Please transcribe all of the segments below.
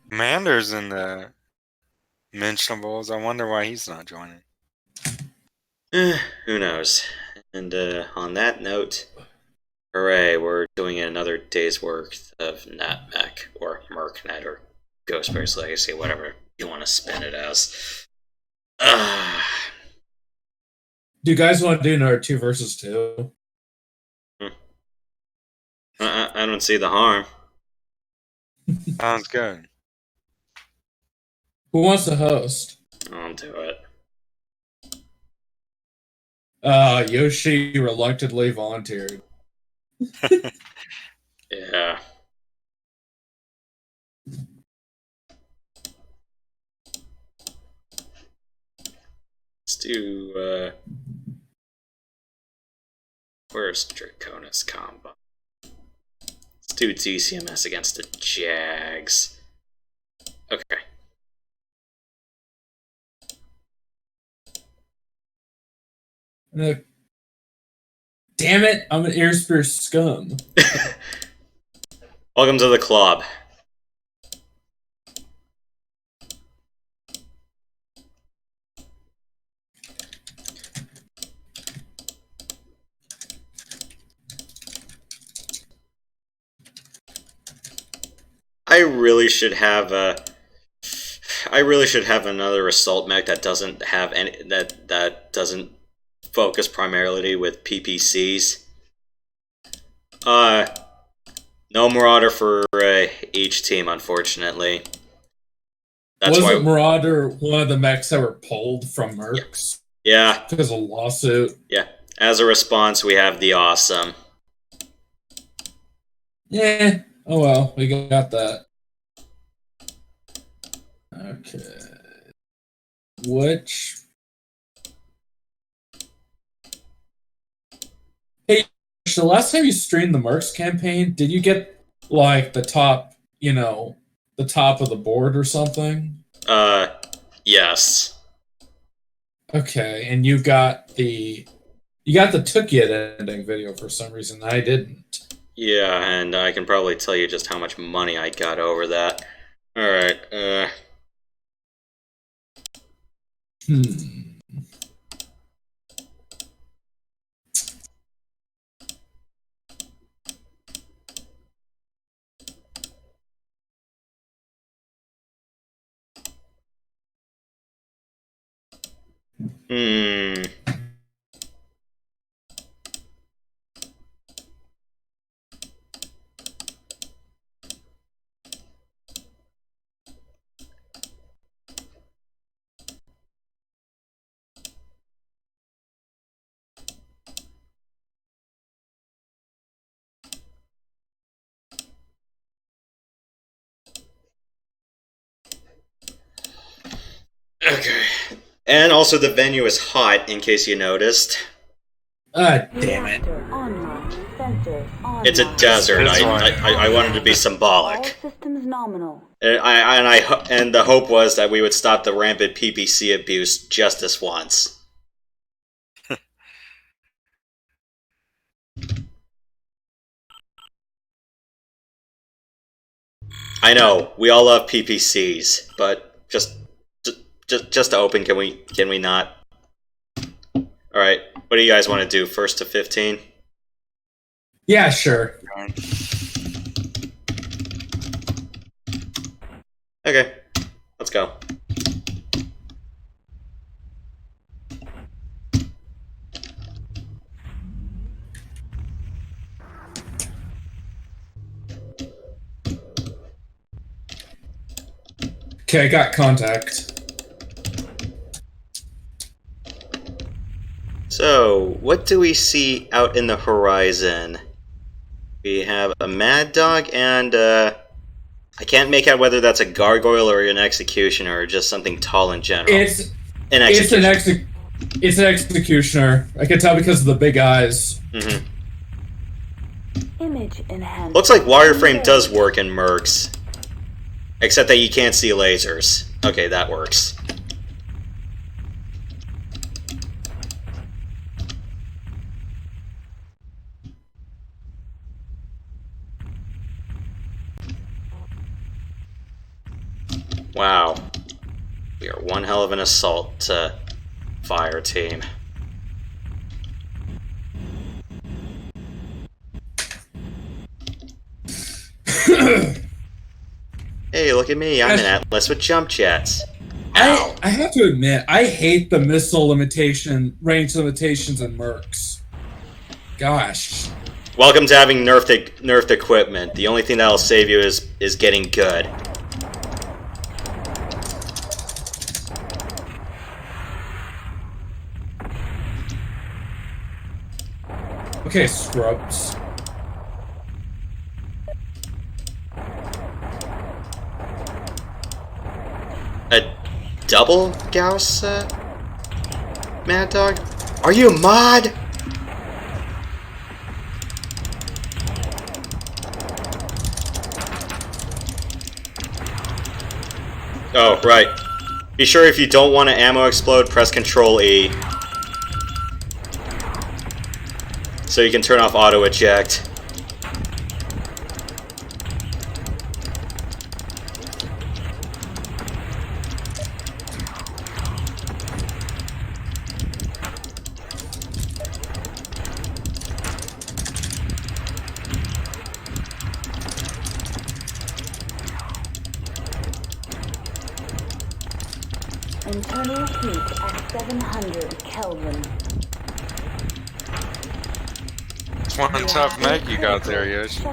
Commander's in the mentionables. I wonder why he's not joining. Who knows? And on that note, hooray, we're doing another day's worth of NatMech, or MercNet, or Ghostbear's Legacy, whatever you want to spin it as. Do you guys want to do another 2 versus 2? I don't see the harm. Sounds good. Who wants to host? I'll do it. Yoshi reluctantly volunteered. Yeah. Let's do, where's Draconis combo? Let's do DCMS against the Jags. Okay. Damn it, I'm an airspear scum. Welcome to the club. I really should have another assault mech that doesn't have any that doesn't focus primarily with PPCs. No Marauder for each team, unfortunately. Wasn't Marauder one of the mechs that were pulled from Mercs? Yeah. Because of a lawsuit? Yeah. As a response, we have the Awesome. Yeah. Oh well, we got that. Okay. Which... Hey, the last time you streamed the Mercs campaign, did you get, like, the top, the top of the board or something? Yes. Okay, and you got the Took It ending video for some reason. I didn't. Yeah, and I can probably tell you just how much money I got over that. Alright, Okay. And also the venue is hot, in case you noticed. Damn it. It's a desert. I wanted to be symbolic. All systems nominal. And the hope was that we would stop the rampant PPC abuse just this once. I know we all love PPCs, but just to open, can we not? All right, what do you guys want to do? 1st to 15? Yeah, sure. Okay, let's go. Okay, I got contact. So, what do we see out in the horizon? We have a Mad Dog and, I can't make out whether that's a gargoyle or an executioner or just something tall in general. It's an executioner. I can tell because of the big eyes. Mm-hmm. Image enhanced. Looks like wireframe does work in Mercs. Except that you can't see lasers. Okay, that works. Wow. We are one hell of an assault fire team. Hey, look at me. I'm an Atlas with jump jets. Ow. I have to admit, I hate the missile range limitations in Mercs. Gosh. Welcome to having nerfed equipment. The only thing that'll save you is getting good. Okay, scrubs. A double Gauss, Mad Dog? Are you a mod? Oh, right. Be sure if you don't want to ammo explode, press Control E. So you can turn off auto eject. Internal heat at 700 Kelvin. It's one tough mech you got there, Yoshi.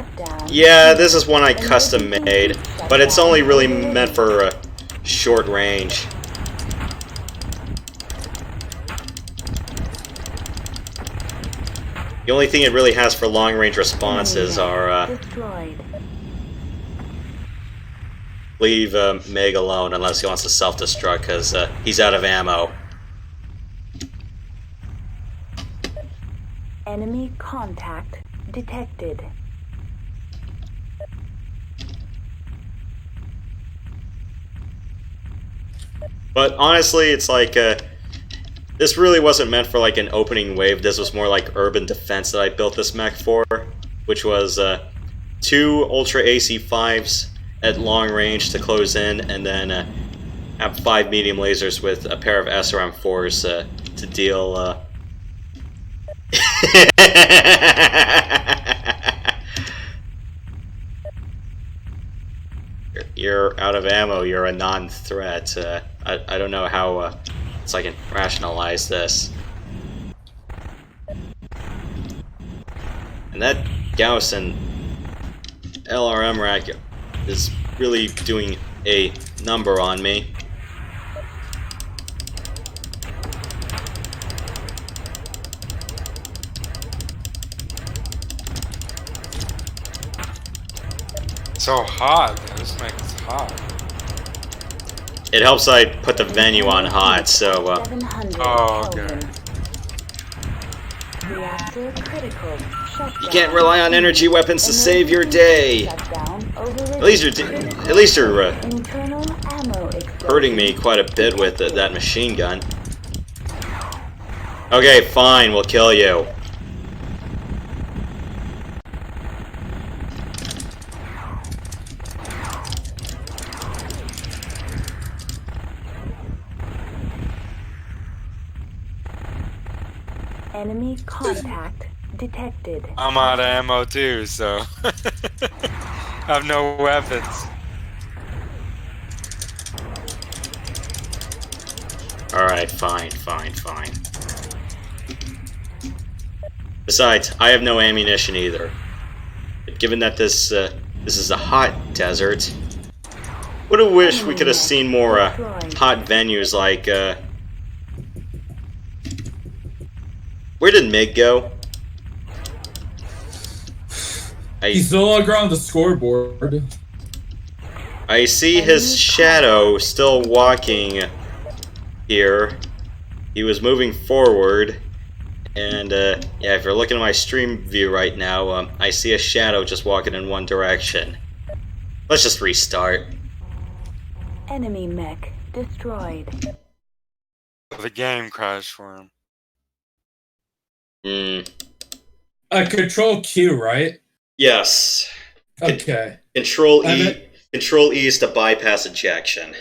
Yeah, this is one I custom made, but it's only really meant for short range. The only thing it really has for long range responses are leave Meg alone unless he wants to self-destruct because he's out of ammo. Enemy contact detected. But honestly, it's like this really wasn't meant for like an opening wave. This was more like urban defense that I built this mech for, which was 2 Ultra AC5s at long range to close in, and then have 5 medium lasers with a pair of SRM4s to deal. You're out of ammo. You're a non-threat. I don't know how so I can rationalize this. And that Gauss and LRM rack is really doing a number on me. So hot, man. This mech is hot. It helps I put the venue on hot, so Oh, okay. Reactor critical. you can't rely on energy weapons to save your day. At least you're Internal ammo hurting me quite a bit with that machine gun. Okay, fine, we'll kill you. Enemy contact detected. I'm out of ammo too, so I have no weapons. Alright, fine. Besides, I have no ammunition either. But given that this is a hot desert, would have wished we could have seen more hot venues like where did Mig go? He's no longer on the scoreboard. I see his shadow still walking here. He was moving forward, and yeah, if you're looking at my stream view right now, I see a shadow just walking in one direction. Let's just restart. Enemy mech destroyed. The game crashed for him. Control Q, right? Yes. Okay. Control E is to bypass ejection.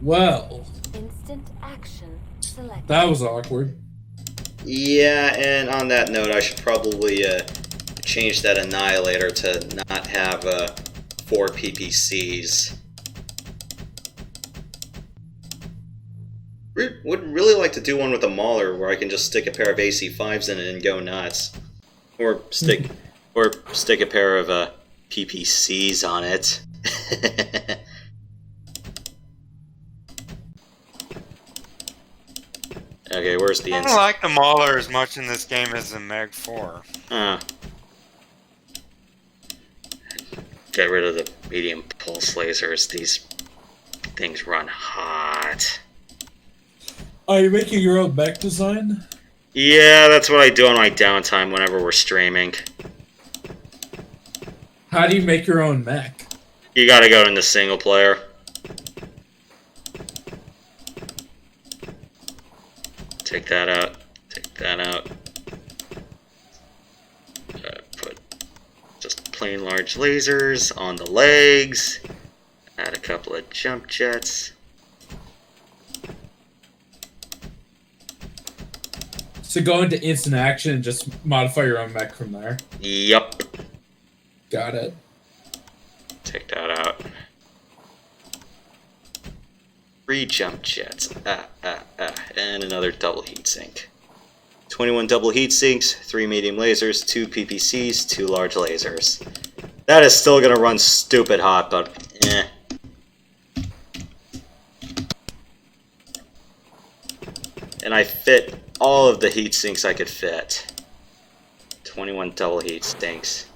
Well, Instant action select. that was awkward. Yeah, and on that note, I should probably change that Annihilator to not have 4 PPCs. Would really like to do one with a Mauler where I can just stick a pair of AC5s in it and go nuts. Or stick a pair of PPCs on it. Okay, where's the I don't like the Mauler as much in this game as the Meg 4. Get rid of the medium pulse lasers. These things run hot. Are you making your own mech design? Yeah, that's what I do on my downtime whenever we're streaming. How do you make your own mech? You gotta go into single player. Take that out. Take that out. Put just plain large lasers on the legs. Add a couple of jump jets. So go into instant action and just modify your own mech from there. Yup. Got it. Take that out. 3 jump jets. And another double heatsink. 21 double heatsinks, 3 medium lasers, 2 PPCs, 2 large lasers. That is still gonna run stupid hot, but eh. And I fit all of the heatsinks I could fit. 21 double heatsinks.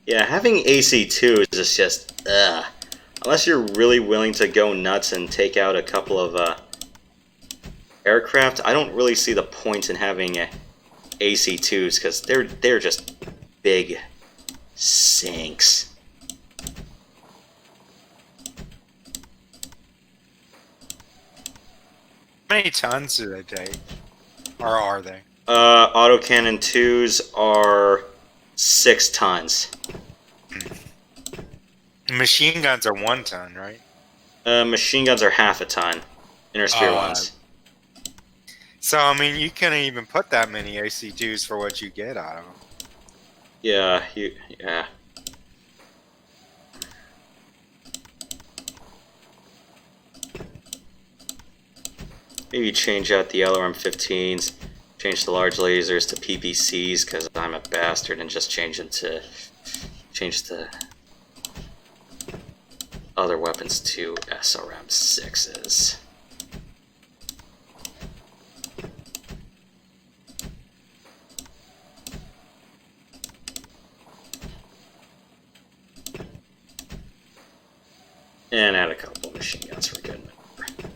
Yeah, having AC2 is just, ugh. Unless you're really willing to go nuts and take out a couple of aircraft, I don't really see the point in having AC2s, because they're just big sinks. How many tons do they take? Or are they? Autocannon 2s are 6 tons. Machine guns are 1 ton, right? Machine guns are half a ton. Intersphere ones. So, I mean, you can't even put that many AC2s for what you get out of them. Yeah, yeah. Maybe change out the LRM-15s, change the large lasers to PPCs, because I'm a bastard, and just change the other weapons to SRM-6s. And add a couple of machine guns for good measure.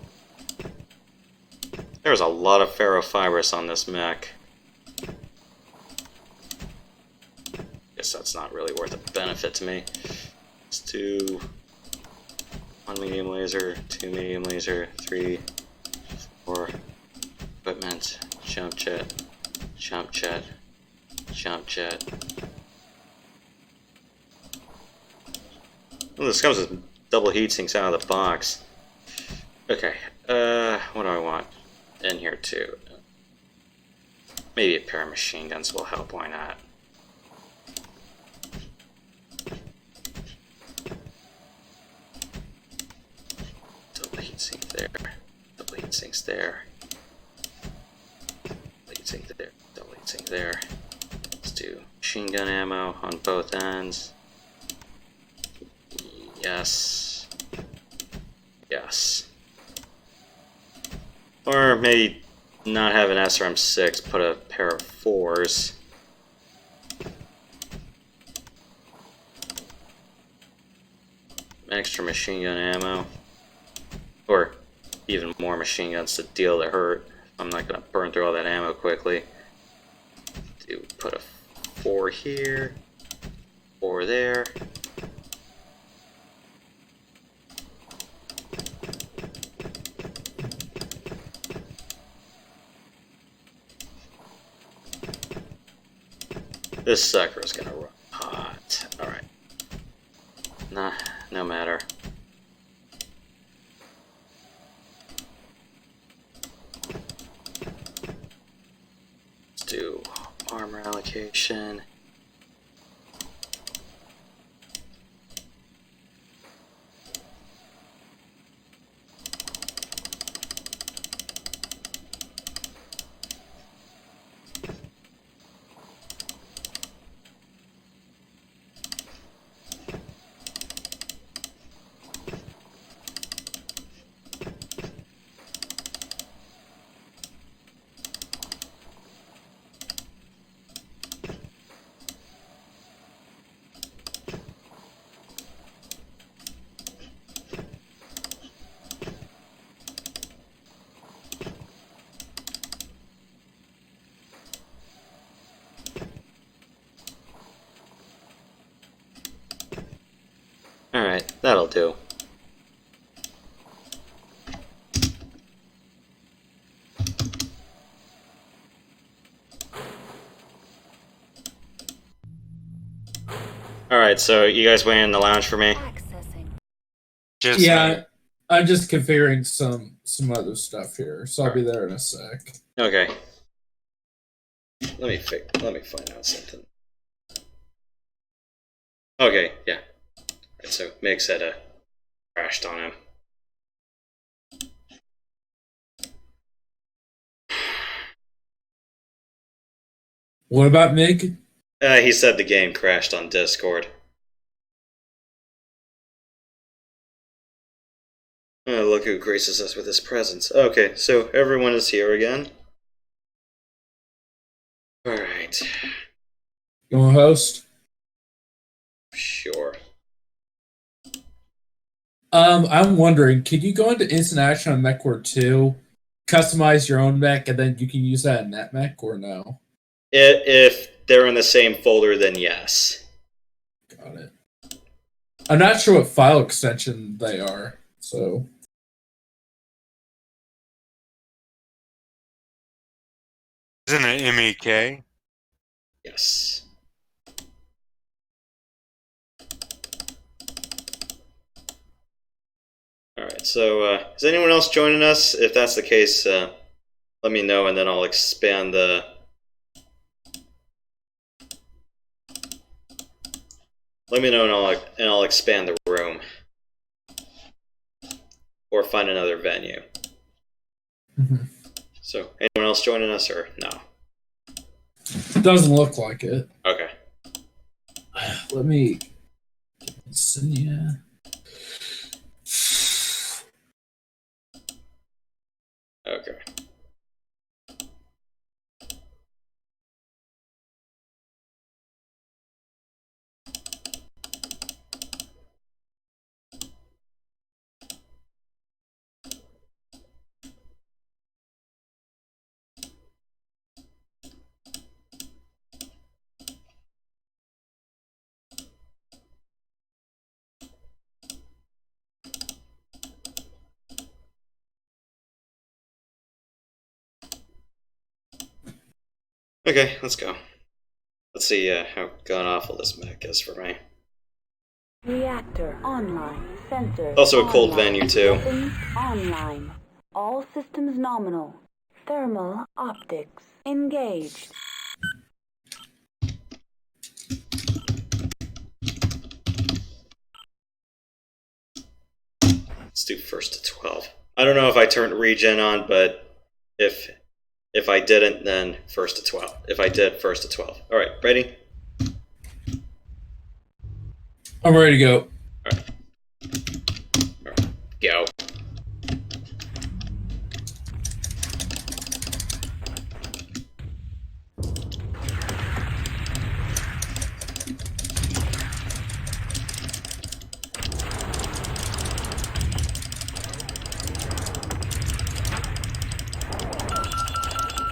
There's a lot of ferrofibrous on this mech. Guess that's not really worth a benefit to me. Let's do 1 medium laser, 2 medium laser, 3, 4 equipment, jump jet, jump jet, jump jet. Well, this comes with double heatsinks out of the box. Okay, what do I want in here too? Maybe a pair of machine guns will help, why not? Double heatsink there, double heatsinks there, double heatsink there, double heatsink there. Let's do machine gun ammo on both ends. Yes. Yes. Or maybe not have an SRM-6, put a pair of 4s. Extra machine gun ammo. Or even more machine guns to deal the hurt. I'm not going to burn through all that ammo quickly. Put a 4 here. 4 there. This sucker is gonna run hot. Alright. Nah, no matter. Let's do armor allocation. Alright, that'll do. Alright, so you guys waiting in the lounge for me? Accessing. Just Yeah, I'm just configuring some other stuff here, so I'll be there in a sec. Okay. Let me find out something. Okay, yeah. Right, so Meg said crashed on him. What about Mig? He said the game crashed on Discord. Oh, look who graces us with his presence. Okay, so everyone is here again. Alright. You want to host? Sure. I'm wondering, could you go into instant action on MechWarrior 2, customize your own mech, and then you can use that in that mech, or no? If they're in the same folder, then yes. Got it. I'm not sure what file extension they are, so... isn't it MEK? Yes. Alright, so is anyone else joining us? If that's the case, let me know and then I'll expand the... Let me know and I'll expand the room. Or find another venue. Mhm. So, anyone else joining us or no? Doesn't look like it. Okay. Let me... Yeah. Okay. Okay, let's go. Let's see how god awful this mech is for me. Reactor online. Sensors Also a cold online. venue, too. Weapons online. All systems nominal. Thermal optics engaged. Let's do first to 12. I don't know if I turned regen on, but if I didn't, then first to 12. If I did, first to 12. Alright, ready? I'm ready to go. Alright, go.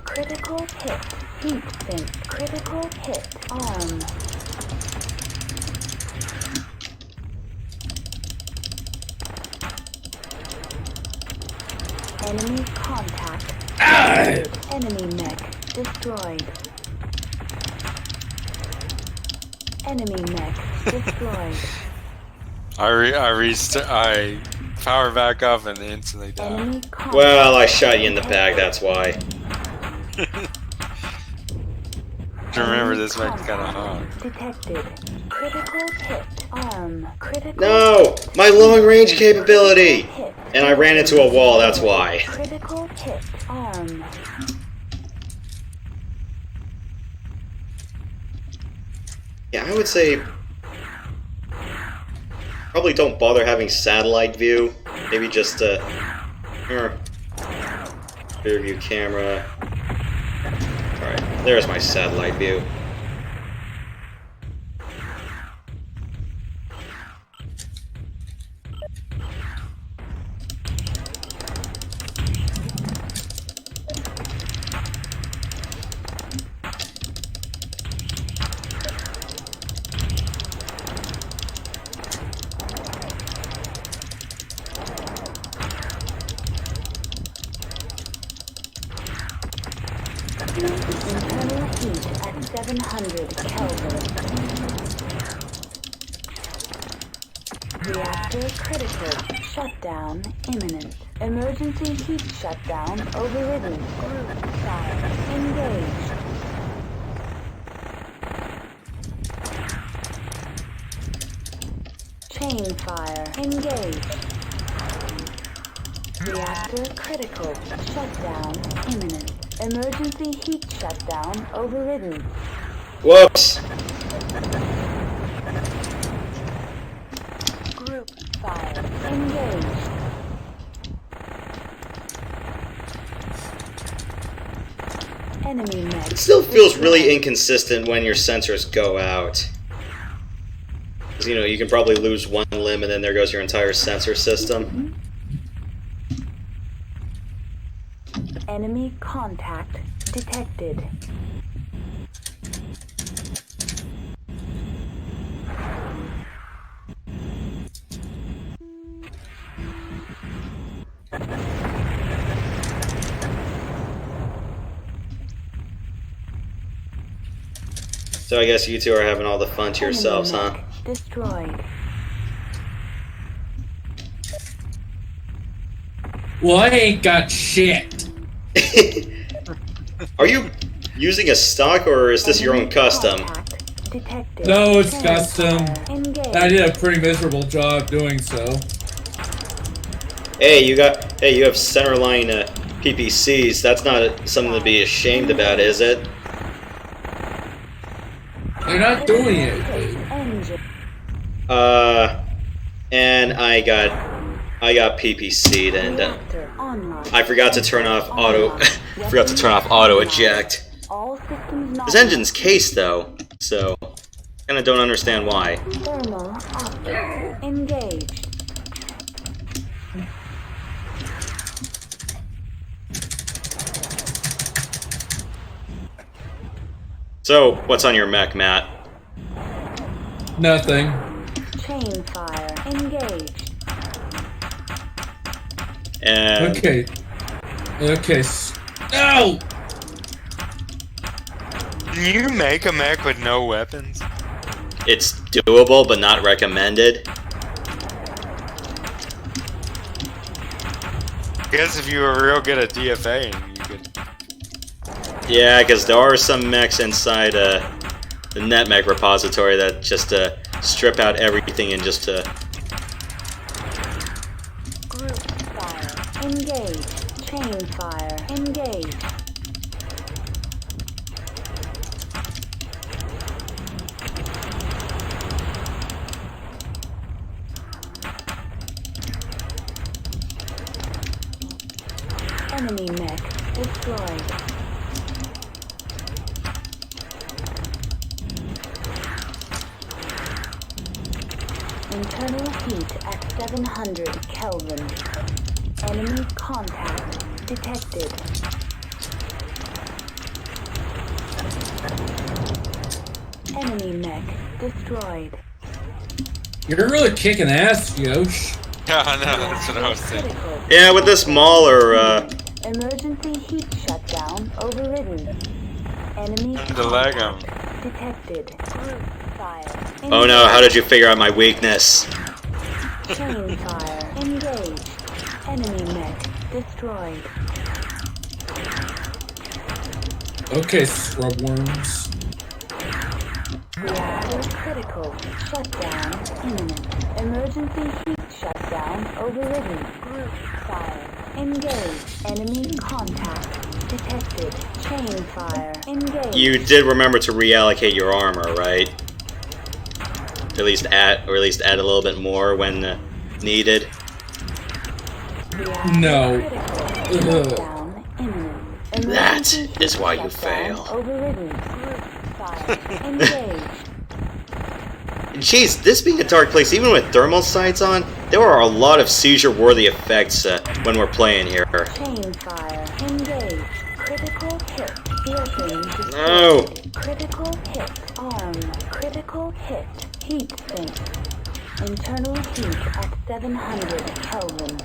Critical hit. Heat sink. Critical hit. Arm. Enemy contact. Enemy mech destroyed. Enemy mech destroyed. I power back up and instantly die. Enemy contact. Well, I shot you in the back, that's why. Remember, this mech's kind of hard. Detected. Critical hit. Arm. Critical No! My long range capability! hit. And I ran into a wall, that's why. Critical hit. Arm. Yeah, I would say... Probably don't bother having satellite view. Maybe just rear view camera. Alright, there's my satellite view. Internal heat at 700 Kelvin. Reactor critical. Shutdown imminent. Emergency heat shutdown overridden. Group fire engaged. Chain fire engaged. Reactor critical. Shutdown imminent. Emergency heat shutdown overridden. Whoops! Group fire engaged. Enemy mech. It still feels really inconsistent when your sensors go out. 'Cause, you know, you can probably lose one limb and then there goes your entire sensor system. Enemy contact detected. So I guess you two are having all the fun to yourselves, huh? Enemy mech destroyed. Well, I ain't got shit. Are you using a stock or is this your own Enemy custom? contact detected. No, it's Chain custom. fire engaged. I did a pretty miserable job doing so. Hey, you have centerline PPCs. That's not something to be ashamed about, is it? They're not doing it, dude. Engine. And I got PPC'd and Reactor online. I forgot to turn off auto eject. All systems This engine's cased though, so kinda don't understand why. Thermal optics engaged. So, what's on your mech, Matt? Nothing. Chain fire engaged. And Okay. No! Can you make a mech with no weapons? it's doable but not recommended. I guess if you were real good at DFAing, you could. Yeah, because there are some mechs inside the NetMech repository that just strip out everything and just Group fire engaged. Chain fire engaged. Enemy mech destroyed. Internal heat at 700 Kelvin. Enemy contact detected. Enemy mech destroyed. You're really kicking ass, Yosh. Yeah, I know, that's what I was saying. Critical. yeah, with this Mauler, Emergency heat shutdown overridden. Enemy And the leg 'em. detected. Group fire. Oh no, how did you figure out my weakness? Chain fire. Engage. Enemy mech destroyed. Okay, scrubworms. Reactor critical. Shutdown imminent. Emergency heat shutdown overridden. Group fire. Engage. Enemy contact detected. Chain fire. Engage. You did remember to reallocate your armor, right? At least add a little bit more when needed. Reactor No. critical. Shutdown imminent. That Emergency is why you shutdown fail. Overridden. Group fire. Engage. Jeez, this being a dark place, even with thermal sights on, there are a lot of seizure-worthy effects when we're playing here. Chain fire. Engage. Critical hit. Weapon destroyed. No! Critical hit. Arm. Critical hit. Heat sink. Internal heat at 700 Kelvin.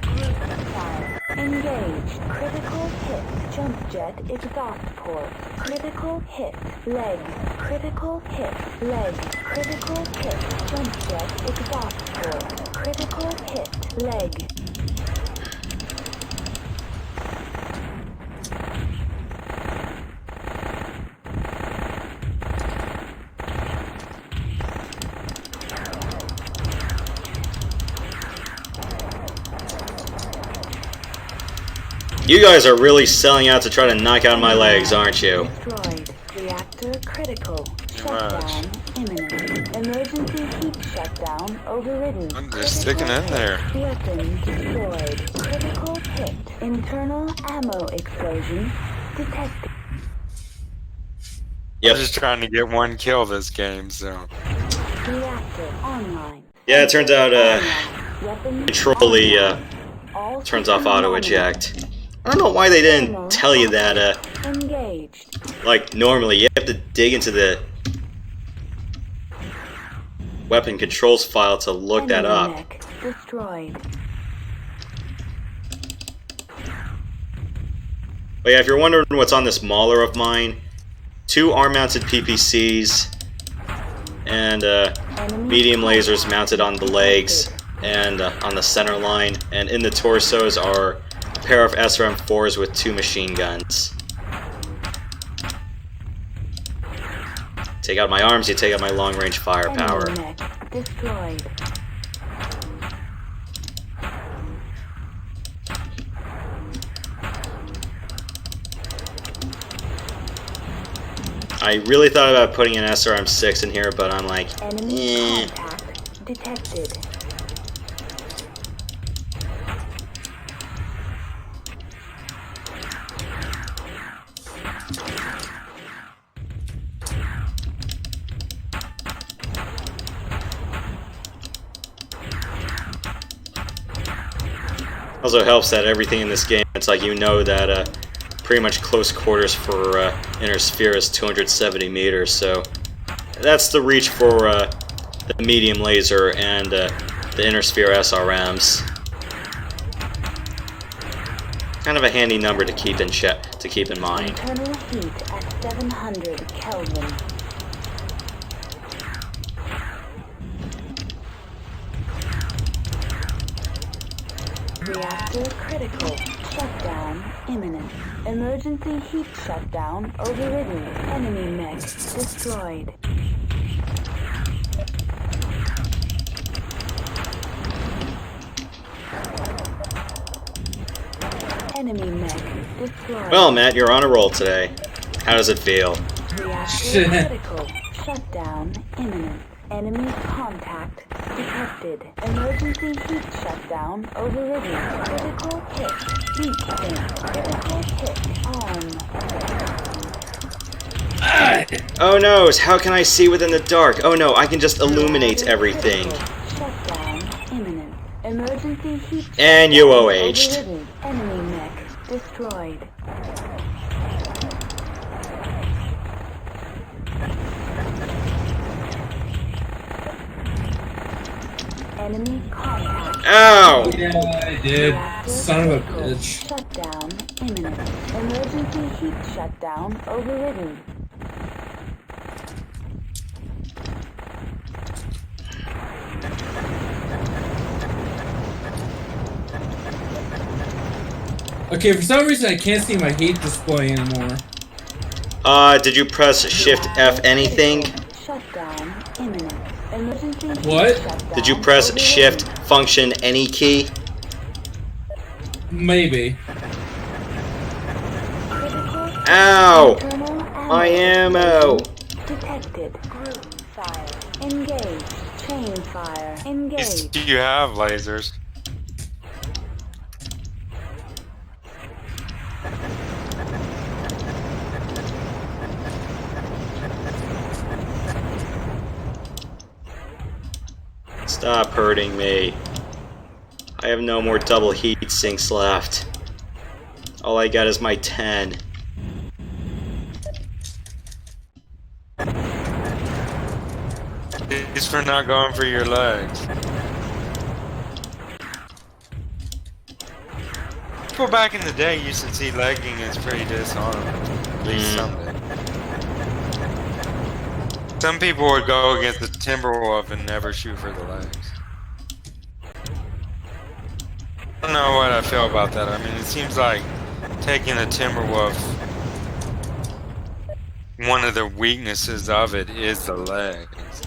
Group fire. Engage. Critical hit. Jump jet exhaust port. Critical hit. Leg. Critical hit. Leg. Critical hit. Jump jet exhaust port. Critical hit. Leg. You guys are really selling out to try to knock out my legs, aren't you? Destroyed. Reactor critical. much. Shutdown imminent. Emergency heat shutdown overridden. I'm just sticking in there. Weapon destroyed. Critical hit. Internal ammo explosion detected. Yep. I'm just trying to get one kill this game, so. Reactor online. Yeah, it turns out Weapon control the All turns off system auto nominal. eject. I don't know why they didn't tell you that Engaged. like normally you have to dig into the weapon controls file to look that Enemy up. mech destroyed. But yeah, if you're wondering what's on this mauler of mine, 2 arm-mounted PPCs and Enemy medium lasers contact mounted on the legs and on the center line, and in the torsos are a pair of SRM-4s with 2 machine guns. Take out my arms, you take out my long-range firepower. Enemy mech destroyed. I really thought about putting an SRM-6 in here, but I'm like, Enemy contact detected. also helps that everything in this game, it's like you know that pretty much close quarters for inner sphere is 270 meters, so that's the reach for the medium laser and the inner sphere SRMs. Kind of a handy number to keep in mind. Internal heat at 700 Kelvin. Reactor critical. Shutdown imminent. Emergency heat shutdown overridden. Enemy mech destroyed. Enemy mech destroyed. Well, Matt, you're on a roll today. How does it feel? Reactor critical. Shutdown imminent. Enemy contact detected. Emergency heat shutdown overridden. Critical hit. Heat sink. Critical hit. Arm. Oh no, how can I see within the dark? Oh no, I can just illuminate Reactor everything. critical. Shutdown imminent. Emergency heat And shutdown UOH'd. overridden. Enemy mech destroyed. Enemy contact. Ow! Yeah, I did. Reactor Son of a critical. bitch. Shutdown imminent. Emergency heat shutdown overridden. Okay, for some reason I can't see my heat display anymore. Did you press Shift F anything? Shutdown imminent. Emergency heat What? shutdown Did you press overridden. Shift Function any key? Maybe. Critical Ow! internal My ammo! detected. Group fire. Engage. Chain fire. At Engage. least you have lasers. Stop hurting me. I have no more double heat sinks left. All I got is my 10. It's for not going for your legs. People back in the day used to see legging as pretty dishonorable. At least some did. Some people would go against the Timberwolf and never shoot for the legs. I don't know what I feel about that. I mean, it seems like taking a Timberwolf, one of the weaknesses of it is the legs.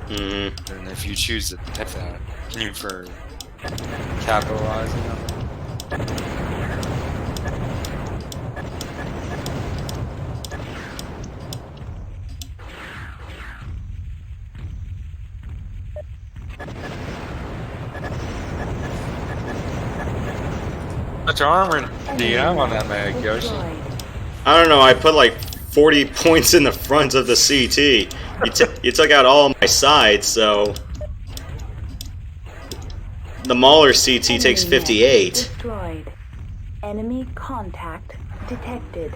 And if you choose to take that, can you for capitalizing on it? How much armor do you have on that mag, Yoshi? Destroyed. I don't know, I put like 40 points in the front of the CT. You took out all my sides, so... The Mauler CT takes Enemy 58. Destroyed. Enemy contact detected.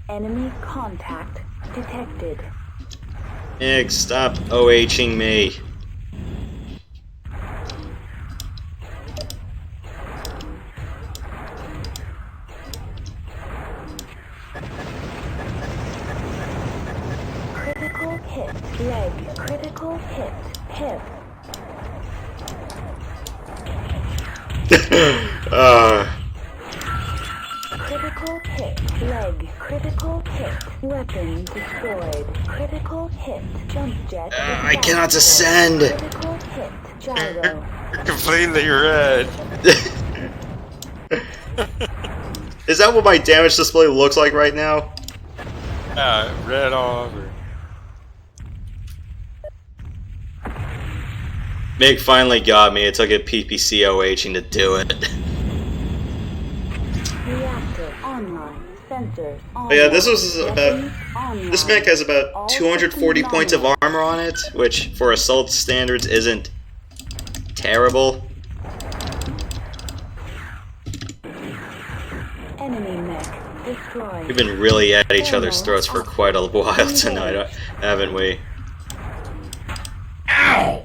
Enemy contact detected. Nick, stop OHing me. Critical hit. Leg. Critical hit. Hip. Critical hit. Leg. Critical hit. Weapon destroyed. Critical hit. Jump jet. I cannot descend. Critical hit. Gyro. You're completely red. Is that what my damage display looks like right now? Yeah, red all over. Mig finally got me. It took a PPC OHing to do it. Reactor online. Sensors online. But yeah, this was Weapons online. this mech has about All 240 systems points of online. armor on it, which for assault standards isn't terrible. Enemy mech destroyed. We've been really at each other's throats for quite a while tonight, haven't we? Ow!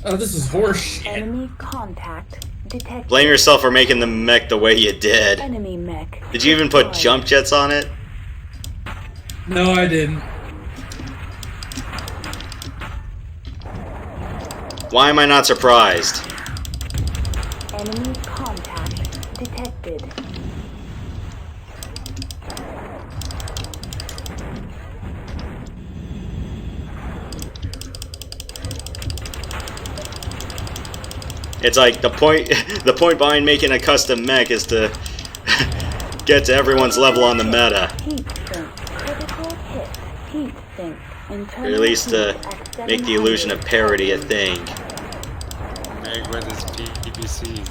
Oh, this is horseshit. Enemy contact detected. Blame yourself for making the mech the way you did. Enemy mech. Did you even put destroyed. jump jets on it? No, I didn't. Why am I not surprised? Enemy contact detected. It's like the point behind making a custom mech is to get to everyone's level on the meta. Heat sink. Critical hit. Heat sink. Or Internal at least to heat at make the illusion of 700 parity a Kelvin. thing. Meg with his PPCs.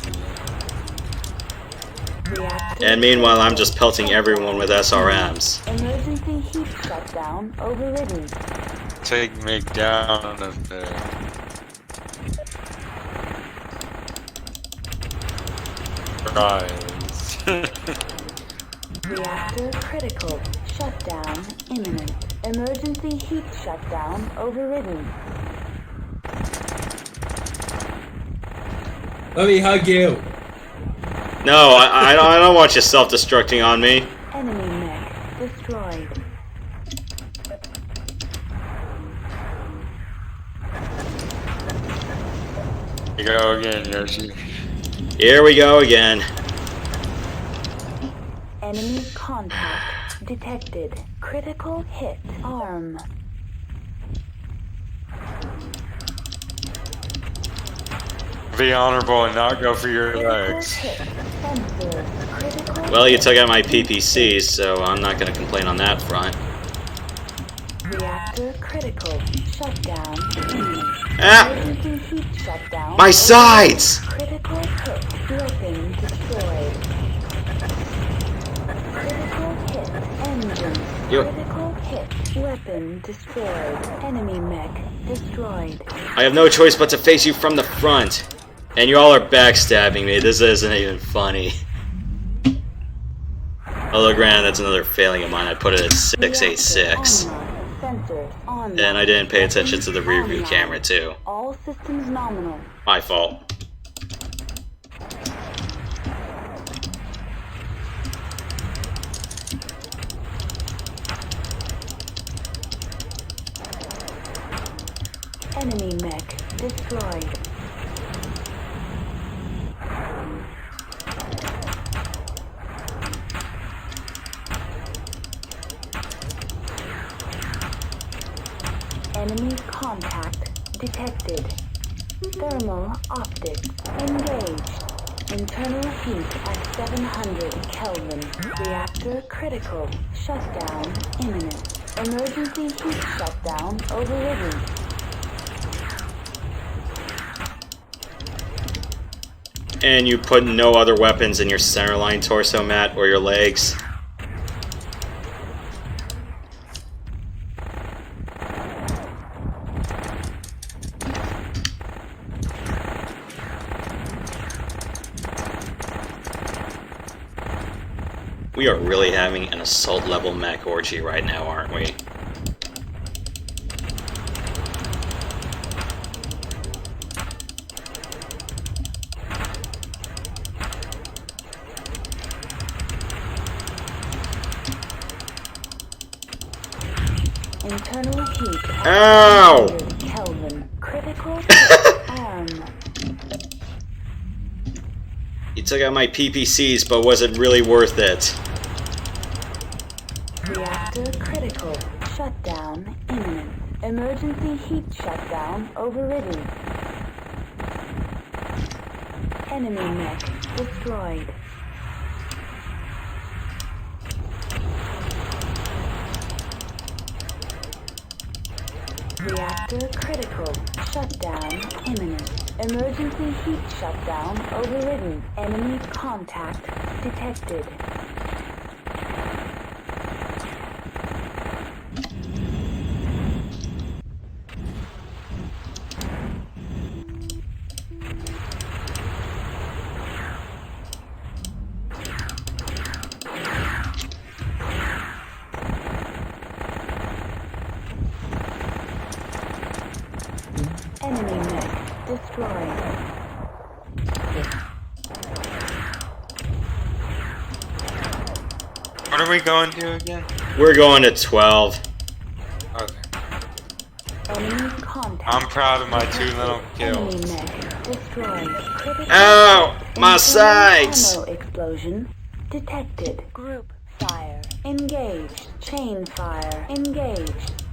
Reactor And meanwhile, I'm just pelting everyone with SRMs. Emergency heat shutdown overridden. Take Meg down a bit. Rise. Reactor critical. Shutdown imminent. Emergency heat shutdown overridden. Let me hug you. No, I don't want you self-destructing on me. Enemy mech destroyed. go again, Yoshi. Here we go again. Enemy contact detected. Critical hit. Arm. Be honorable and not go for your Critical legs. hit. Sensor. Critical Well, you took out my PPCs, so I'm not going to complain on that front. reactor critical. Shutdown. Ah! Emergency heat shutdown. My sides! Critical hit. Weapon destroyed. Critical hit. Engine. You- Critical hit. Weapon destroyed. Enemy mech destroyed. I have no choice but to face you from the front. And you all are backstabbing me. This isn't even funny. Although, granted, that's another failing of mine. I put it at 686. Sensors online. And I didn't pay attention to the rear view camera, too. All systems nominal. My fault. Enemy mech destroyed. Enemy contact detected. Thermal optics engaged. Internal heat at 700 Kelvin. Reactor critical. Shutdown imminent. Emergency heat shutdown overridden. And you put no other weapons in your centerline torso, Matt, or your legs. We are really having an assault level mech orgy right now, aren't we? Internal heat at Ow! 700 Kelvin. Critical hit. Arm. You took out my PPCs, but was it really worth it? Reactor critical. Shutdown imminent. Emergency heat shutdown overridden. Enemy mech destroyed. Reactor critical. Shutdown imminent. Emergency heat shutdown overridden. Enemy contact detected. Enemy mech destroyed. What are we going to again? We're going to 12. Okay. Enemy contact. I'm proud of my 2 little kills. Enemy mech destroyed. Critical Ow! My internal sides! ammo explosion detected. Group fire engaged. Chain fire engaged.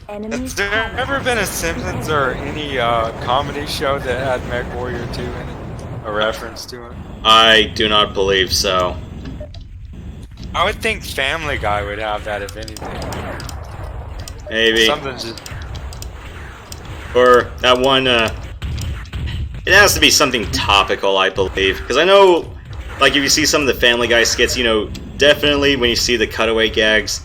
Enemy Has there contact ever been a Simpsons or any comedy show that had MechWarrior 2 in it? A reference to it? I do not believe so. I would think Family Guy would have that if anything. Maybe. Something just... Or that one, it has to be something topical, I believe. Because I know, like, if you see some of the Family Guy skits, you know, definitely when you see the cutaway gags,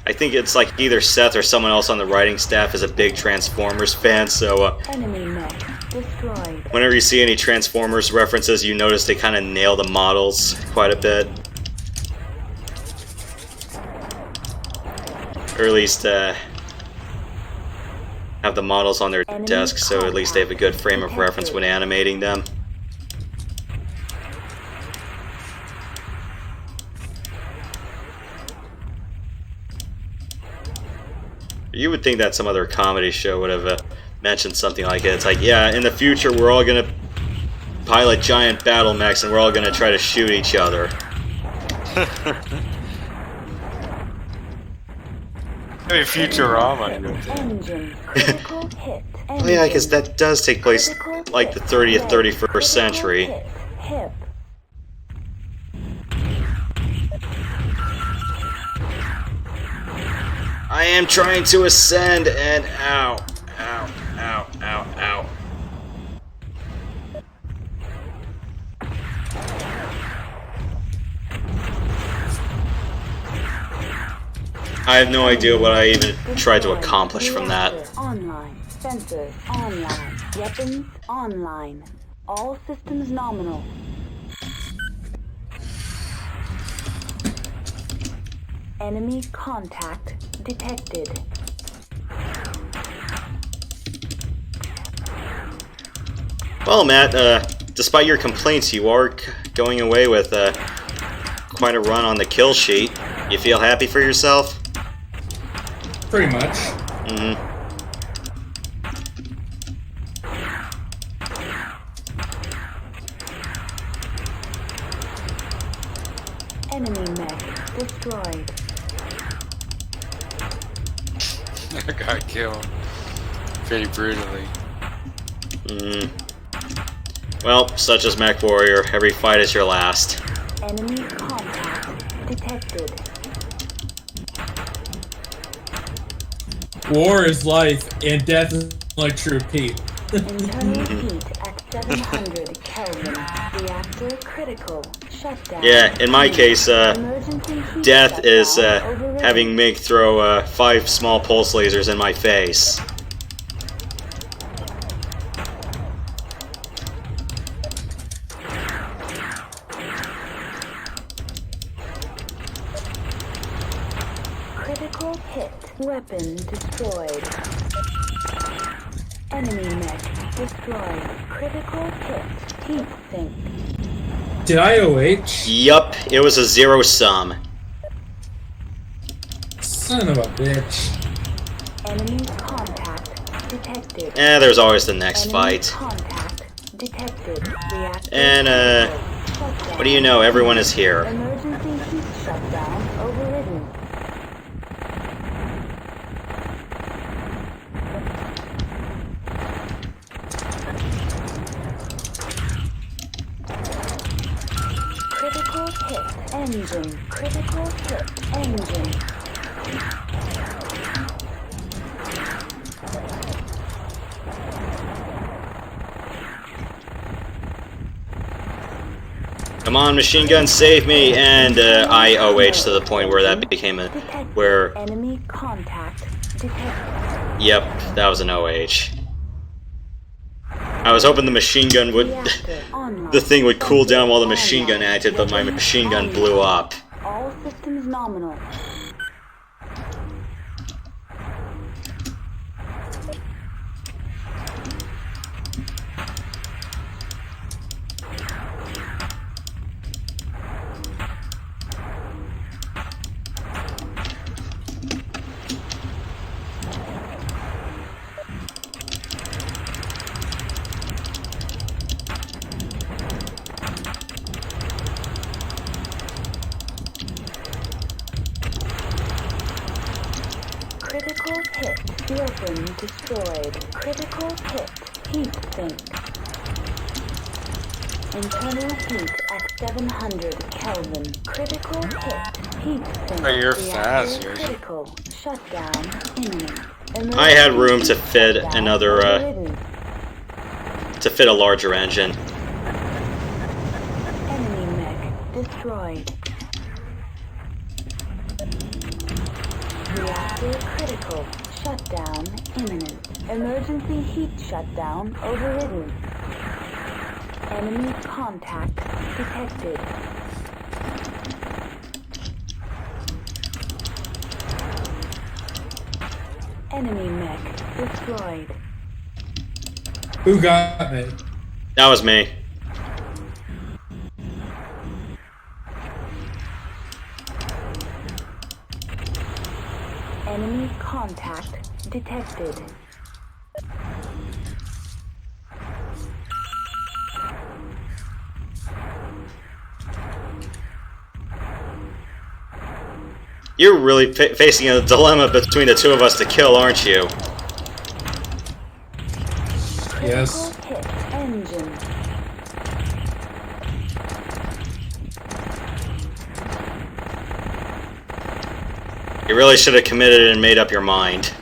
I think it's like either Seth or someone else on the writing staff is a big Transformers fan, so enemy mech destroyed. whenever you see any Transformers references, you notice they kind of nail the models quite a bit. Or at least, have the models on their Enemy desk, so at least they have a good frame of reference when animating them. You would think that some other comedy show would have mentioned something like it. It's like, yeah, in the future we're all gonna pilot giant battle mechs and we're all gonna try to shoot each other. Hey, Futurama. Engine. Critical hit. Oh yeah, because that does take place Critical like the hit. 30th, Leg. 31st Critical century. hit. Hip. I am trying to ascend and ow, ow, ow, ow, ow. I have no idea what I even tried to accomplish from that. Reactor online. Sensors online. Weapons online. All systems nominal. Enemy contact detected. Well, Matt, despite your complaints, you are going away with quite a run on the kill sheet. You feel happy for yourself? Pretty much. Mm-hmm. Enemy mech destroyed. I got killed pretty brutally. Mm. Well, such as MechWarrior, every fight is your last. Enemy contact detected. War is life, and death is like to repeat. Internal heat at 700 Kelvin. Reactor critical. Shutdown. Yeah, in my case, Emergency heat death is shutdown overridden. having Mig throw 5 small pulse lasers in my face. Critical hit. Weapon destroyed. Enemy mech destroyed. Critical hit. Heat sink. Did I OH? Yup, it was a zero sum. Son of a bitch. Enemy contact detected. There's always the next Enemy fight. contact detected. Reactor And, critical. Shutdown. what do you know, everyone is here. Emergency heat shutdown overridden. Critical hit engine. Critical hit engine. Come on, machine gun, save me! And I OH to the point where that became a... Detected. where... Enemy contact detected. Yep, that was an OH. I was hoping the machine gun would... Reactor online. the thing would cool down while the machine Online. gun acted, but my Weapons machine gun online. blew up. All systems nominal. Critical hit. Weapon destroyed. Critical hit. Heat sink. Internal heat at 700 Kelvin. Critical hit. Heat sink. Oh, you're Reactor fast, yours. critical. Shutdown imminent. I had room to Emergency fit shutdown another, overridden. to fit a larger engine. Enemy mech destroyed. Reactor critical. Shutdown imminent. Emergency heat shutdown overridden. Enemy contact detected. Enemy mech destroyed. Who got me? That was me. Enemy contact detected. You're really facing a dilemma between the two of us to kill, aren't you? Yes. Critical hit engine. You really should have committed and made up your mind.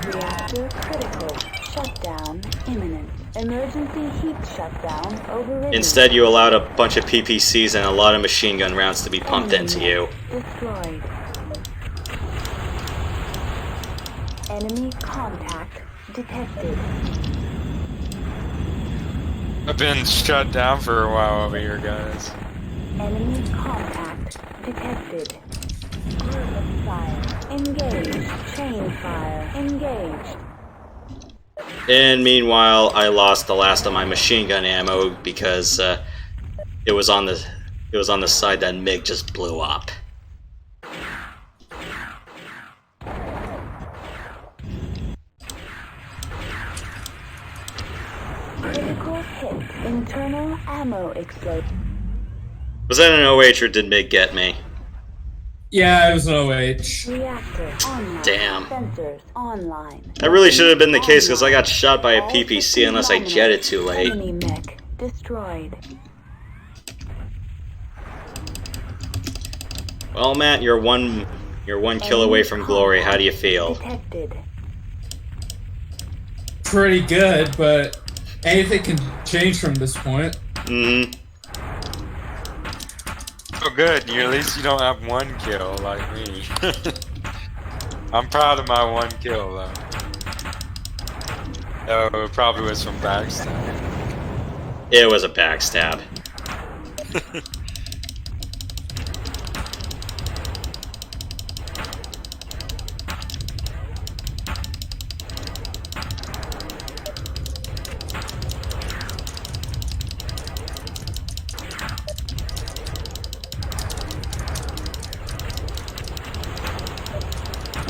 Reactor critical. Shutdown imminent. Emergency heat shutdown overridden. Instead, you allowed a bunch of PPCs and a lot of machine gun rounds to be pumped into you. Destroyed. Enemy contact detected. I've been shut down for a while over here, guys. Enemy contact detected. Group of fire. Engaged. Chain fire. Engaged. And meanwhile, I lost the last of my machine gun ammo because it was on the side that MiG just blew up. Critical hit. Internal ammo explosion. Was that an OH or did MiG get me? Yeah, it was an OH. Reactor online. Damn. Sensors online. That really should have been the case because I got shot by a PPC unless I jetted too late. Enemy mech destroyed. Well, Matt, you're one kill away from glory. How do you feel? Detected. Pretty good, but anything can change from this point. Mm-hmm. Oh, good. At least you don't have one kill like me. I'm proud of my one kill, though. Oh, it probably was from backstab. It was a backstab.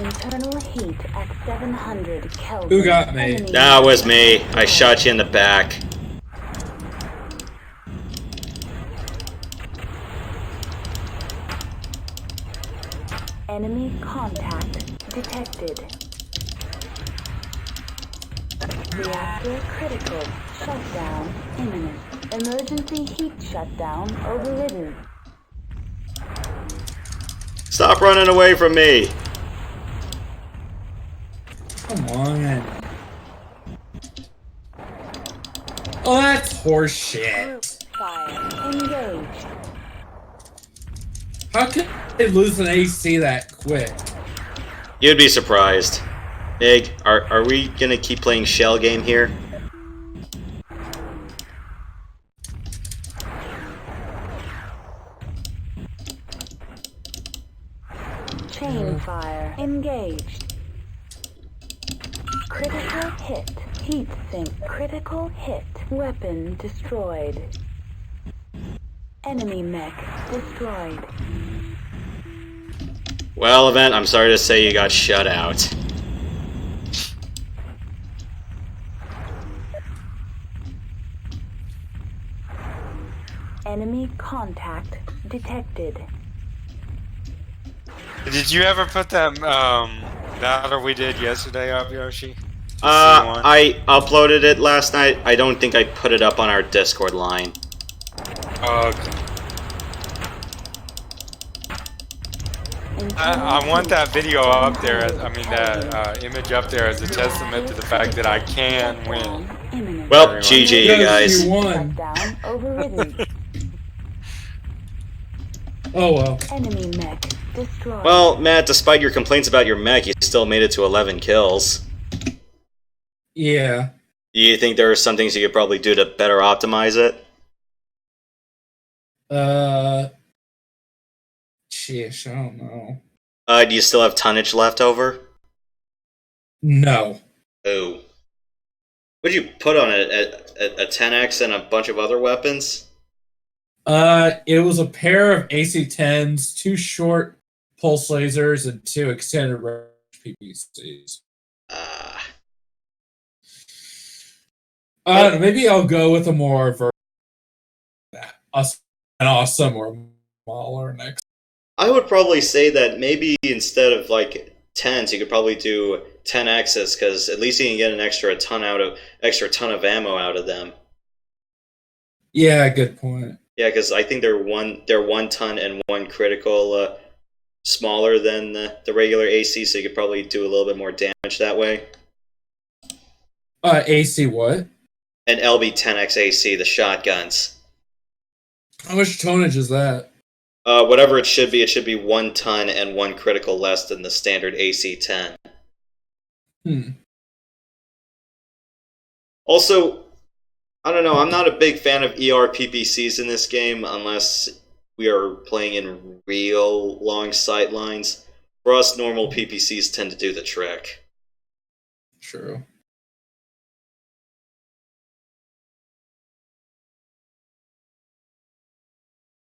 Internal heat at 700 Kelvin. Who got me? Enemy That was me. I shot you in the back. Enemy contact detected. Reactor critical. Shutdown imminent. Emergency heat shutdown overridden. Stop running away from me. Come on. Oh, that's horseshit. Group fire. Engaged. How can they lose an AC that quick? You'd be surprised. MiG, are we gonna keep playing shell game here? Chain fire. Engaged. Critical hit. Heat sink. Critical hit. Weapon destroyed. Enemy mech destroyed. Well, Event, I'm sorry to say you got shut out. Enemy contact detected. Did you ever put that battle we did yesterday up, Yoshi? I uploaded it last night. I don't think I put it up on our Discord line. Oh, okay. I want that video up there. I mean, that image up there as a testament to the fact that I can win. Well, GG, you guys. You won. Shutdown overridden. Oh well. Enemy mech destroyed. Well, Matt, despite your complaints about your mech, you still made it to 11 kills. Yeah. Do you think there are some things you could probably do to better optimize it? Sheesh, I don't know. Do you still have tonnage left over? No. Oh. What'd you put on it? A 10x and a bunch of other weapons? It was a pair of AC-10s, 2 short pulse lasers, and 2 extended range PPCs. Maybe I'll go with a more an awesome or Mauler next. I would probably say that maybe instead of like 10s, you could probably do 10x's because at least you can get an extra ton of ammo out of them. Yeah, good point. Yeah, because I think they're 1 ton and 1 critical smaller than the regular AC, so you could probably do a little bit more damage that way. AC what? And LB 10x AC, the shotguns. How much tonnage is that? Whatever it should be 1 ton and 1 critical less than the standard AC 10. Also, I don't know, I'm not a big fan of ER PPCs in this game unless we are playing in real long sight lines. For us, normal PPCs tend to do the trick. True.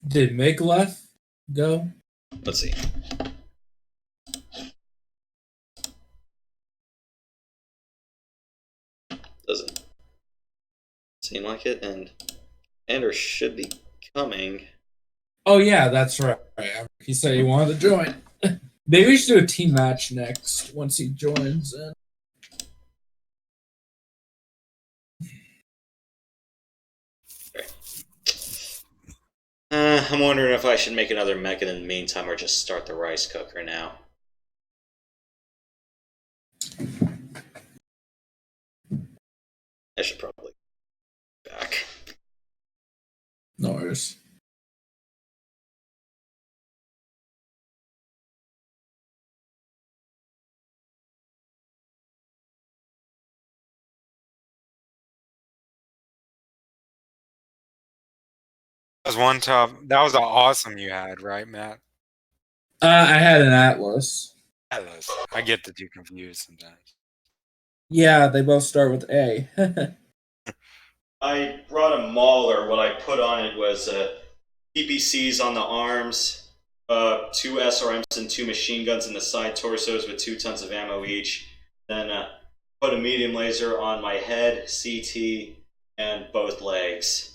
Did Megaleth go? Let's see. Doesn't seem like it, and Anders should be coming. Oh yeah, that's right. He said he wanted to join. Maybe we should do a team match next once he joins in. I'm wondering if I should make another mech in the meantime or just start the rice cooker now. I should probably back. No worries. That was one tough. That was awesome you had, right, Matt? I had an Atlas. Atlas. I get the two confused sometimes. Yeah, they both start with A. I brought a Mauler. What I put on it was PPCs on the arms, 2 SRMs and 2 machine guns in the side torsos with 2 tons of ammo each. Then put a medium laser on my head, CT, and both legs.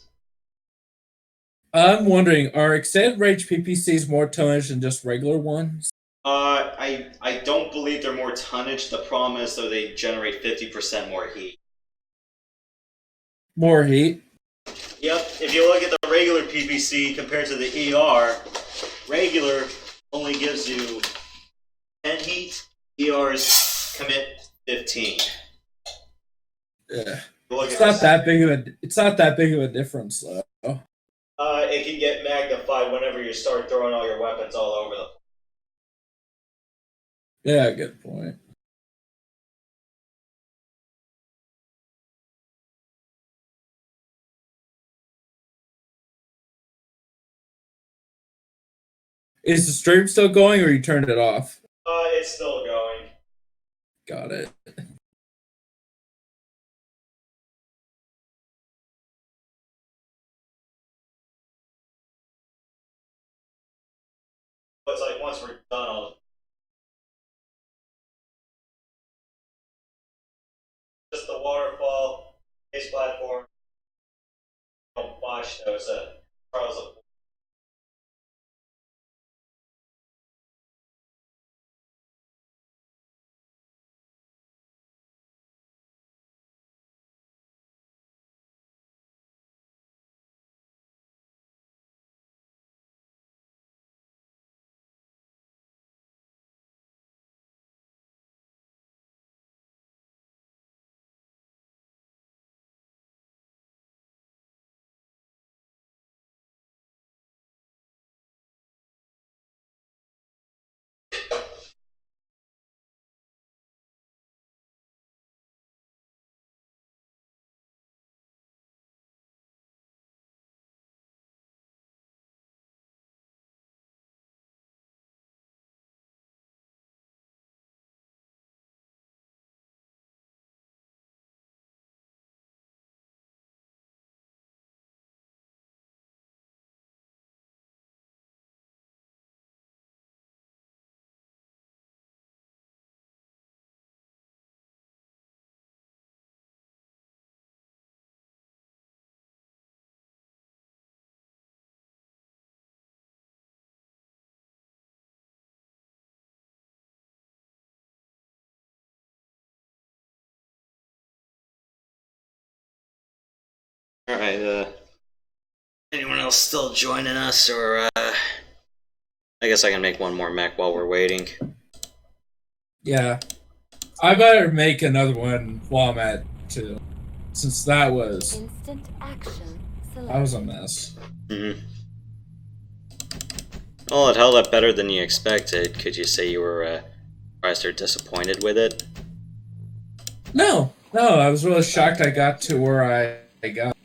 I'm wondering, are extended range PPCs more tonnage than just regular ones? I don't believe they're more tonnage. The problem is, though, they generate 50% more heat. More heat? Yep, if you look at the regular PPC compared to the ER, regular only gives you 10 heat, ER's commit 15. Yeah. It's not that big of a difference though. It can get magnified whenever you start throwing all your weapons all over the place. Yeah, good point. Is the stream still going or you turned it off? It's still going. Got it. But it's like once we're done, just the waterfall, base platform. Don't botch those trials of Alright, anyone else still joining us, or, I guess I can make one more mech while we're waiting. Yeah. I better make another one while I'm at 2. Since that was Instant action select. that was a mess. Well, it held up better than you expected. Could you say you were, surprised or disappointed with it? No, I was really shocked I got to where I got.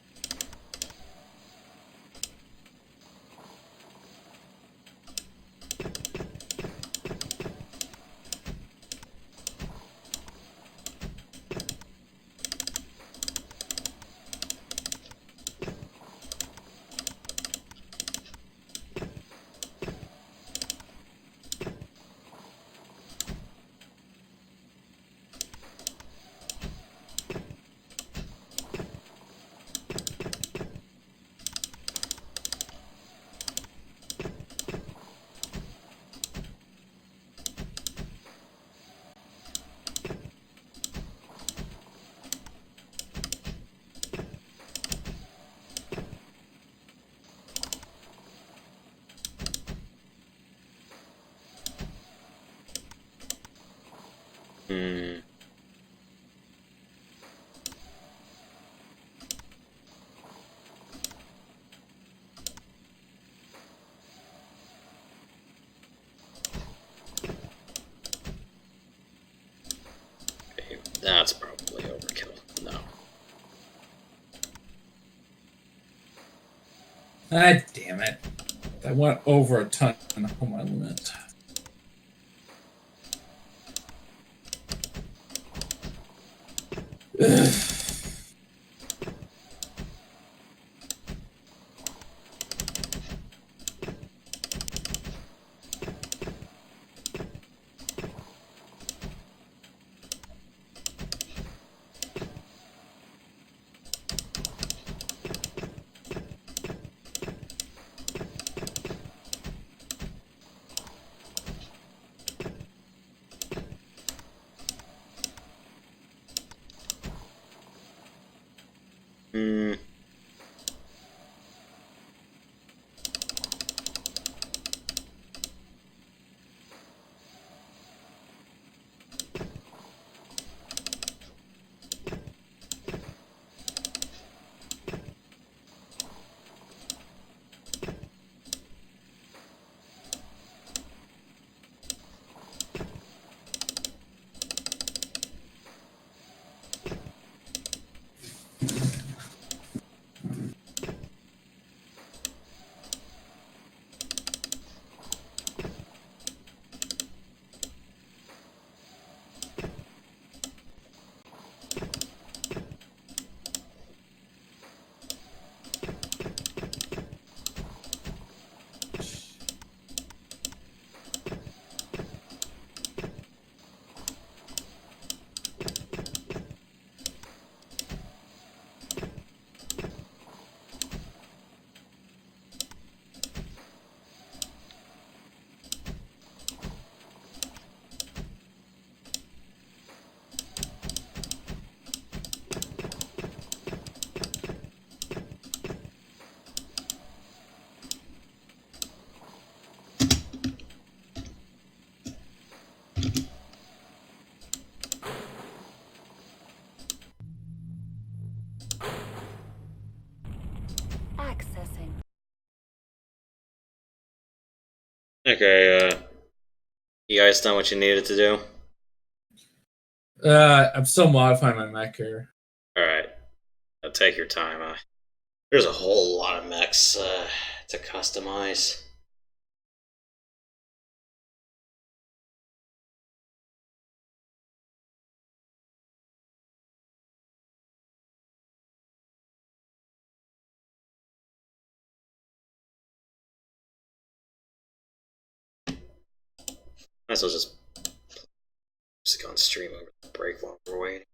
Okay, that's probably overkill. No. Ah, damn it! I went over a ton on my limit. Ugh. Accessing. Okay, you guys done what you needed to do? I'm still modifying my mech here. Alright. Take your time. There's a whole lot of mechs, to customize. Might as well just go on stream over the break while we're waiting.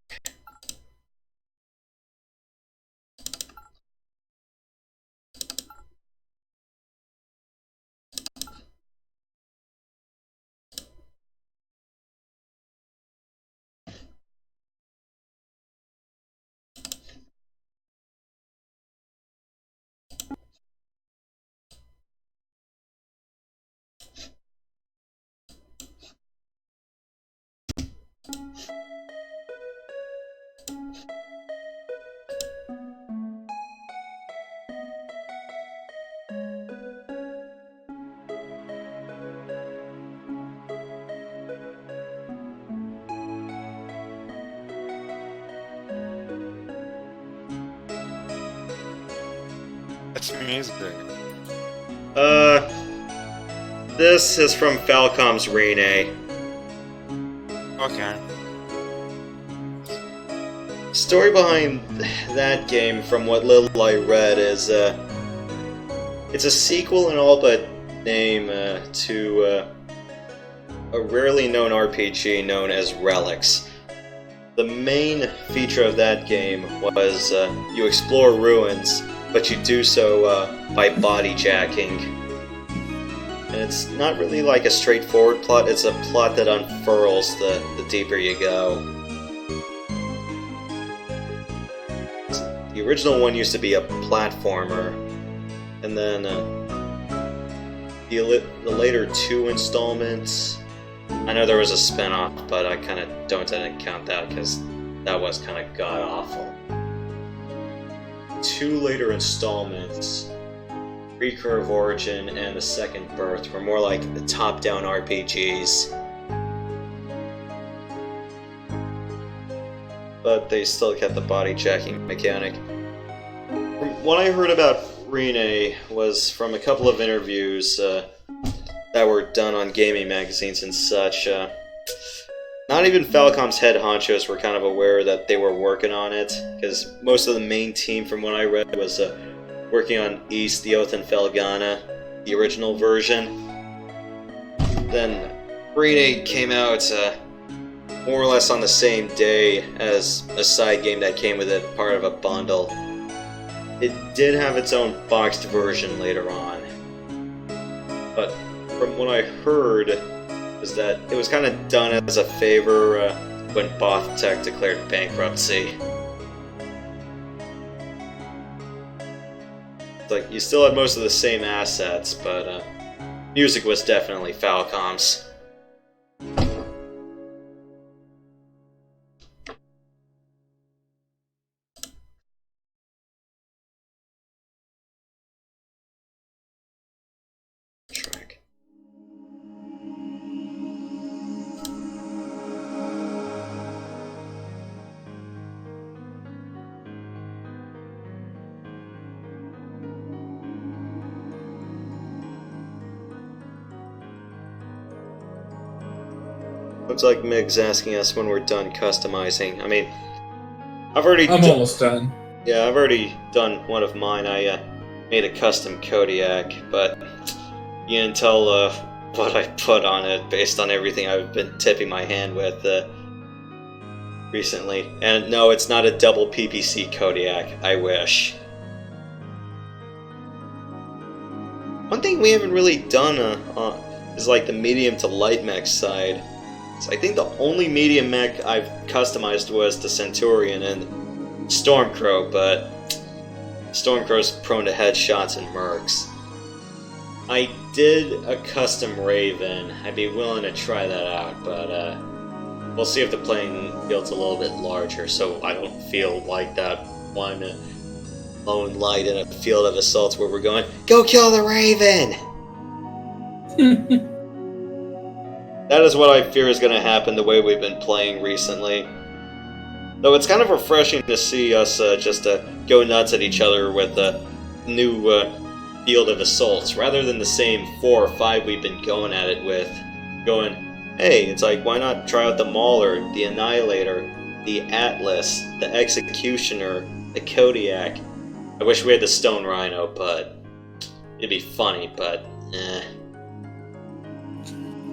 It's music. This is from Falcom's Rene. Okay. Story behind that game, from what little I read, is it's a sequel in all but name to a rarely known RPG known as Relics. The main feature of that game was you explore ruins, but you do so by body jacking. And it's not really like a straightforward plot, it's a plot that unfurls the deeper you go. The original one used to be a platformer, and then the later 2 installments, I know there was a spin-off, but I kind of didn't count that because that was kind of god-awful. 2 later installments, Recurve Origin and The Second Birth, were more like the top-down RPGs. But they still kept the body jacking mechanic. From what I heard about Rene was from a couple of interviews that were done on gaming magazines and such. Not even Falcom's head honchos were kind of aware that they were working on it, because most of the main team, from what I read, was working on East, the Oath and Felghana, the original version. Then Rene came out more or less on the same day as a side game that came with it, part of a bundle. It did have its own boxed version later on, but from what I heard was that it was kind of done as a favor when Both Tech declared bankruptcy. Like, you still had most of the same assets, but music was definitely Falcom's. Track. Looks like Mig's asking us when we're done customizing. I mean, I'm almost done. Yeah, I've already done one of mine. I made a custom Kodiak, but you can tell what I put on it based on everything I've been tipping my hand with recently. And no, it's not a double PPC Kodiak. I wish. One thing we haven't really done is like the medium to light mech side. So I think the only medium mech I've customized was the Centurion and Stormcrow, but Stormcrow's prone to headshots and mercs. I did a custom Raven. I'd be willing to try that out, but we'll see if the playing field's a little bit larger, so I don't feel like that one lone light in a field of assaults where we're going, go kill the Raven! That is what I fear is going to happen the way we've been playing recently. Though it's kind of refreshing to see us just go nuts at each other with a new field of assaults, rather than the same 4 or 5 we've been going at it with. Going, hey, it's like, why not try out the Mauler, the Annihilator, the Atlas, the Executioner, the Kodiak. I wish we had the Stone Rhino, but it'd be funny, but eh.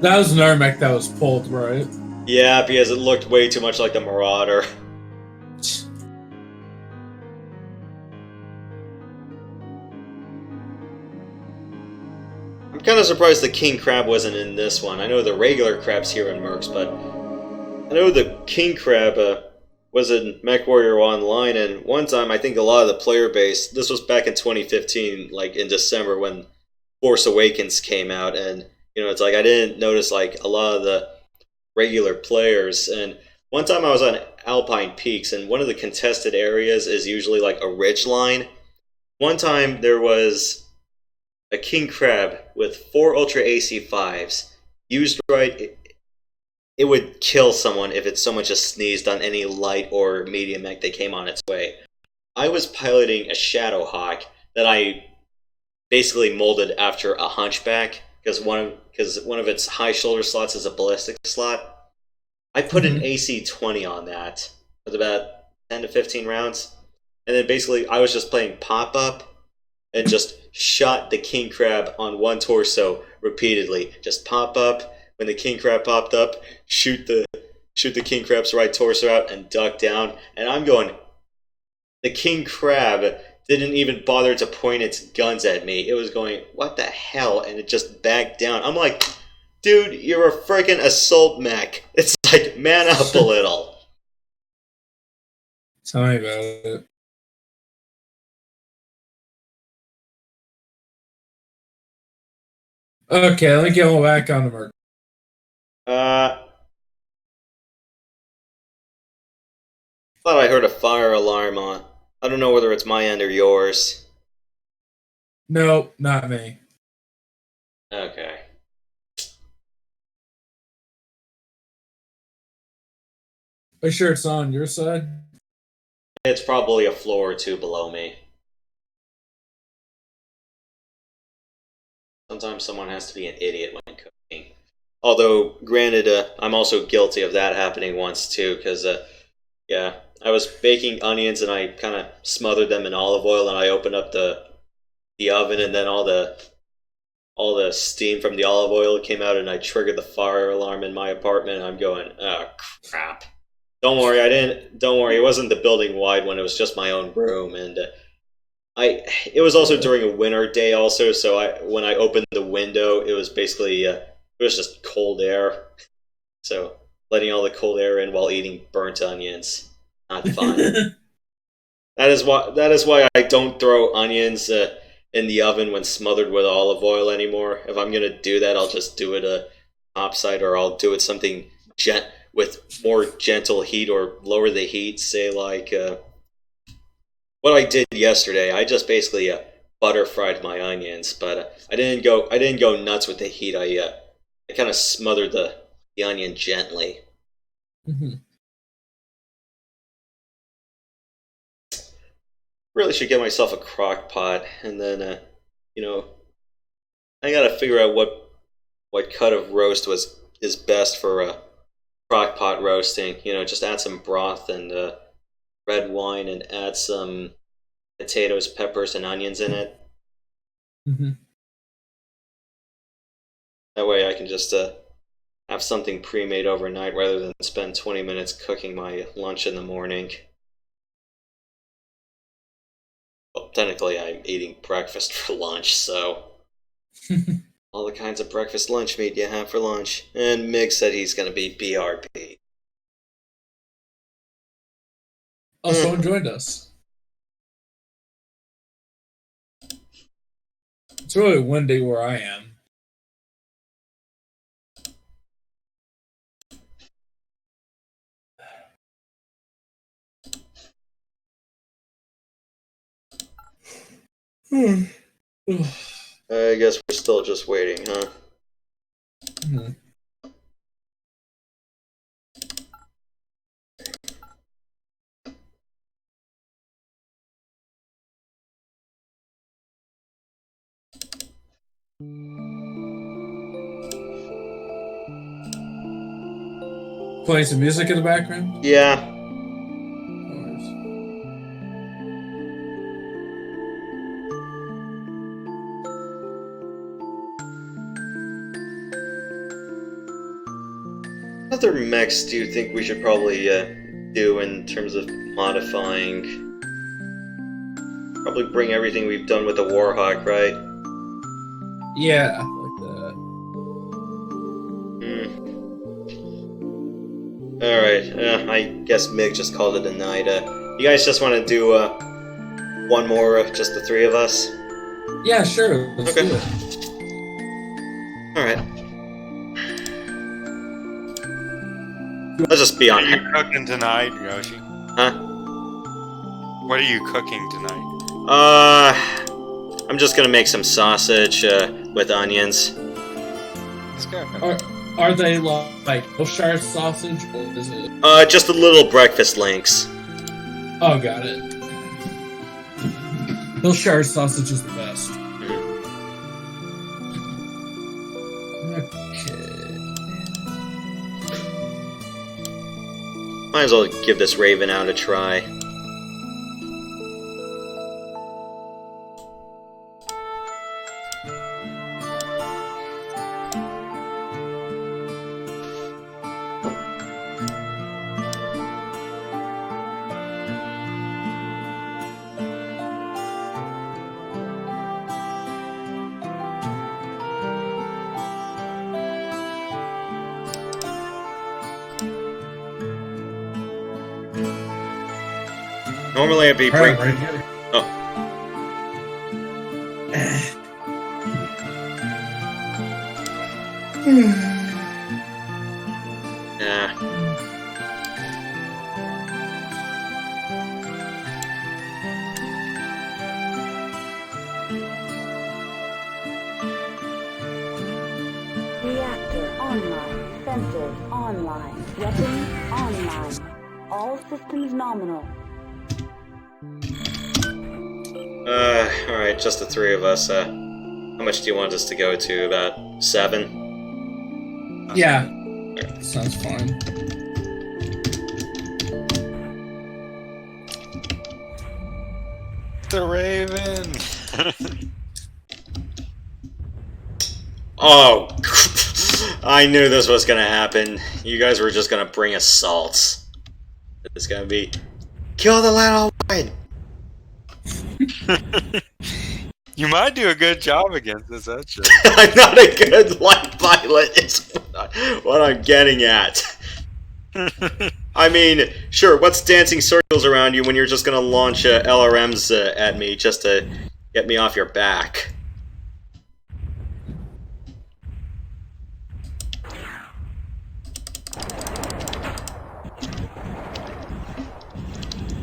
That was an mech that was pulled, right? Yeah, because it looked way too much like the Marauder. I'm kind of surprised the King Crab wasn't in this one. I know the regular crab's here in Mercs, but I know the King Crab was in MechWarrior Online, and one time I think a lot of the player base, this was back in 2015, like in December when Force Awakens came out, and it's like I didn't notice like a lot of the regular players. And one time I was on Alpine Peaks, and one of the contested areas is usually like a ridge line. One time there was a king crab with 4 Ultra AC5s. Used right, it would kill someone if it so much as sneezed on any light or medium mech that came on its way. I was piloting a Shadowhawk that I basically molded after a Hunchback because one of its high shoulder slots is a ballistic slot. I put an AC-20 on that with about 10 to 15 rounds, and then basically I was just playing pop-up and just shot the king crab on one torso repeatedly. Just pop up. When the king crab popped up, shoot the king crab's right torso out and duck down. And I'm going, the king crab didn't even bother to point its guns at me. It was going, what the hell? And it just backed down. I'm like, dude, you're a freaking assault mech. It's like, man up a little. Tell me about it. Okay, let me get back on the Merc. Thought I heard a fire alarm on. I don't know whether it's my end or yours. No, not me. Okay. Are you sure it's on your side? It's probably a floor or two below me. Sometimes someone has to be an idiot when cooking. Although, granted, I'm also guilty of that happening once too, because, yeah, I was baking onions and I kind of smothered them in olive oil, and I opened up the oven, and then all the steam from the olive oil came out, and I triggered the fire alarm in my apartment. And I'm going, oh crap! Don't worry, it wasn't the building wide one. It was just my own room, and it was also during a winter day also. So when I opened the window, it was basically it was just cold air. So letting all the cold air in while eating burnt onions. Not fun. That is why I don't throw onions in the oven when smothered with olive oil anymore. If I'm gonna do that, I'll just do it topside, or I'll do it something with more gentle heat, or lower the heat. Say like what I did yesterday. I just basically butter fried my onions, but I didn't go nuts with the heat. I kind of smothered the onion gently. Mm-hmm. Really should get myself a crock pot, and then I gotta figure out what cut of roast is best for crock pot roasting. Just add some broth and red wine, and add some potatoes, peppers, and onions in it. Mm-hmm. That way I can just have something pre-made overnight rather than spend 20 minutes cooking my lunch in the morning. Well, technically I'm eating breakfast for lunch, so all the kinds of breakfast lunch meat you have for lunch. And Mig said he's going to be BRB. Oh, someone joined us. It's really windy where I am. I guess we're still just waiting, huh? Mm-hmm. Playing some music in the background? Yeah. What other mechs do you think we should probably do in terms of modifying? Probably bring everything we've done with the Warhawk, right? Yeah, like that. Alright, I guess Mig just called it a night. You guys just want to do one more, just the three of us? Yeah, sure. Let's Okay. do it. Alright. Let's just be What are on. you cooking tonight, Yoshi? Huh? What are you cooking tonight? I'm just gonna make some sausage with onions. Let's go. Are they like Wilshire sausage, or is it? Just the little breakfast links. Oh, got it. Wilshire sausage is the best. Okay. Might as well give this Raven out a try. Normally I'd be Right here. Oh. Yeah. Reactor online. Sensors online. Weapons online. All systems nominal. Alright, just the three of us. How much do you want us to go to? About 7? Yeah, sounds fine. The Raven. Oh, I knew this was gonna happen. You guys were just gonna bring assaults. It's gonna be kill the little one. You might do a good job against this, actually. I'm not a good light pilot. Is what I'm getting at. I mean, sure. What's dancing circles around you when you're just gonna launch LRMs at me just to get me off your back?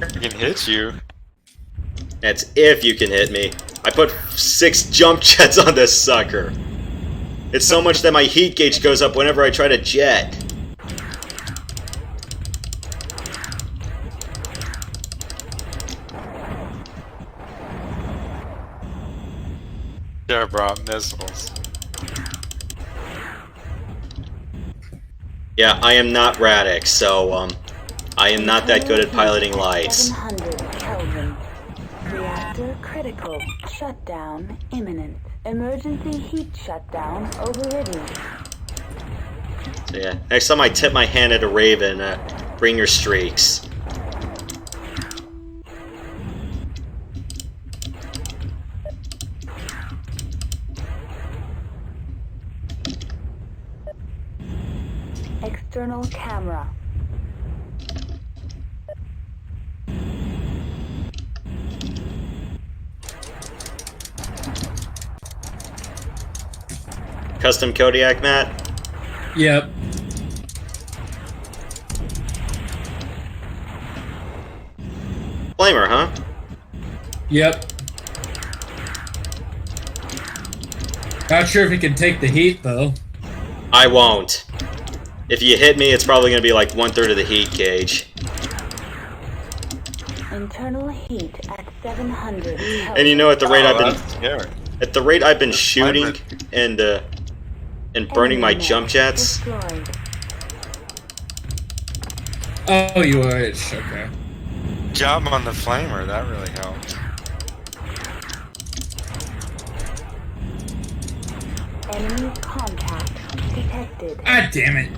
I can hit you. That's if you can hit me. I put 6 jump jets on this sucker. It's so much that my heat gauge goes up whenever I try to jet. Should have brought missiles. Yeah, I am not Radix, so I am not that good at piloting lights. 700 Kelvin. Reactor critical. Shutdown imminent. Emergency heat shutdown overridden. So yeah, next time I tip my hand at a Raven, bring your streaks. External camera. Custom Kodiak mat? Yep. Flamer, huh? Yep. Not sure if it can take the heat though. I won't. If you hit me, it's probably going to be like 1/3 of the heat gauge. Internal heat at 700 Kelvin. And you know, at the rate That's scary. I've been shooting and burning my jump jets. Destroyed. Oh, you are. Okay. Jump on the flamer, that really helps. Enemy contact detected. Ah, damn it.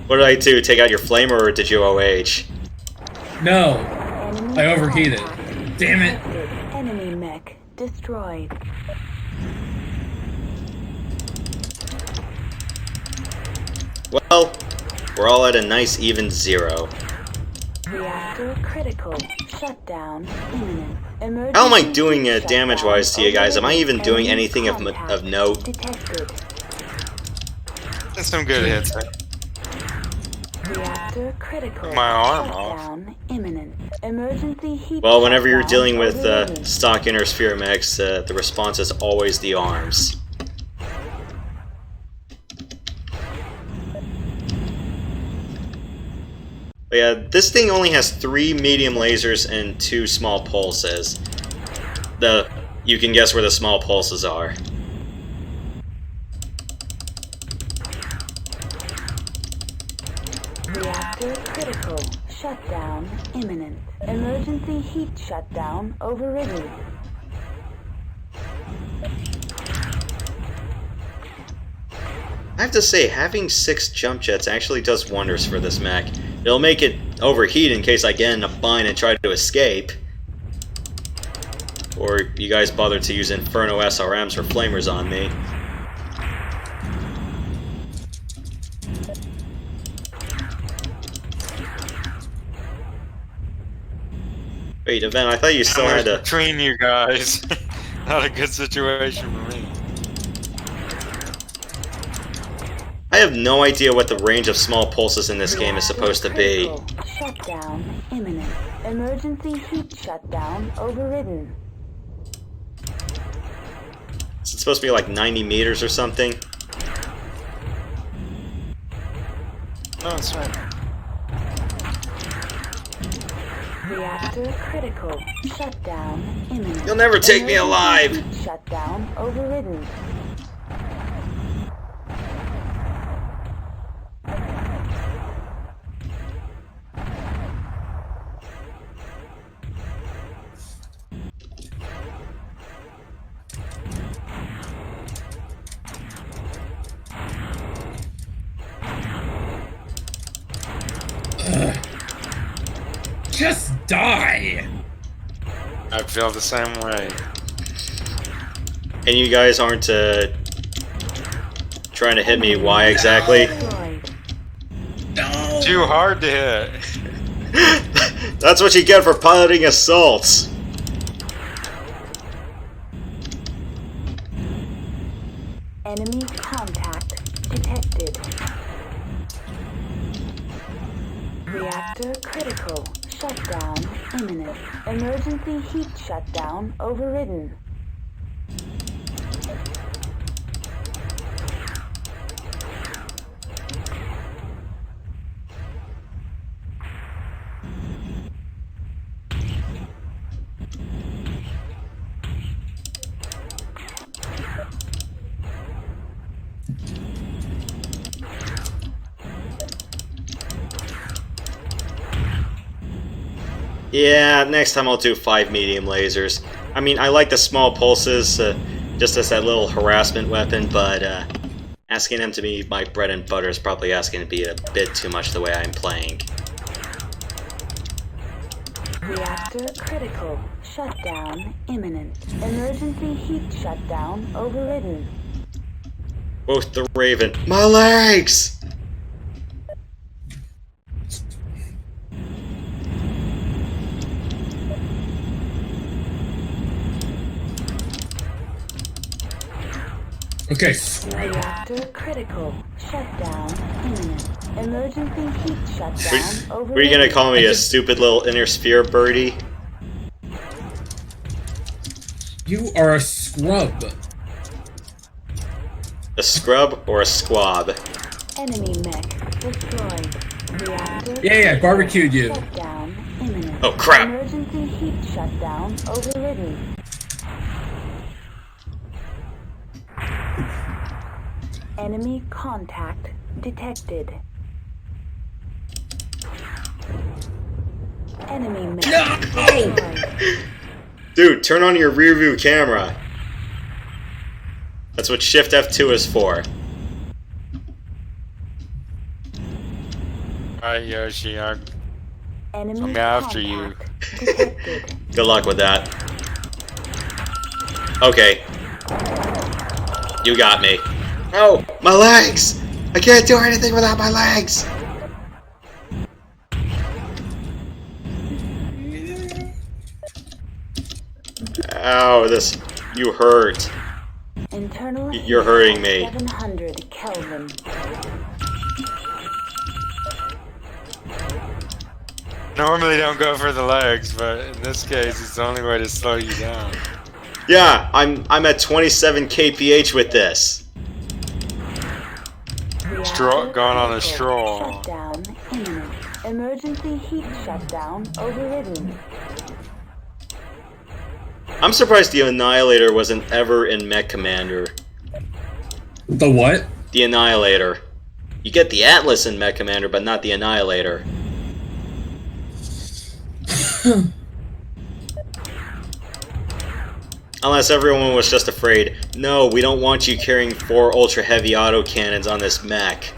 What did I do? Take out your flamer, or did you OH? No. Enemy I overheated. contact Damn it. detected. Enemy mech destroyed. Well, we're all at a nice even 0. Reactor critical. Shutdown imminent. Emergency How am I doing heat damage-wise to you guys? Am I even doing Enemy anything of contact note? Detected. That's some good hits. Reactor critical. My arm off. Shutdown imminent. Emergency heat. Well, whenever you're shutdown dealing with overridden. stock inner sphere mechs, the response is always the arms. But yeah, this thing only has 3 medium lasers and 2 small pulses. You can guess where the small pulses are. Reactor critical. Shutdown imminent. Emergency heat shutdown overridden. I have to say, having 6 jump jets actually does wonders for this mech. It'll make it overheat in case I get in a bind and try to escape. Or you guys bother to use Inferno SRMs or Flamers on me. Wait, Event, I thought you still had to... Between you guys. Not a good situation for me. I have no idea what the range of small pulses in this game is supposed to be. Critical. Shutdown imminent. Emergency heat shutdown overridden. Is it supposed to be like 90 meters or something? No, it's fine. Reactor critical. Shutdown imminent. You'll never take me Emergency alive! heat shutdown overridden. Just die! I feel the same way. And you guys aren't trying to hit me. Why exactly? Destroyed. No! Too hard to hit. That's what you get for piloting assaults. Enemy contact detected. Reactor critical. Shutdown imminent. Emergency heat shutdown overridden. Yeah, next time I'll do 5 medium lasers. I mean, I like the small pulses, just as that little harassment weapon, but asking them to be my bread and butter is probably asking to be a bit too much the way I'm playing. Reactor critical. Shutdown imminent. Emergency heat shutdown overridden. Both the Raven. My legs! Okay, scrub. Reactor critical. Shutdown imminent. Emergency heat shutdown overridden. Were you gonna call me a stupid little inner sphere birdie? You are a scrub. A scrub or a squab? Enemy mech destroyed. Reactor Yeah, barbecued you. shutdown imminent. Oh crap! Emergency heat shutdown overridden. Enemy contact detected. Enemy mech destroyed. Dude, turn on your rear view camera. That's what Shift F2 is for. Alright, Yoshi, I'm Enemy coming after you. contact detected. Good luck with that. Okay. You got me. Oh, my legs! I can't do anything without my legs! Ow, this... You hurt. Internal You're hurting me. 700 Kelvin. normally don't go for the legs, but in this case, it's the only way to slow you down. Yeah, I'm at 27 kph with this. Going on a stroll. Shutdown imminent. Emergency heat shutdown overridden. I'm surprised the Annihilator wasn't ever in Mech Commander. The what? The Annihilator. You get the Atlas in Mech Commander, but not the Annihilator. Unless everyone was just afraid, no, we don't want you carrying 4 ultra-heavy autocannons on this mech.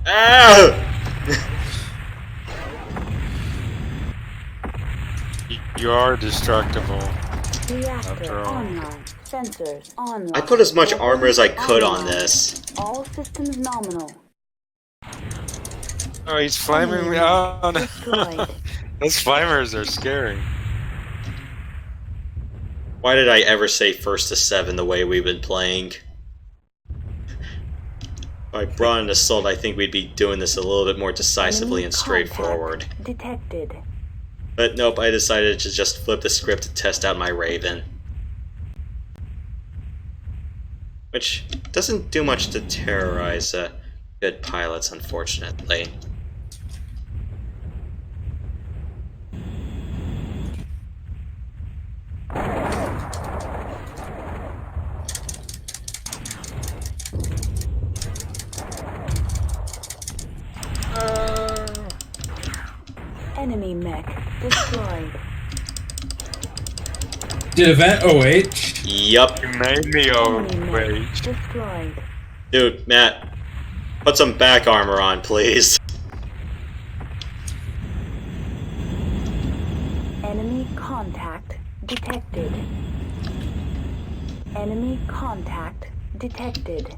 Ah! You are destructible. Reactor online. Sensors online. I put as much armor as I could on this. All systems nominal. Oh, he's flaming me. Oh, no. Destroyed. Those flamers are scary. Why did I ever say first to 7 the way we've been playing? If I brought an assault, I think we'd be doing this a little bit more decisively and straightforward. Detected. But nope, I decided to just flip the script to test out my Raven. Which doesn't do much to terrorize good pilots, unfortunately. Enemy mech destroyed. Did event OH? Yup. You made me Enemy mech wait. destroyed. Dude, Matt, put some back armor on, please. Enemy contact detected. Enemy contact detected.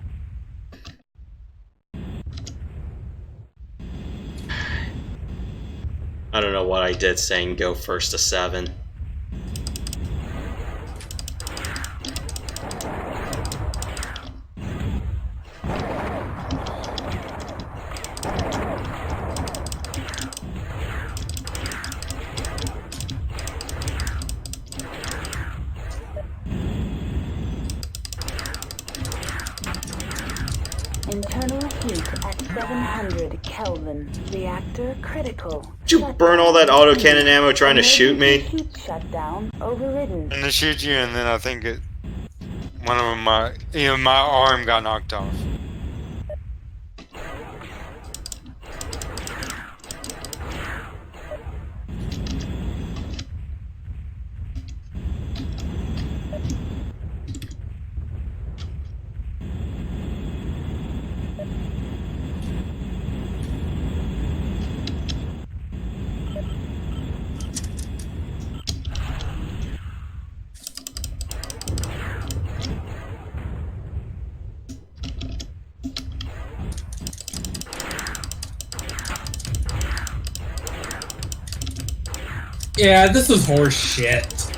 I don't know what I did saying go first to 7. Internal heat at 700 Kelvin. Reactor critical. Did you burn all that autocannon ammo trying to shoot me? Heat shutdown overridden. And they shoot you, and then I think one of them, my arm got knocked off. Yeah, this is horse shit.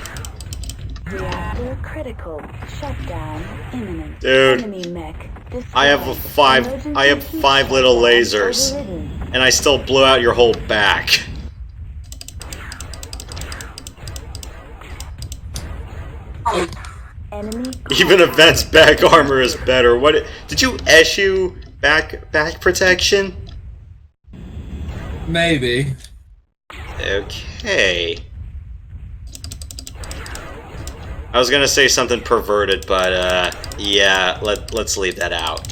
Reactor critical. Shutdown imminent. Dude, Enemy mech destroyed. I have 5 little lasers, Overridden. and I still blew out your whole back. Enemy Even Event's back armor is better. What did you issue back protection? Maybe. Okay. I was gonna say something perverted, but yeah, let's leave that out.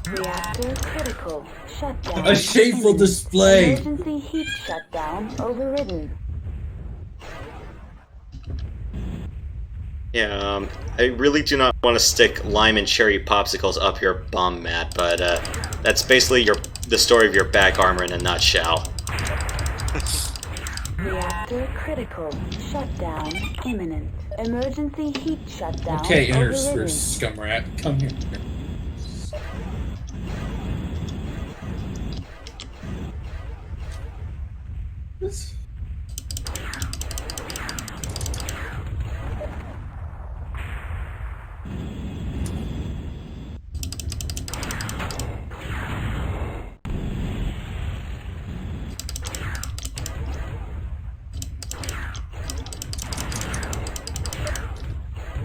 reactor critical. Shutdown. A shameful imminent. display. Emergency heat shutdown overridden. Yeah, I really do not want to stick lime and cherry popsicles up your bum, Matt, but that's basically the story of your back armor in a nutshell. Reactor critical. Shutdown imminent. Emergency heat shutdown Okay, overridden. scumrat, come here.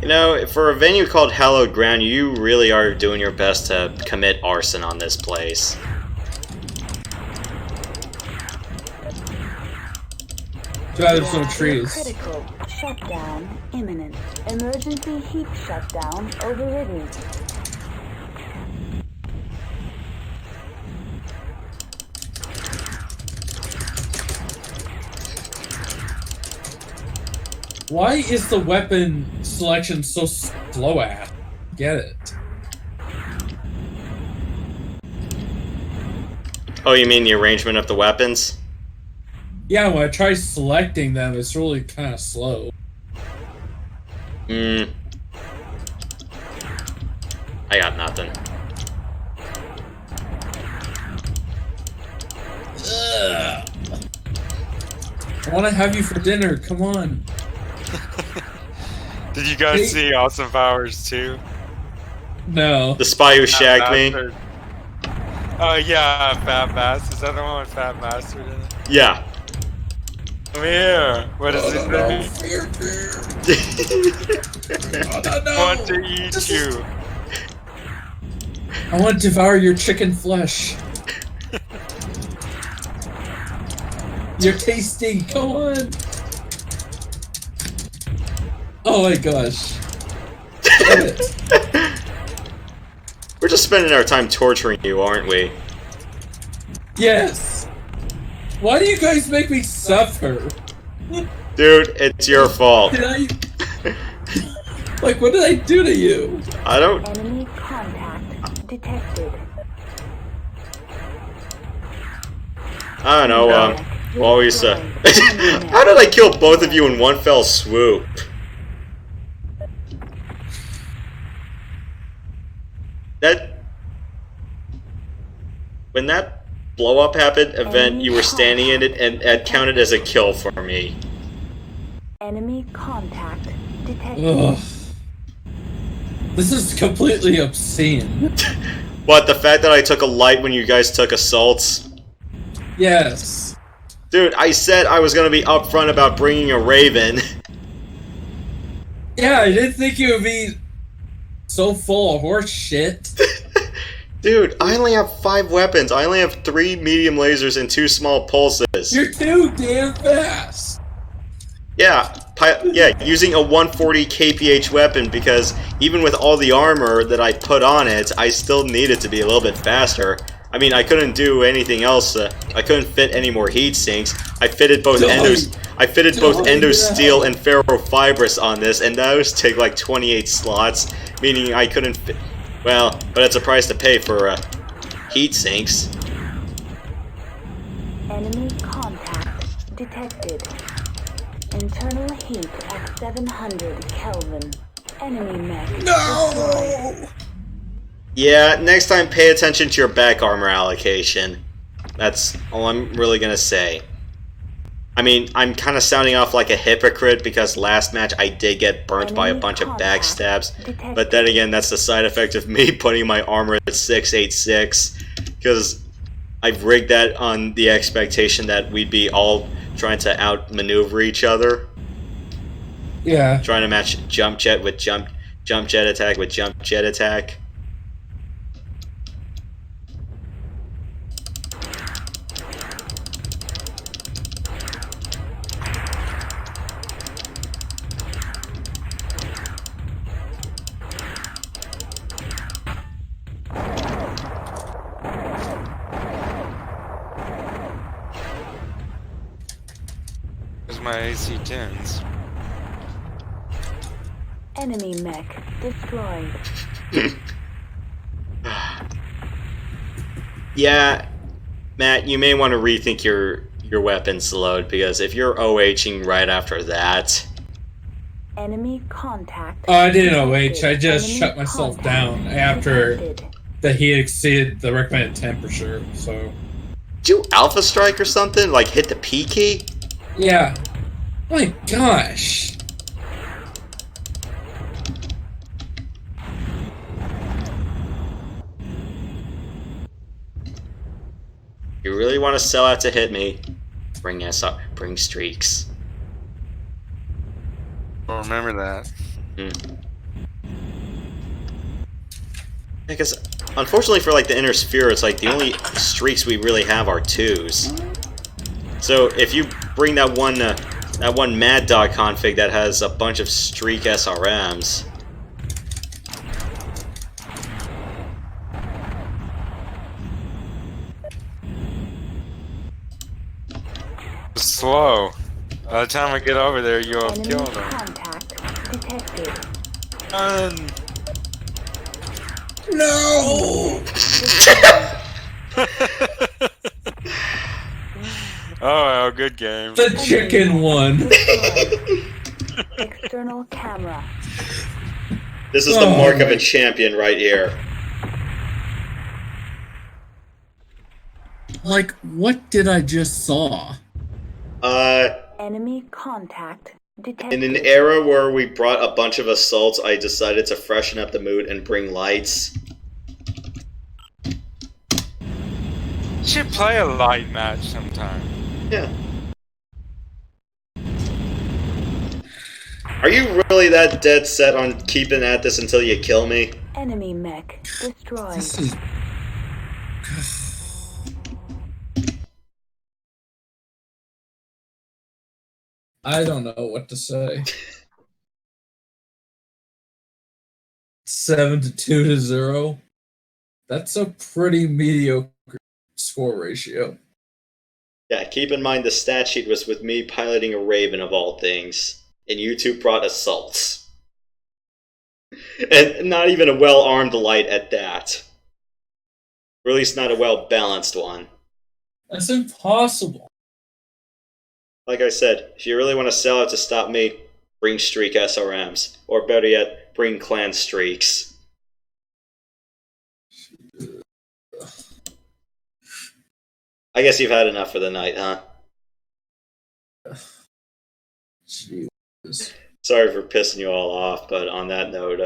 You know, for a venue called Hallowed Ground, you really are doing your best to commit arson on this place. There's no trees. Critical shutdown imminent. Emergency heat shutdown overridden. Why is the weapon selection so slow at? Get it. Oh, you mean the arrangement of the weapons? Yeah, when I try selecting them, it's really kind of slow. I got nothing. Ugh. I want to have you for dinner. Come on. Did you guys see Austin Powers 2? No. The spy who shagged me? Oh yeah, Fat Mass. Is that the one with Fat Master in it? Yeah. Come here. What is it? No. I want to eat you. I want to devour your chicken flesh. You're tasty. Come on. Oh my gosh. We're just spending our time torturing you, aren't we? Yes. Why do you guys make me suffer? Dude, it's your fault. Did I... Like, what did I do to you? I don't... Enemy contact detected. I don't know, always, how did I kill both of you in one fell swoop? When that blow-up happened, event, you were standing in it, and it counted as a kill for me. Enemy contact detected. Ugh. This is completely obscene. What, the fact that I took a light when you guys took assaults? Yes. Dude, I said I was gonna be upfront about bringing a Raven. Yeah, I didn't think you would be so full of horse shit. Dude, I only have 5 weapons. I only have 3 medium lasers and 2 small pulses. You're too damn fast. Yeah, using a 140 kph weapon because even with all the armor that I put on it, I still needed to be a little bit faster. I mean, I couldn't do anything else. I couldn't fit any more heat sinks. I fitted both endo steel and ferrofibrous on this, and those take like 28 slots, meaning I couldn't fit. Well, but it's a price to pay for heat sinks. Enemy contact detected. Internal heat at 700 Kelvin. Enemy mech destroyed. Yeah, next time pay attention to your back armor allocation. That's all I'm really gonna say. I mean, I'm kind of sounding off like a hypocrite because last match I did get burnt by a bunch of backstabs. But then again, that's the side effect of me putting my armor at 686. Because I've rigged that on the expectation that we'd be all trying to outmaneuver each other. Yeah. Trying to match jump jet with jump jet attack with jump jet attack. My AC-10s. Enemy mech destroyed. Yeah, Matt, you may want to rethink your weapons load because if you're OHing right after that. Enemy contact. Oh, I didn't OH. I just Enemy shut myself contact down after detected. the heat exceeded the recommended temperature. So. Did you alpha strike or something? Like hit the P key? Yeah. My gosh. You really want to sell out to hit me? Bring us up. Bring streaks. Well, remember that. Because, unfortunately for, like, the Inner Sphere, it's like the only streaks we really have are 2s. So, if you bring that one Mad Dog config that has a bunch of streak SRMs... Slow. By the time I get over there, you'll have Enemy killed him. contact detected. No! Oh, well, good game. The chicken one. Destroyed. External camera. This is the Oh mark of my- a champion right here. Like, what did I just saw? Enemy contact In detected. an era where we brought a bunch of assaults, I decided to freshen up the mood and bring lights. Should play a light match sometime. Yeah. Are you really that dead set on keeping at this until you kill me? Enemy mech destroyed. This is... I don't know what to say. 7-2-0. That's a pretty mediocre score ratio. Yeah, keep in mind the stat sheet was with me piloting a Raven of all things, and you two brought assaults. And not even a well-armed light at that. Or at least not a well-balanced one. That's impossible. Like I said, if you really want to sell out to stop me, bring streak SRMs. Or better yet, bring clan streaks. I guess you've had enough for the night, huh? Jesus. Sorry for pissing you all off, but on that note,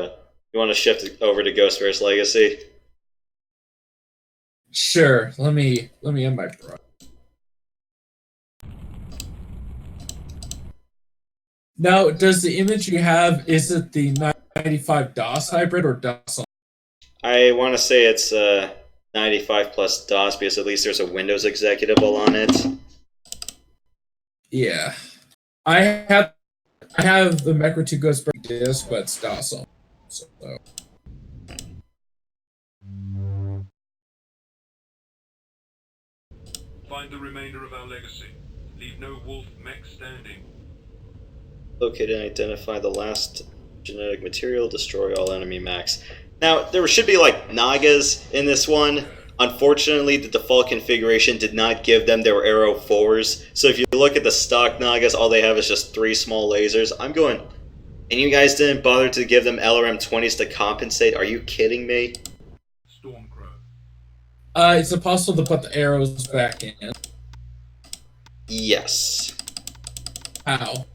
you want to shift over to Ghostbear's Legacy? Sure. Let me end my bro. Now, does the image you have, is it the 95 DOS hybrid or DOS? I want to say it's 95 plus DOS because at least there's a Windows executable on it. Yeah. I have the MechWarrior 2 Ghostbear disc, but it's DOS on. So. Find the remainder of our legacy. Leave no wolf mech standing. Locate and identify the last genetic material, destroy all enemy mechs. Now, there should be like Nagas in this one. Unfortunately, the default configuration did not give them their arrow 4s. So if you look at the stock Nagas, all they have is just 3 small lasers. I'm going, and you guys didn't bother to give them LRM 20s to compensate? Are you kidding me? Stormcrow. Is it possible to put the arrows back in? Yes. How?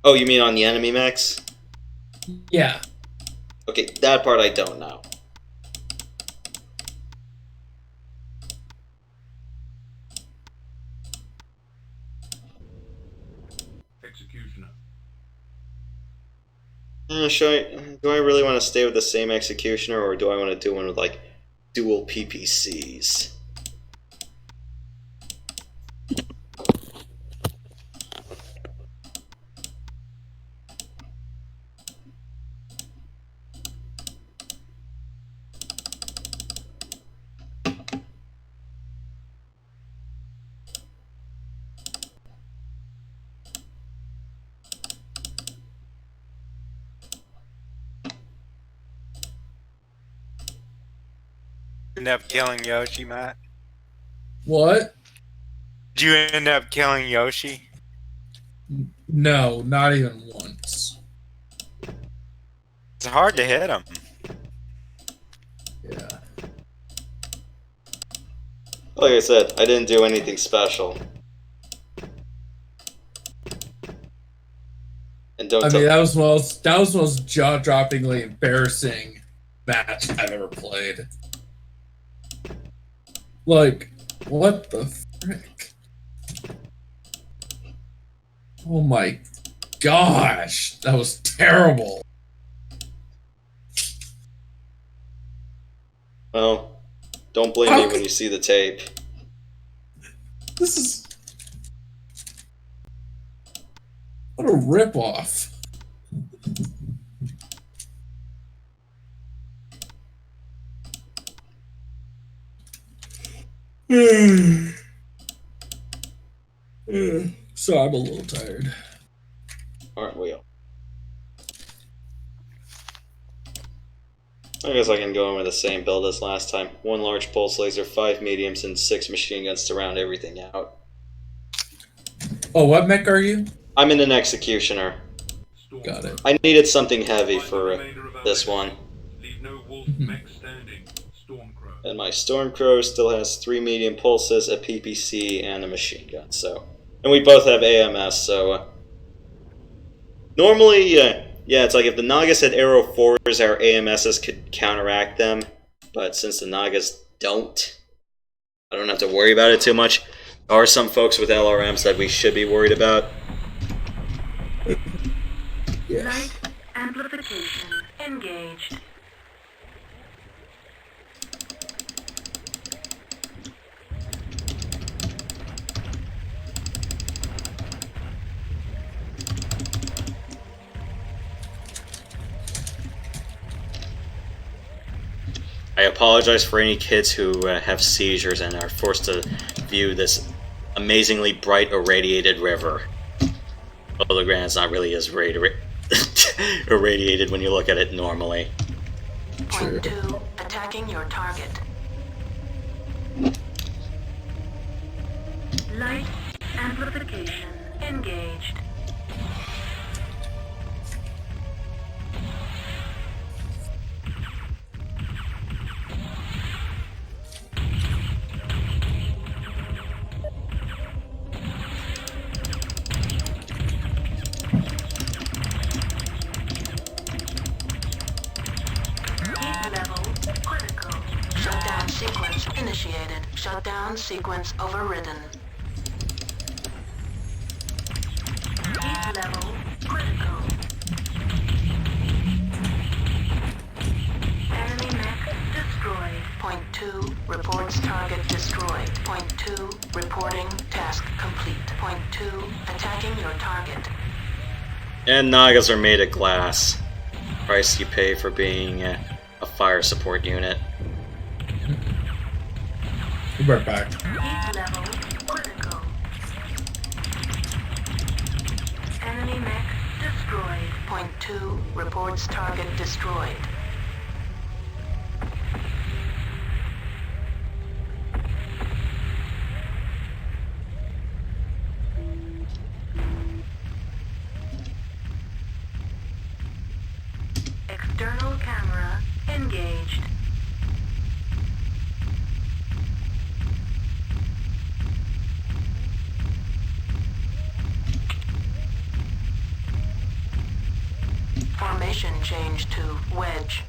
Oh, you mean on the enemy mechs? Yeah. Okay, that part I don't know. Executioner. Do I really want to stay with the same executioner, or do I want to do one with like dual PPCs? End up killing Yoshi, Matt? What? Did you end up killing Yoshi? No, not even once. It's hard to hit him. Yeah. Like I said, I didn't do anything special. And don't I tell- mean, that was the most jaw-droppingly embarrassing match I've ever played. Like, what the frick? Oh my gosh, that was terrible. Well, don't blame me when you see the tape. This is... What a ripoff. So I'm a little tired. Aren't we all? I guess I can go in with the same build as last time. 1 large pulse laser, 5 mediums, and 6 machine guns to round everything out. Oh, what mech are you? I'm in an executioner. Got it. I needed something heavy for this one. Leave no wolf mech standing. Stormcrow. And my Stormcrow still has 3 medium pulses, a PPC, and a machine gun. So, and we both have AMS. So, normally, yeah, it's like if the Nagas had Arrow 4s, our AMSs could counteract them. But since the Nagas don't, I don't have to worry about it too much. There are some folks with LRMs that we should be worried about. Light amplification engaged. I apologize for any kids who have seizures and are forced to view this amazingly bright irradiated river. Although granted, it's not really as irradiated when you look at it normally. Point 2, attacking your target. Light amplification engaged. Initiated. Shutdown sequence overridden. Heat level critical. Enemy mech destroyed. Point 2 reports target destroyed. Point 2 reporting task complete. Point 2 attacking your target. And Nagas are made of glass. Price you pay for being a fire support unit. Be right back. Heat level critical. Enemy mech destroyed. Point 2 reports target destroyed. External camera engaged. Formation change to wedge.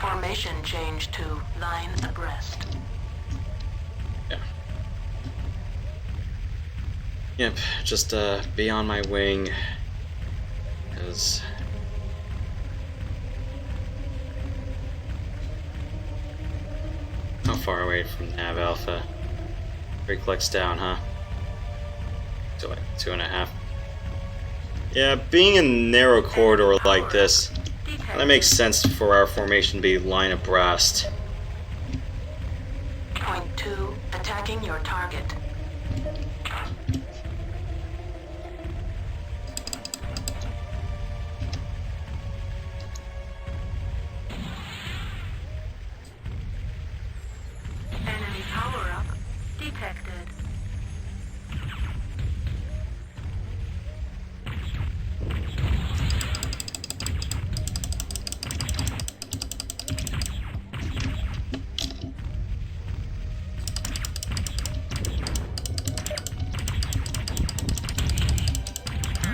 Formation change to line abreast. Yeah. Yep, just be on my wing. Because how far away from Nav Alpha? 3 clicks down, huh? So like 2.5. Yeah, being in a narrow corridor like this, that makes sense for our formation to be line abreast. Point 2 attacking your target. Enemy power-up detected.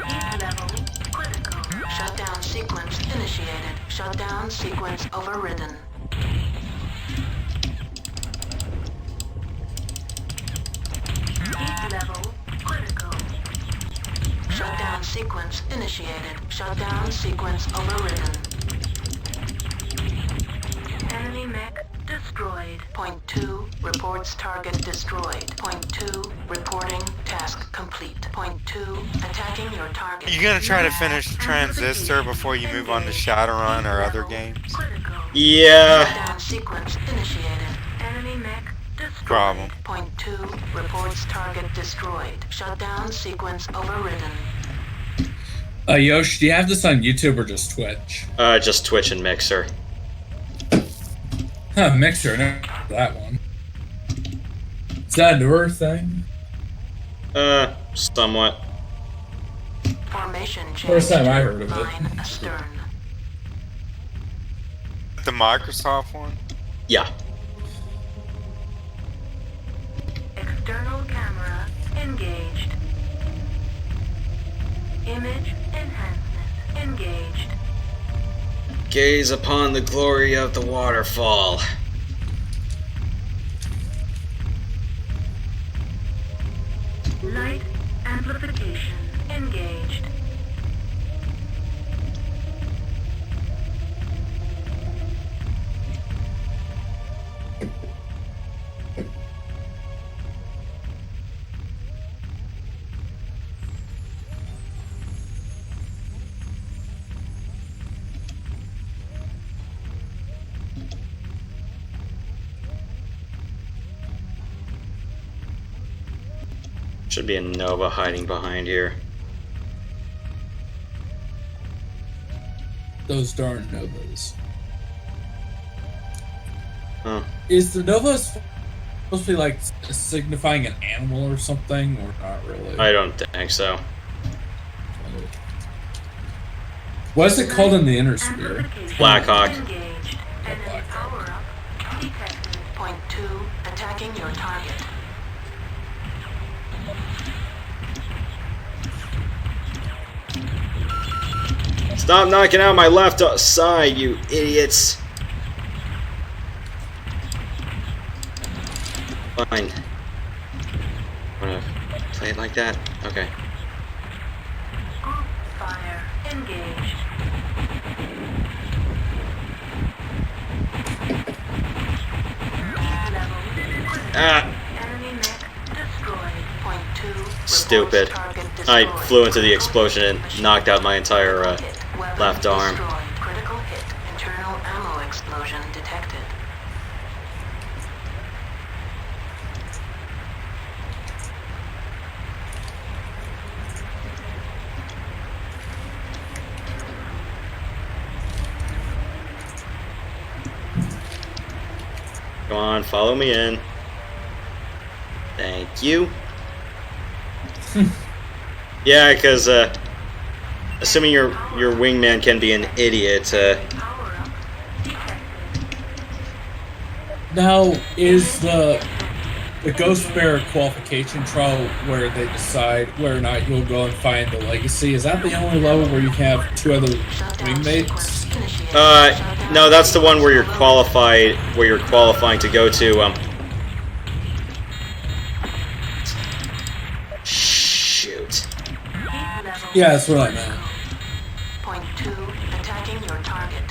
Heat level critical. Shutdown sequence initiated. Shutdown sequence overridden. Heat level critical. sequence initiated. Shutdown sequence overridden. Enemy mech destroyed. Point 2 reports target destroyed. Point 2 reporting task complete. Point 2 attacking your target. You gonna try to finish the transistor before you move on to Shadowrun or other games? Yeah. Shutdown sequence initiated. Enemy mech destroyed. Problem. Point 2 reports target destroyed. Shutdown sequence overridden. Yosh, do you have this on YouTube or just Twitch? Just Twitch and Mixer. Huh, Mixer, no, that one. Is that a newer thing? Somewhat. Formation change. First time I heard of it. Line astern. The Microsoft one? Yeah. External camera engaged. Image enhancement engaged. Gaze upon the glory of the waterfall. Light amplification engaged. Should be a Nova hiding behind here. Those darn Novas. Huh. Is the Nova supposed to be like signifying an animal or something, or not really? I don't think so. What is it called in the Inner Sphere? Blackhawk. Engaged. Enemy power up detected. Point 2 attacking your target. Stop knocking out my left side, you idiots! Fine. Wanna play it like that? Okay. Group fire engaged. Ah! Enemy mech destroyed. Point 2 reports Stupid. target I destroyed. flew into the explosion and knocked out my entire Weapon left arm. destroyed. Critical hit. Internal ammo explosion detected. Come on, follow me in. Thank you. Yeah, because assuming your wingman can be an idiot, Power up detected. Now, is the Ghost Bear qualification trial where they decide whether or not you'll go and find the legacy? Is that the only level where you have two other wingmates? no, that's the one where you're qualified, where you're qualifying to go to, shoot. Yeah, that's what I meant. Point 2 attacking your target.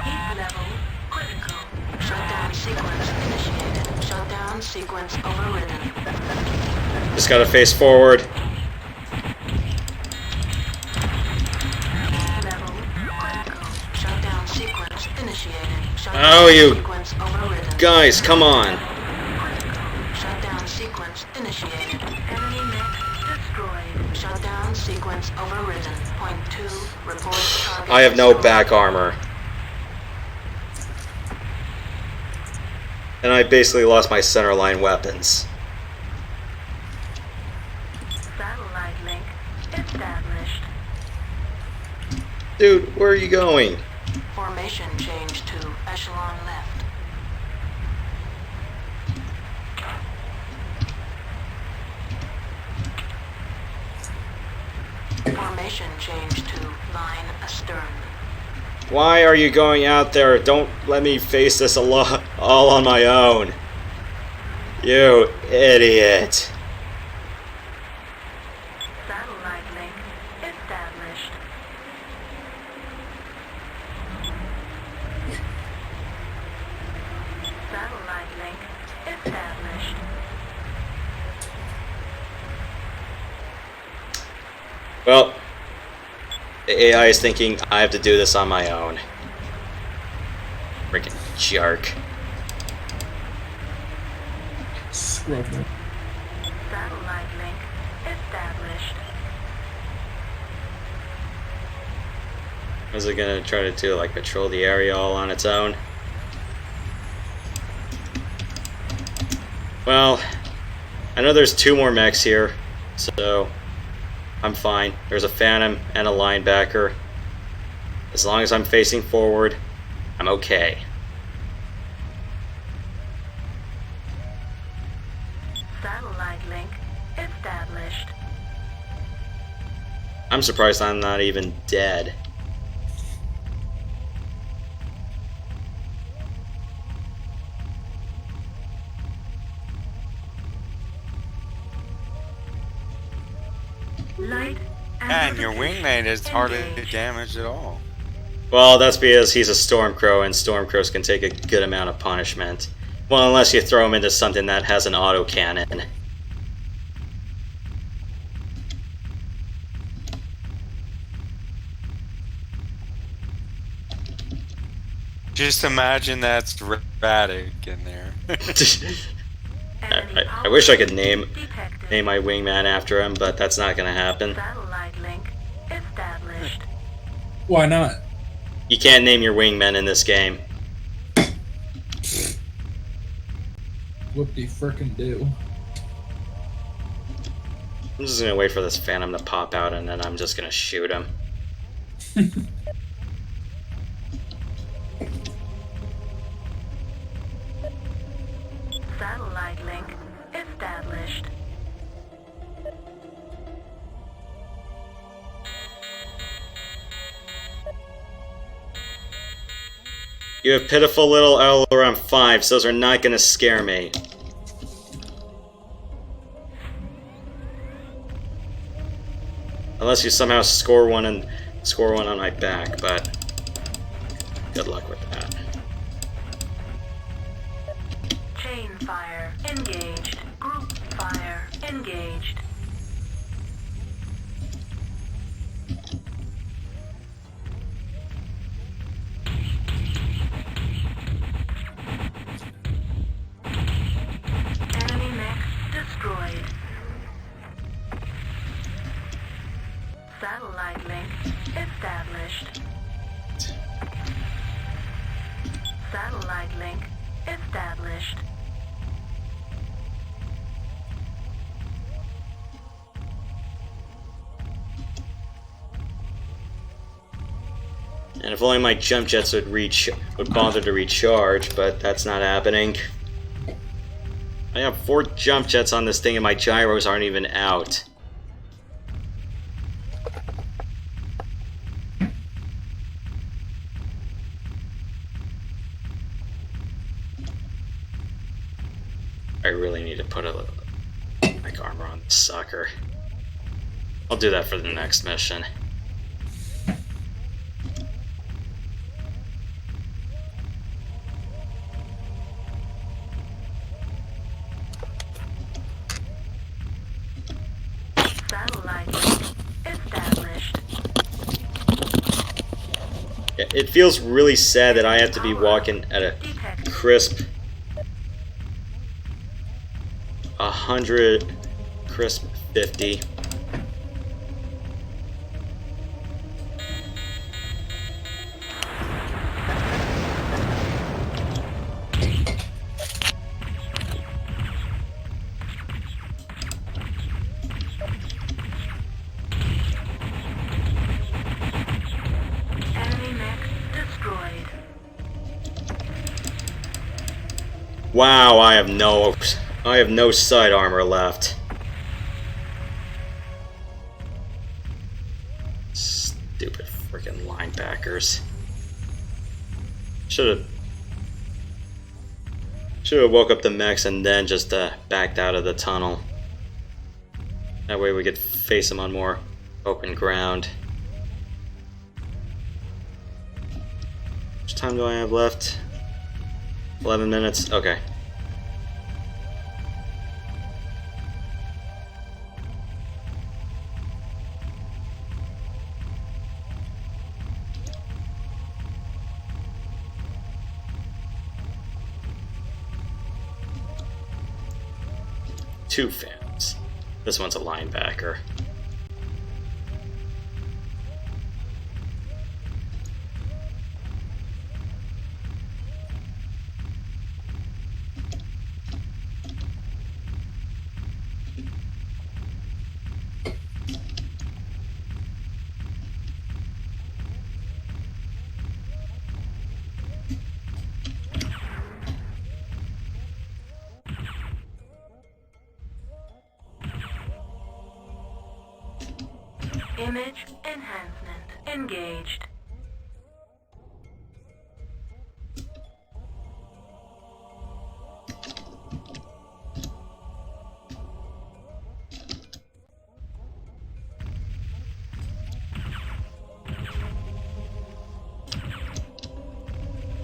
Heat level critical. Shutdown sequence initiated. Shutdown sequence overridden. Just gotta face forward. Heat level critical. Shutdown sequence initiated. Shutdown Oh, you sequence overridden. guys, come on. Shutdown sequence initiated. Enemy mech destroyed. Shutdown sequence overridden. Point 2 reports target I have no destroyed. back armor. And I basically lost my centerline weapons. Satellite link established. Dude, where are you going? Formation change to echelon left. Formation change to line astern. Why are you going out there? Don't let me face this all on my own. You idiot. Satellite link established. Satellite link established. Well, the AI is thinking I have to do this on my own. Freaking jerk. Scrubber. Satellite link established. Is it gonna try to do, like, patrol the area all on its own? Well, I know there's 2 more mechs here, so I'm fine. There's a Phantom and a linebacker. As long as I'm facing forward, I'm okay. Satellite link established. I'm surprised I'm not even dead. Light And your amplification wingmate is hardly engaged. damaged at all. Well, that's because he's a Stormcrow, and Stormcrows can take a good amount of punishment. Well, unless you throw him into something that has an autocannon. Just imagine that's Radic in there. I wish I could name Detected. my wingman after him, but that's not gonna happen. Satellite link established. Why not? You can't name your wingmen in this game. Whoop-de frickin' do. I'm just gonna wait for this Phantom to pop out, and then I'm just gonna shoot him. Satellite link established. You have pitiful little LRM 5s, those are not gonna scare me. Unless you somehow score one on my back, but good luck with that. Chain fire engaged. Group fire engaged. Enemy mech destroyed. Satellite link established. Satellite link established. And if only my jump jets would bother to recharge, but that's not happening. I have 4 jump jets on this thing and my gyros aren't even out. I really need to put a like armor on this sucker. I'll do that for the next mission. Satellite link established. It feels really sad that I have to be walking at a crisp 100, crisp 50. Enemy mech destroyed. Wow, I have no side armor left. Stupid freaking linebackers. Should have woke up the mechs and then just backed out of the tunnel. That way we could face them on more open ground. How much time do I have left? 11 minutes? Okay. Two fans. This one's a linebacker. Image enhancement engaged.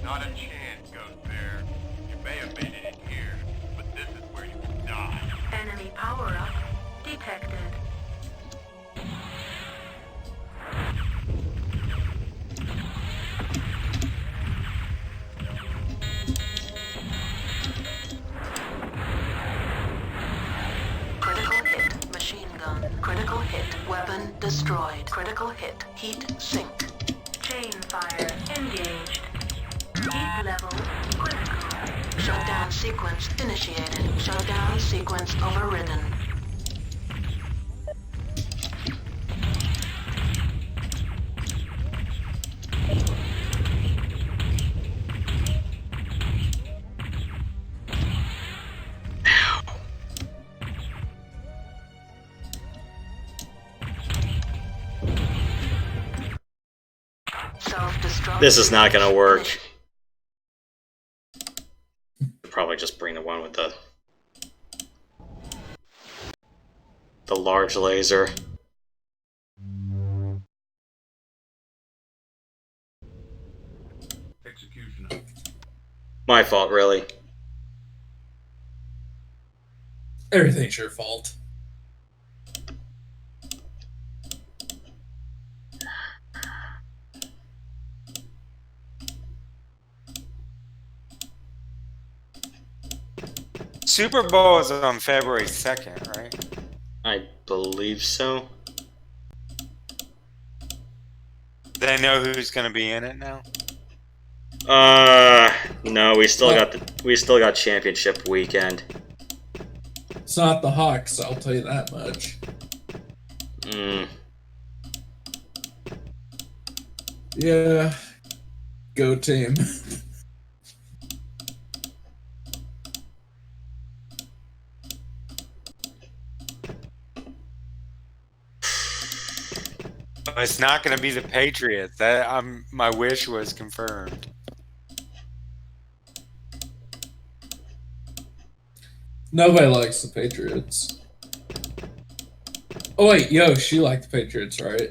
Not a chance, Ghost Bear. You may have made it in here, but this is where you will die. Enemy power-up detected. Critical hit machine gun. Critical hit weapon destroyed. Critical hit heat sink. Chain fire engaged. Heat level critical. Shutdown sequence initiated. Shutdown sequence overridden. Self-destruct. This is not gonna work. Probably just bring the one with the large laser. Executioner. My fault, really. Everything's your fault. Super Bowl is on February 2nd, right? I believe so. They know who's going to be in it now? No, we still got championship weekend. It's not the Hawks, I'll tell you that much. Yeah. Go team. It's not going to be the Patriots. My wish was confirmed. Nobody likes the Patriots. Oh wait, she liked the Patriots, right?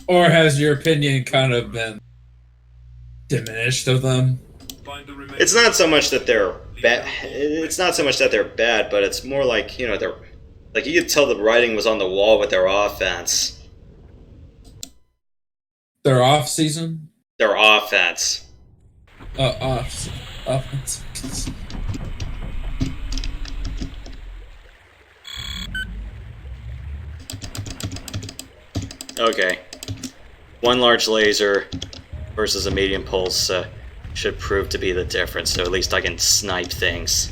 Or has your opinion kind of been diminished of them? It's not so much that they're bad. It's not so much that they're bad, but it's more like, they're like, you could tell the writing was on the wall with their offense. Their off season? Their offense. Offense. Okay. One large laser versus a medium pulse should prove to be the difference, so at least I can snipe things.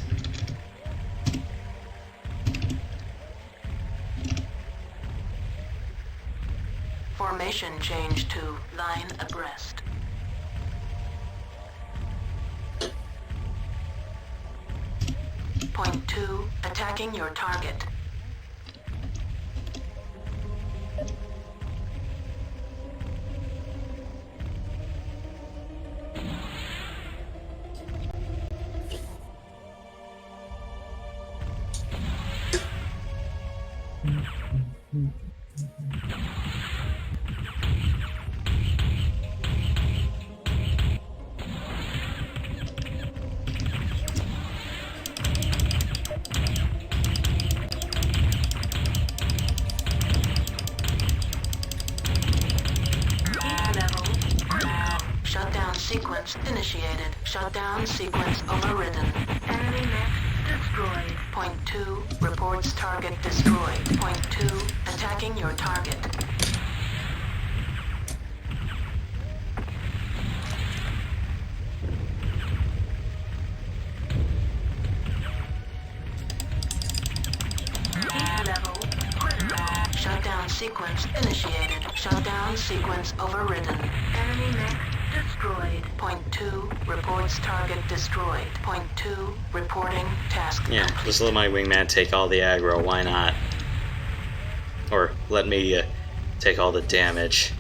Formation change to line abreast. Point 2, attacking your target. Shutdown sequence initiated. Shutdown sequence overridden. Enemy mech destroyed. Point 2, reports target destroyed. Point 2, attacking your target. Heat level critical. Shutdown sequence initiated. Shutdown sequence overridden. Enemy mech destroyed. Point 2, reports target destroyed. Point 2, reporting task Yeah, complete. just let my wingman take all the aggro, why not? Or let me take all the damage.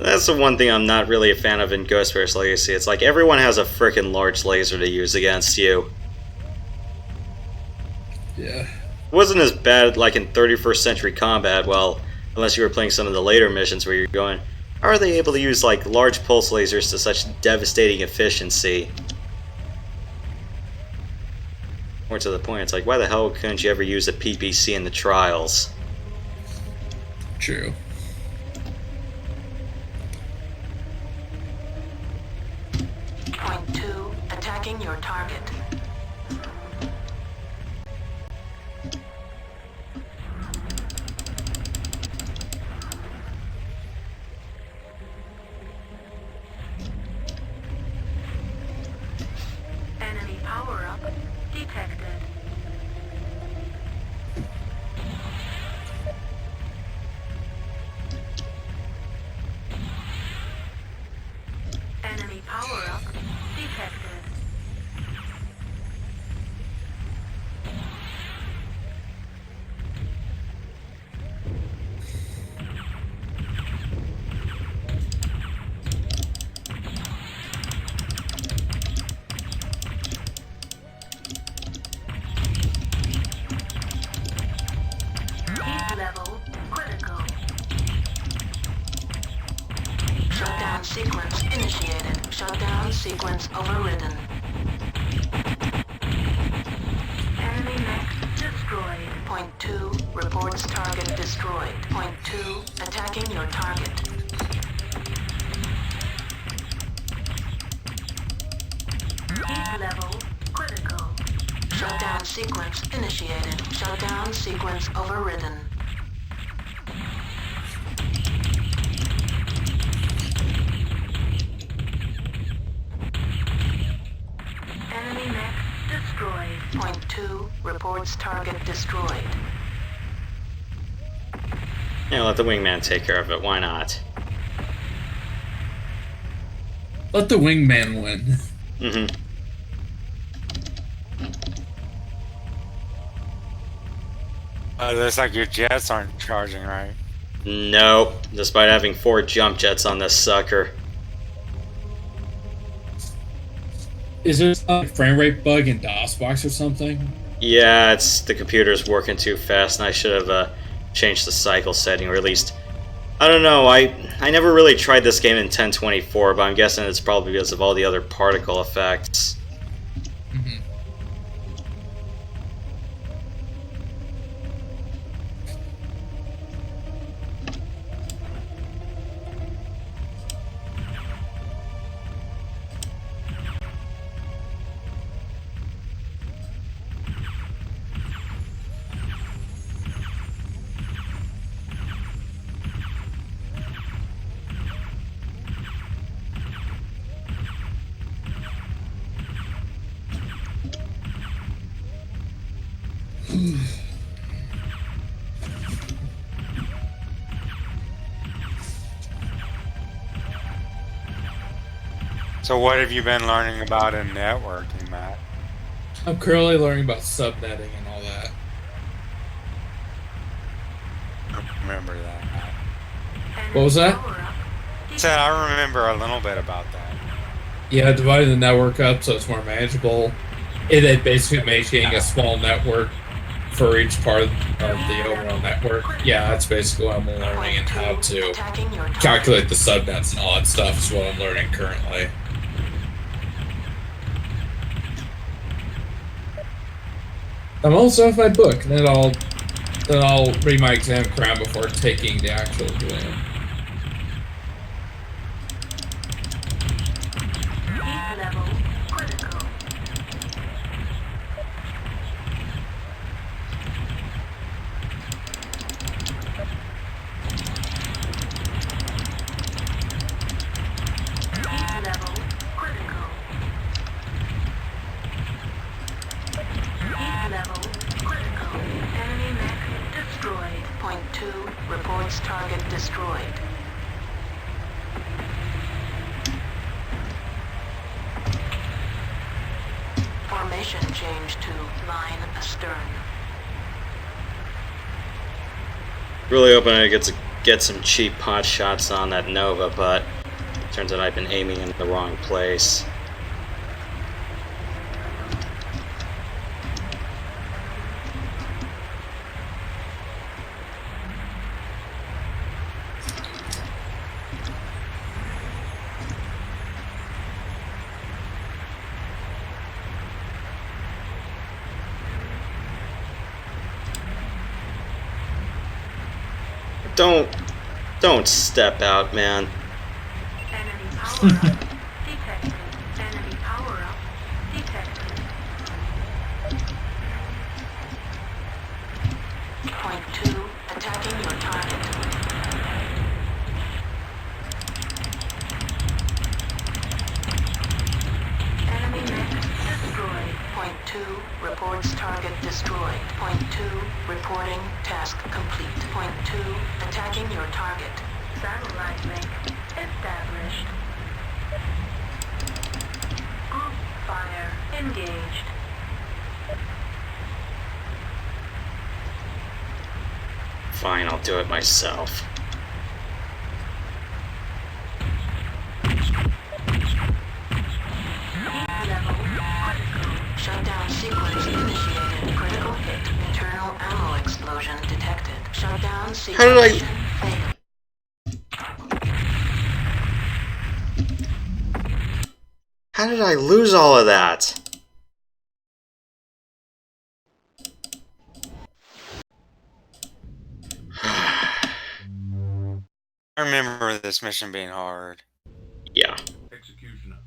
That's the one thing I'm not really a fan of in Ghostbear's Legacy. It's like everyone has a frickin' large laser to use against you. Yeah. It wasn't as bad like in 31st Century Combat, well, unless you were playing some of the later missions where you're going, how are they able to use like large pulse lasers to such devastating efficiency? More to the point, it's like, why the hell couldn't you ever use a PPC in the trials? True. Point 2, attacking your target. Enemy power-up detected. Enemy power-up detected. Heat level critical. Shutdown sequence initiated. Shutdown sequence overridden. Enemy mech destroyed. Point 2, reports target destroyed. Point 2, attacking your target. Heat level critical. Shutdown sequence initiated. Shutdown sequence overridden. Enemy mech destroyed. Point 2, reports target destroyed. Yeah, let the wingman take care of it, why not? Let the wingman win. Mm-hmm. Looks like your jets aren't charging right. Nope, despite having 4 jump jets on this sucker. Is there some frame rate bug in DOSBox or something? Yeah, it's the computer's working too fast, and I should have changed the cycle setting, or at least, I don't know. I never really tried this game in 1024, but I'm guessing it's probably because of all the other particle effects. Mm-hmm. So what have you been learning about in networking, Matt? I'm currently learning about subnetting and all that. I remember that. What was that? Said I remember a little bit about that. Yeah, dividing the network up so it's more manageable. It basically making a small network for each part of the overall network. Yeah, that's basically what I'm learning, and how to calculate the subnets and all that stuff is what I'm learning currently. I'm almost off my book, and then I'll read my exam crown before taking the actual exam. Heat level critical. Heat level critical. Heat level critical. Enemy mech destroyed. Point 2 reports target destroyed. Formation change to line astern. Really hoping I get some cheap pot shots on that Nova, but turns out I've been aiming in the wrong place. Don't step out, man. Enemy power-up detected. Enemy power-up detected. Point 2, attacking your target. Enemy mech destroyed. Point 2, reports target destroyed. Point 2, reporting task complete. Point 2, attacking your target. Satellite link established. Group fire engaged. Fine, I'll do it myself. Level critical. Shutdown sequence initiated. Critical hit. Internal ammo explosion detected. Shutdown sequence failed. How did I lose all of that? I remember this mission being hard. Yeah. Executioner.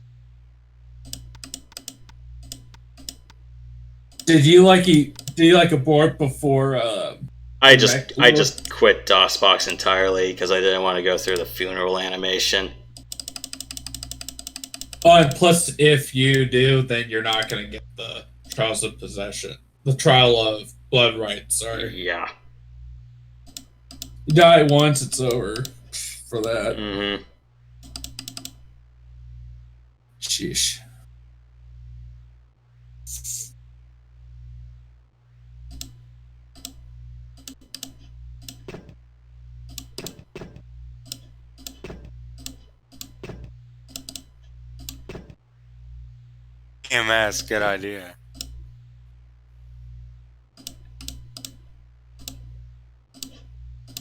Did you like abort before I Mech War? just quit DOSBox entirely because I didn't want to go through the funeral animation. Oh, and plus, if you do, then you're not going to get the Trials of Possession. The Trial of Blood Right, sorry. Yeah. You die once, it's over for that. Mm-hmm. Sheesh. EMS, good idea.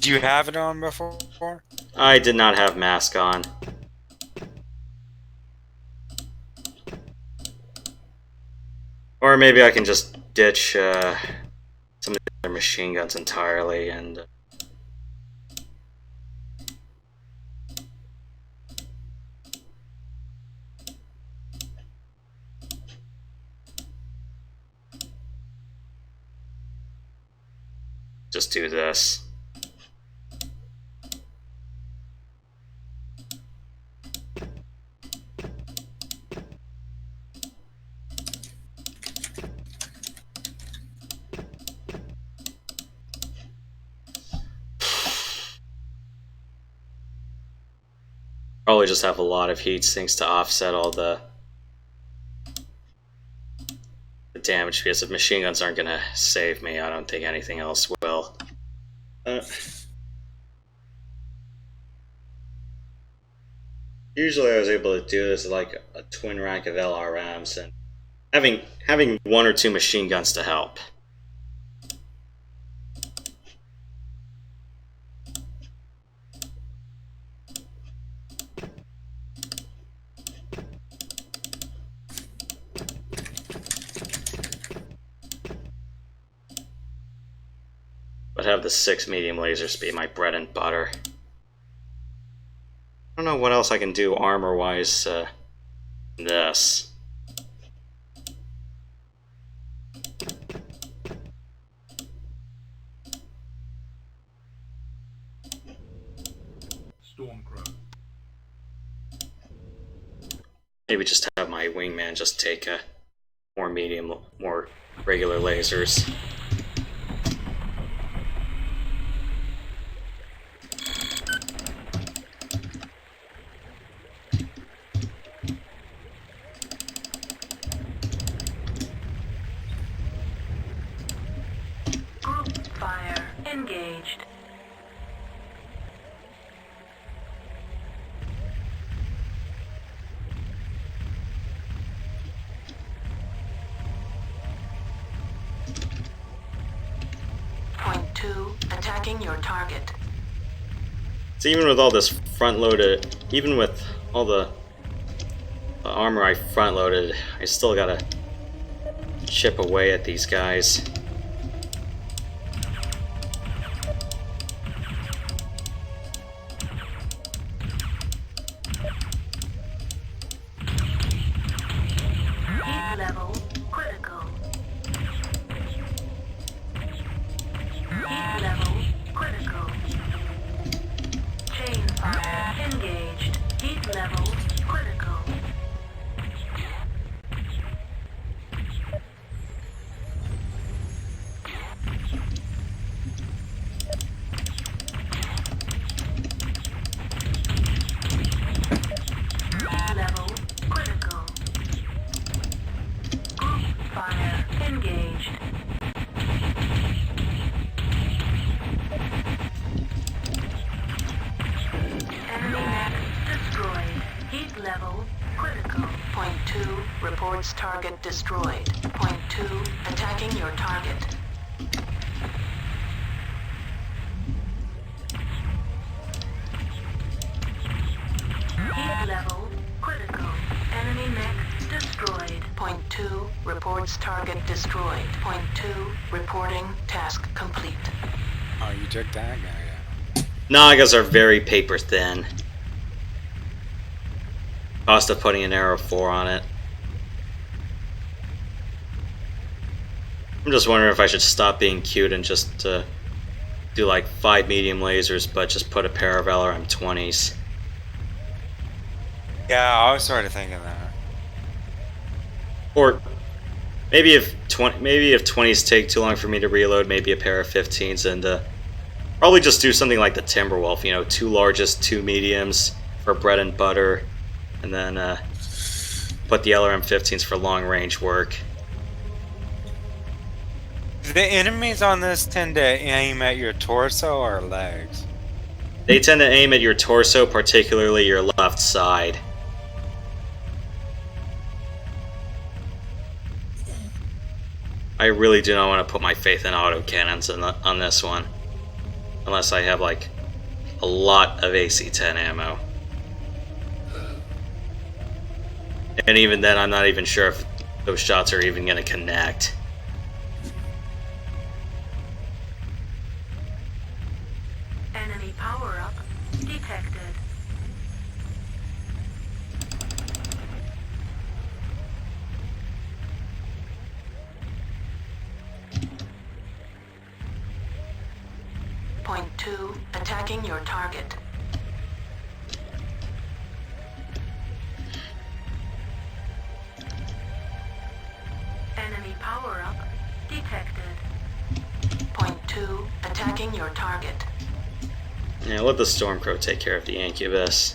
Do you have it on before? I did not have mask on. Or maybe I can just ditch some of their machine guns entirely and... just do this. Probably just have a lot of heat sinks to offset all the damage, because if machine guns aren't gonna save me, I don't think anything else will. Usually I was able to do this with like a twin rack of LRMs and having one or two machine guns to help. But have the 6 medium lasers be my bread and butter. I don't know what else I can do armor-wise this. Stormcrow. Maybe just have my wingman just take more regular lasers. Group fire engaged. Point 2, attacking your target. So even with all this front-loaded, even with all the armor I front-loaded, I still gotta chip away at these guys. Heat level critical. Heat level critical. Chain fire engaged. Heat level critical. Heat level critical. Group fire engaged. Enemy mech destroyed. Heat level critical. Point 2 reports target destroyed. Point 2 attacking your target. Heat level critical. Enemy mech destroyed. Point 2 reports target destroyed. Point 2 reporting task complete. Oh, you took that guy out. Nagas are very paper thin. Cost of putting an arrow 4 on it. I'm just wondering if I should stop being cute and just do like 5 medium lasers, but just put a pair of LRM 20s. Yeah, I was sort of thinking that. Or maybe if 20s take too long for me to reload, maybe a pair of 15s, and probably just do something like the Timberwolf. You know, 2 largest, 2 mediums for bread and butter, and then put the LRM 15s for long range work. Do the enemies on this tend to aim at your torso or legs? They tend to aim at your torso, particularly your left side. I really do not want to put my faith in autocannons on this one. Unless I have, like, a lot of AC-10 ammo. And even then, I'm not even sure if those shots are even going to connect. Enemy power-up detected. Point 2 attacking your target. Enemy power-up detected. Point 2 attacking your target. Yeah, let the Stormcrow take care of the Incubus.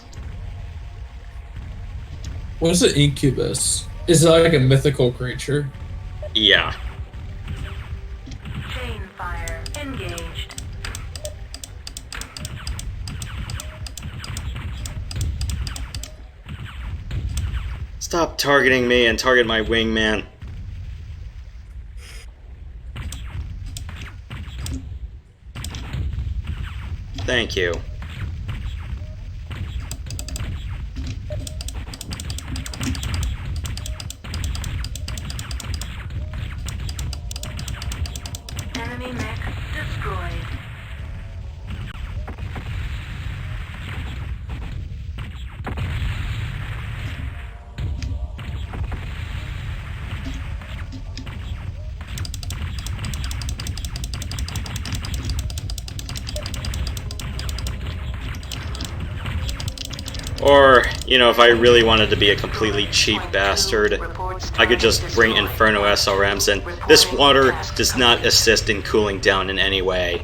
What's an incubus? Is it like a mythical creature? Yeah. Chain fire engaged. Stop targeting me and target my wingman. Thank you. Enemy mech destroyed. Or, you know, if I really wanted to be a completely cheap bastard, I could just bring Inferno SRMs in. This water does not assist in cooling down in any way.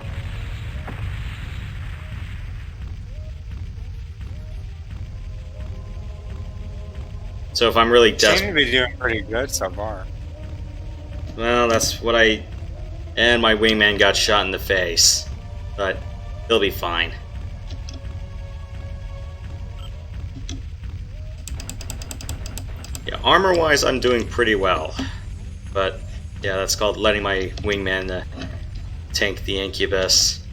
So if I'm really Seem to desperate... be doing pretty good so far. Well, that's what I... And my wingman got shot in the face. But he'll be fine. Yeah, armor-wise, I'm doing pretty well. But, yeah, that's called letting my wingman tank the incubus.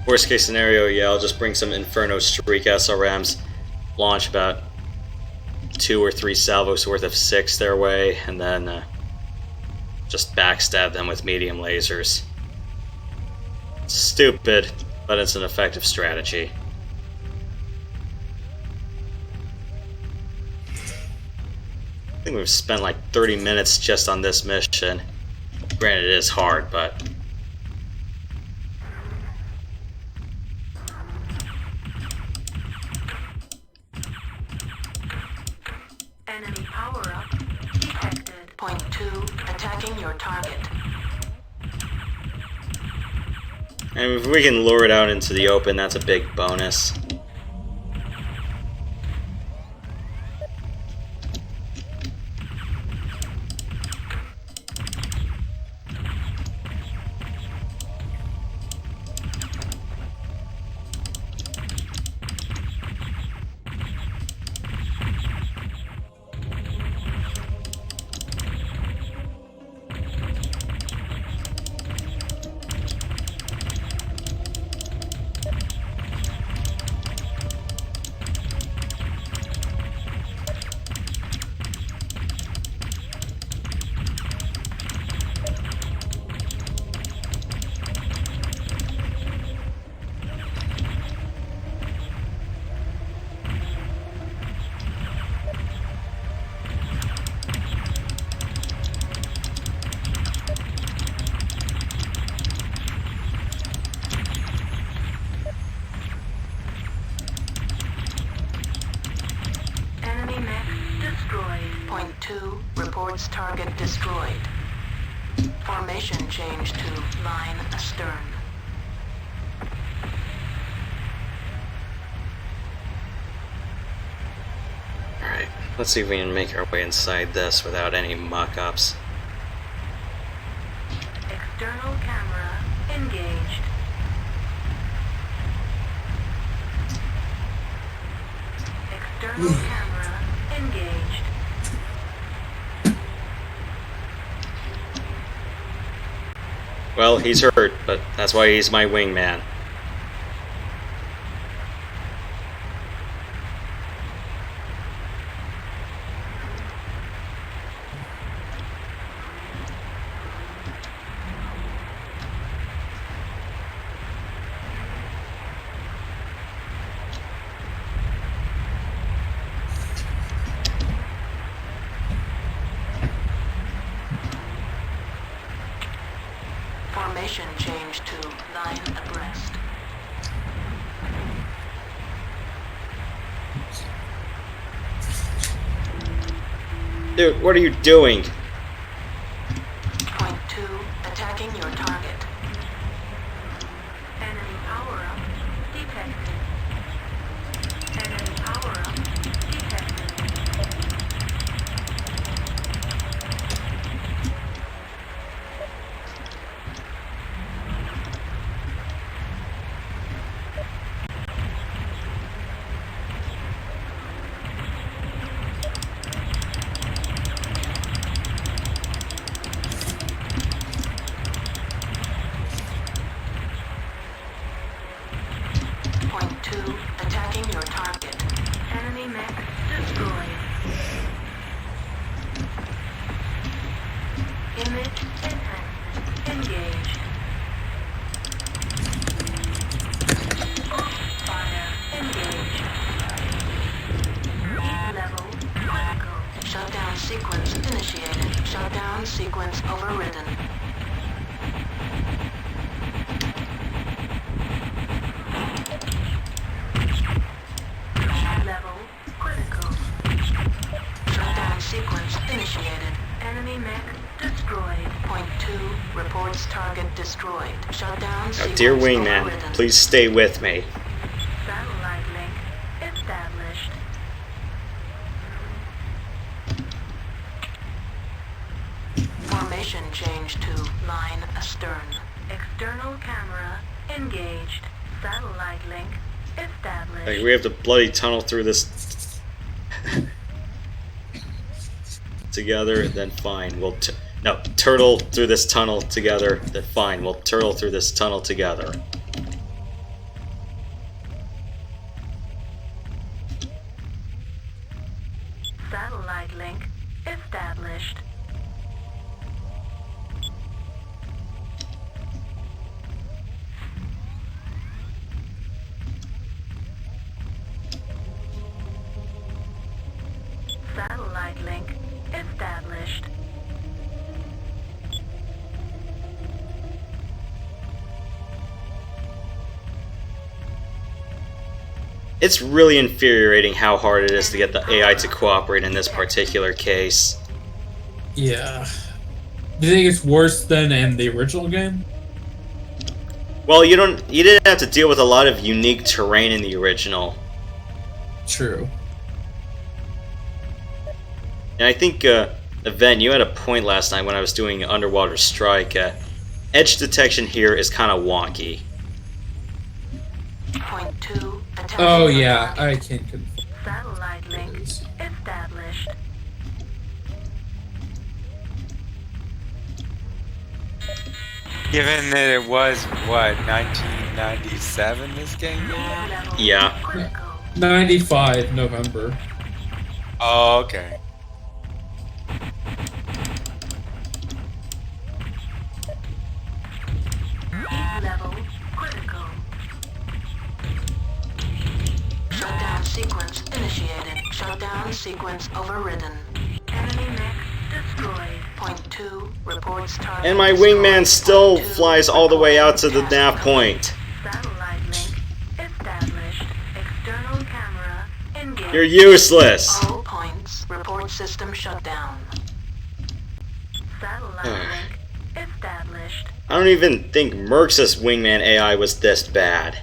Worst case scenario, yeah, I'll just bring some Inferno Streak SRMs, launch about 2 or 3 salvos worth of 6 their way, and then just backstab them with medium lasers. It's stupid, but it's an effective strategy. I think we've spent like 30 minutes just on this mission. Granted, it is hard, but... Enemy power-up detected. Point 2, attacking your target. And if we can lure it out into the open, that's a big bonus. Enemy mech destroyed. Point 2, reports target destroyed. Formation change to line astern. Alright, let's see if we can make our way inside this without any muck-ups. External camera engaged. External camera engaged. Well, he's hurt, but that's why he's my wingman. Formation change to line abreast. Dude, what are you doing? Point 2, attacking your target. Enemy power-up detected. Enemy power-up detected. Point 2, attacking your target. Enemy mech destroyed. Image enhancement engaged. Fire engaged. Heat level critical. Shutdown sequence initiated. Shutdown sequence overridden. Heat level critical. Shutdown sequence initiated. Enemy mech destroyed. Point 2 reports target destroyed. Shutdown Now, sequence dear wingman, overridden. please stay with me. Satellite link established. Formation change to line astern. External camera engaged. Satellite link established. Like, we have to bloody tunnel through this together, then fine. We'll no, turtle through this tunnel together, then fine. We'll turtle through this tunnel together. Satellite link established. Satellite link established. It's really infuriating how hard it is to get the AI to cooperate in this particular case. Yeah. Do you think it's worse than in the original game? Well, you didn't have to deal with a lot of unique terrain in the original. True. And I think, Event, you had a point last night when I was doing Underwater Strike. Edge detection here is kind of wonky. Point 2 attacking Oh your yeah, target. I can confirm. Satellite link Yes. established. Given that it was, what, 1997 this game came out? Level Yeah. critical. 95 November. Oh, okay. Heat level critical. Shutdown sequence initiated. Shutdown sequence overridden. Enemy mech destroyed. Point 2 reports target. And my destroyed. wingman still Point 2 flies all the way out to the reports nav task point. Satellite link established. External camera engaged. You're useless! All points. Report system shutdown. Satellite link established. I don't even think Merc's wingman AI was this bad.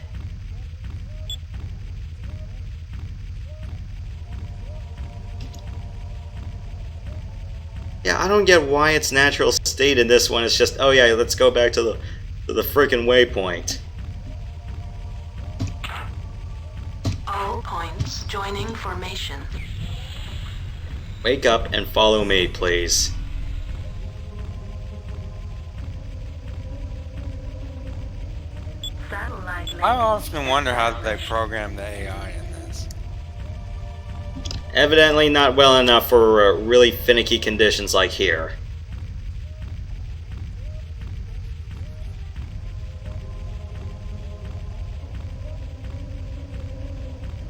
Yeah, I don't get why its natural state in this one is just, oh yeah, let's go back to the frickin' waypoint. All points joining formation. Wake up and follow me, please. Satellite link. I often wonder how they program the AI in this. Evidently not well enough for really finicky conditions like here.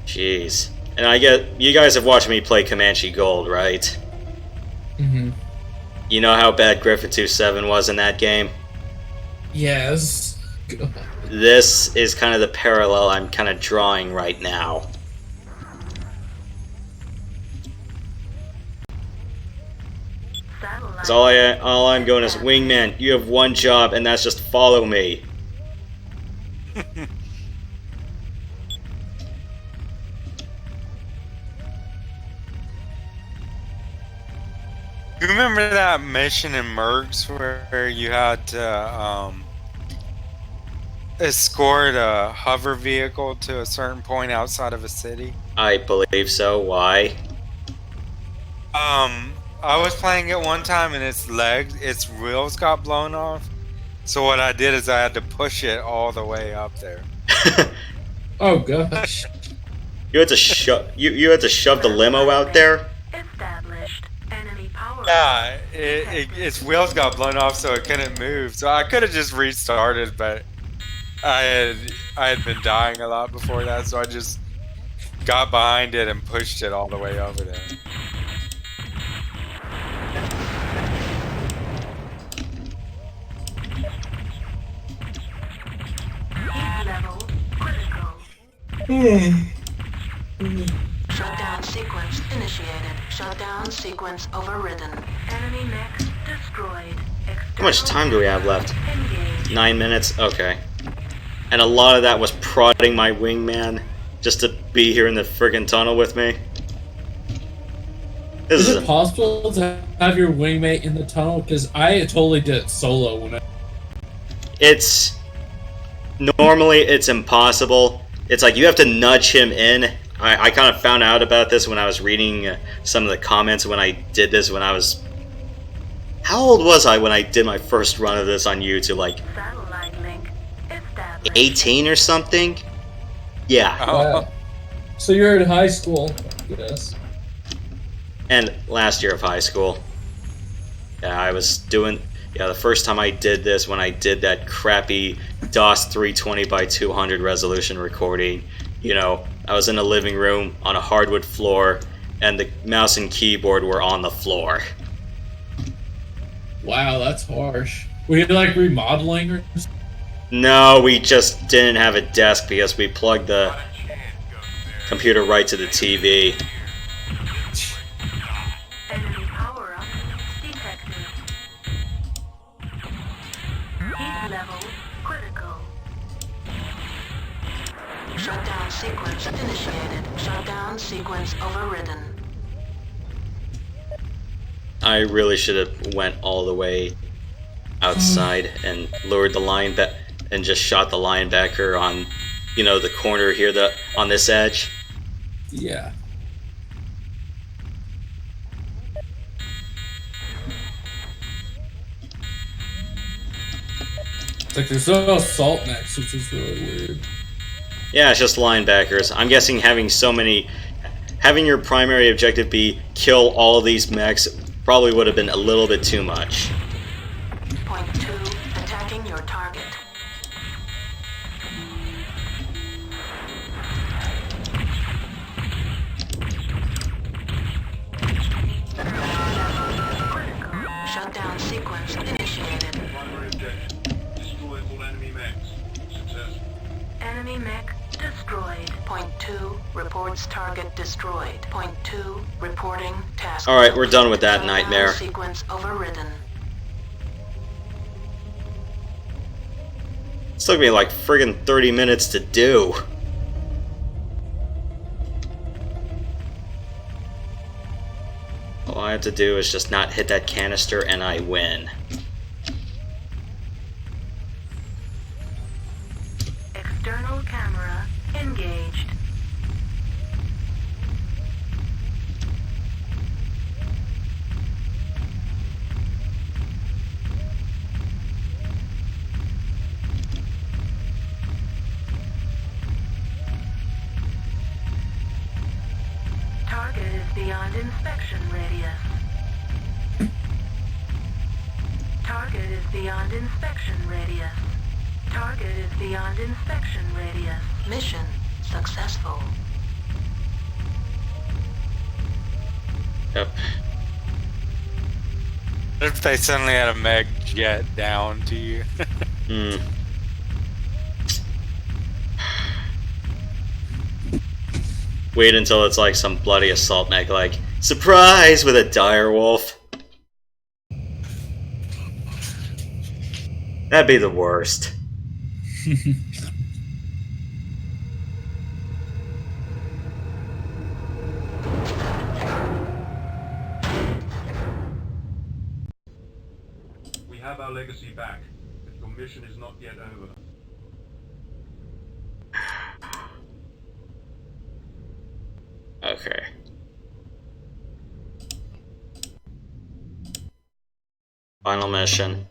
Jeez. And I get, you guys have watched me play Comanche Gold, right? Mm-hmm. You know how bad Griffin 2.7 was in that game? Yes. This is kind of the parallel I'm kind of drawing right now. 'Cause all I'm going is, wingman, you have one job, and that's just follow me. You remember that mission in Mercs where you had to escort a hover vehicle to a certain point outside of a city? I believe so. Why? I was playing it one time and its wheels got blown off. So what I did is I had to push it all the way up there. Oh gosh. You had to you had to shove the limo out there? Established. Enemy power. Yeah, its wheels got blown off, so it couldn't move. So I could have just restarted, but I had been dying a lot before that, so I just got behind it and pushed it all the way over there. Heat level critical. Shutdown sequence initiated. Shutdown sequence overridden. Enemy mech destroyed. How much time do we have left? Engage. 9 minutes? Okay. And a lot of that was prodding my wingman just to be here in the friggin' tunnel with me. This Is is it possible to have your wingmate in the tunnel? Because I totally did it solo when I... it's normally it's impossible. It's like you have to nudge him in. I kind of found out about this when I was reading some of the comments when I did this when I was... How old was I when I did my first run of this on YouTube? Like Satellite link established. 18 or something? Yeah. Wow. So you're in high school, yes. And last year of high school. Yeah, I was doing... Yeah, the first time I did this, when I did that crappy DOS 320 by 200 resolution recording, you know, I was in a living room on a hardwood floor, and the mouse and keyboard were on the floor. Wow, that's harsh. Were you like remodeling or something? No, we just didn't have a desk because we plugged the computer right to the TV. Enemy power up detected. Heat level critical. Shutdown sequence initiated. Shutdown sequence overridden. I really should have went all the way outside and lured the linebacker and just shot the linebacker on, you know, the corner here, on this edge. Yeah. It's like there's no assault mechs, which is really weird. Yeah, it's just linebackers. I'm guessing having your primary objective be kill all these mechs probably would have been a little bit too much. Point 2, attacking your target. Critical. Shutdown sequence initiated. Primary objection. Destroy all enemy mechs. Success. Enemy mech destroyed. Point 2, reports target destroyed. Point 2, reporting task. Alright, we're done with that Shutdown nightmare. Sequence overridden. It took me like friggin' 30 minutes to do. All I have to do is just not hit that canister and I win. External camera engaged. Target is beyond inspection radius. Target is beyond inspection radius. Target is beyond inspection radius. Mission successful. Yep. What if they suddenly had a meg jet down to you? Hmm. Wait until it's like some bloody assault mech, like, surprise with a dire wolf. That'd be the worst. We have our legacy back, but your mission is not yet over. Okay. Final mission.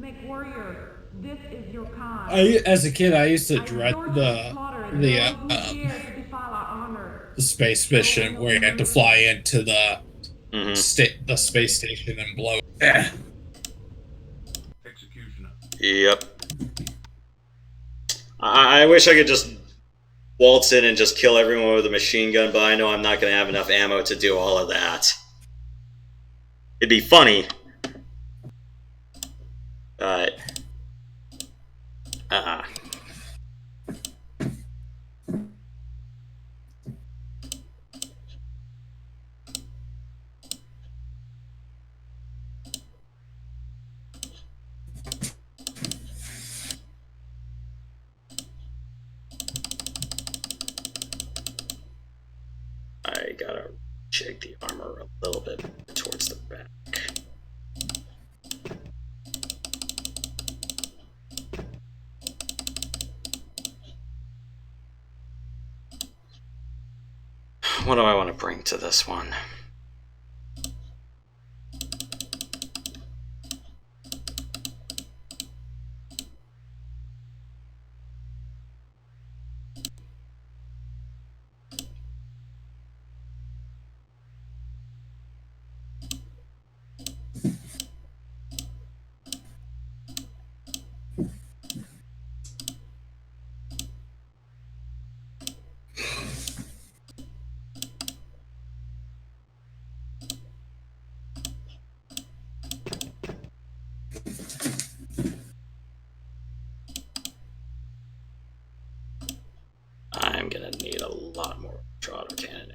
MechWarrior, this is your kind. As a kid, I used to dread the space mission where you had to fly into the the space station and blow. Executioner. Yep. I wish I could just waltz in and just kill everyone with a machine gun, but I know I'm not going to have enough ammo to do all of that. It'd be funny. But... I gotta check the armor a little bit towards the back. What do I want to bring to this one? I'm gonna need a lot more auto cannon.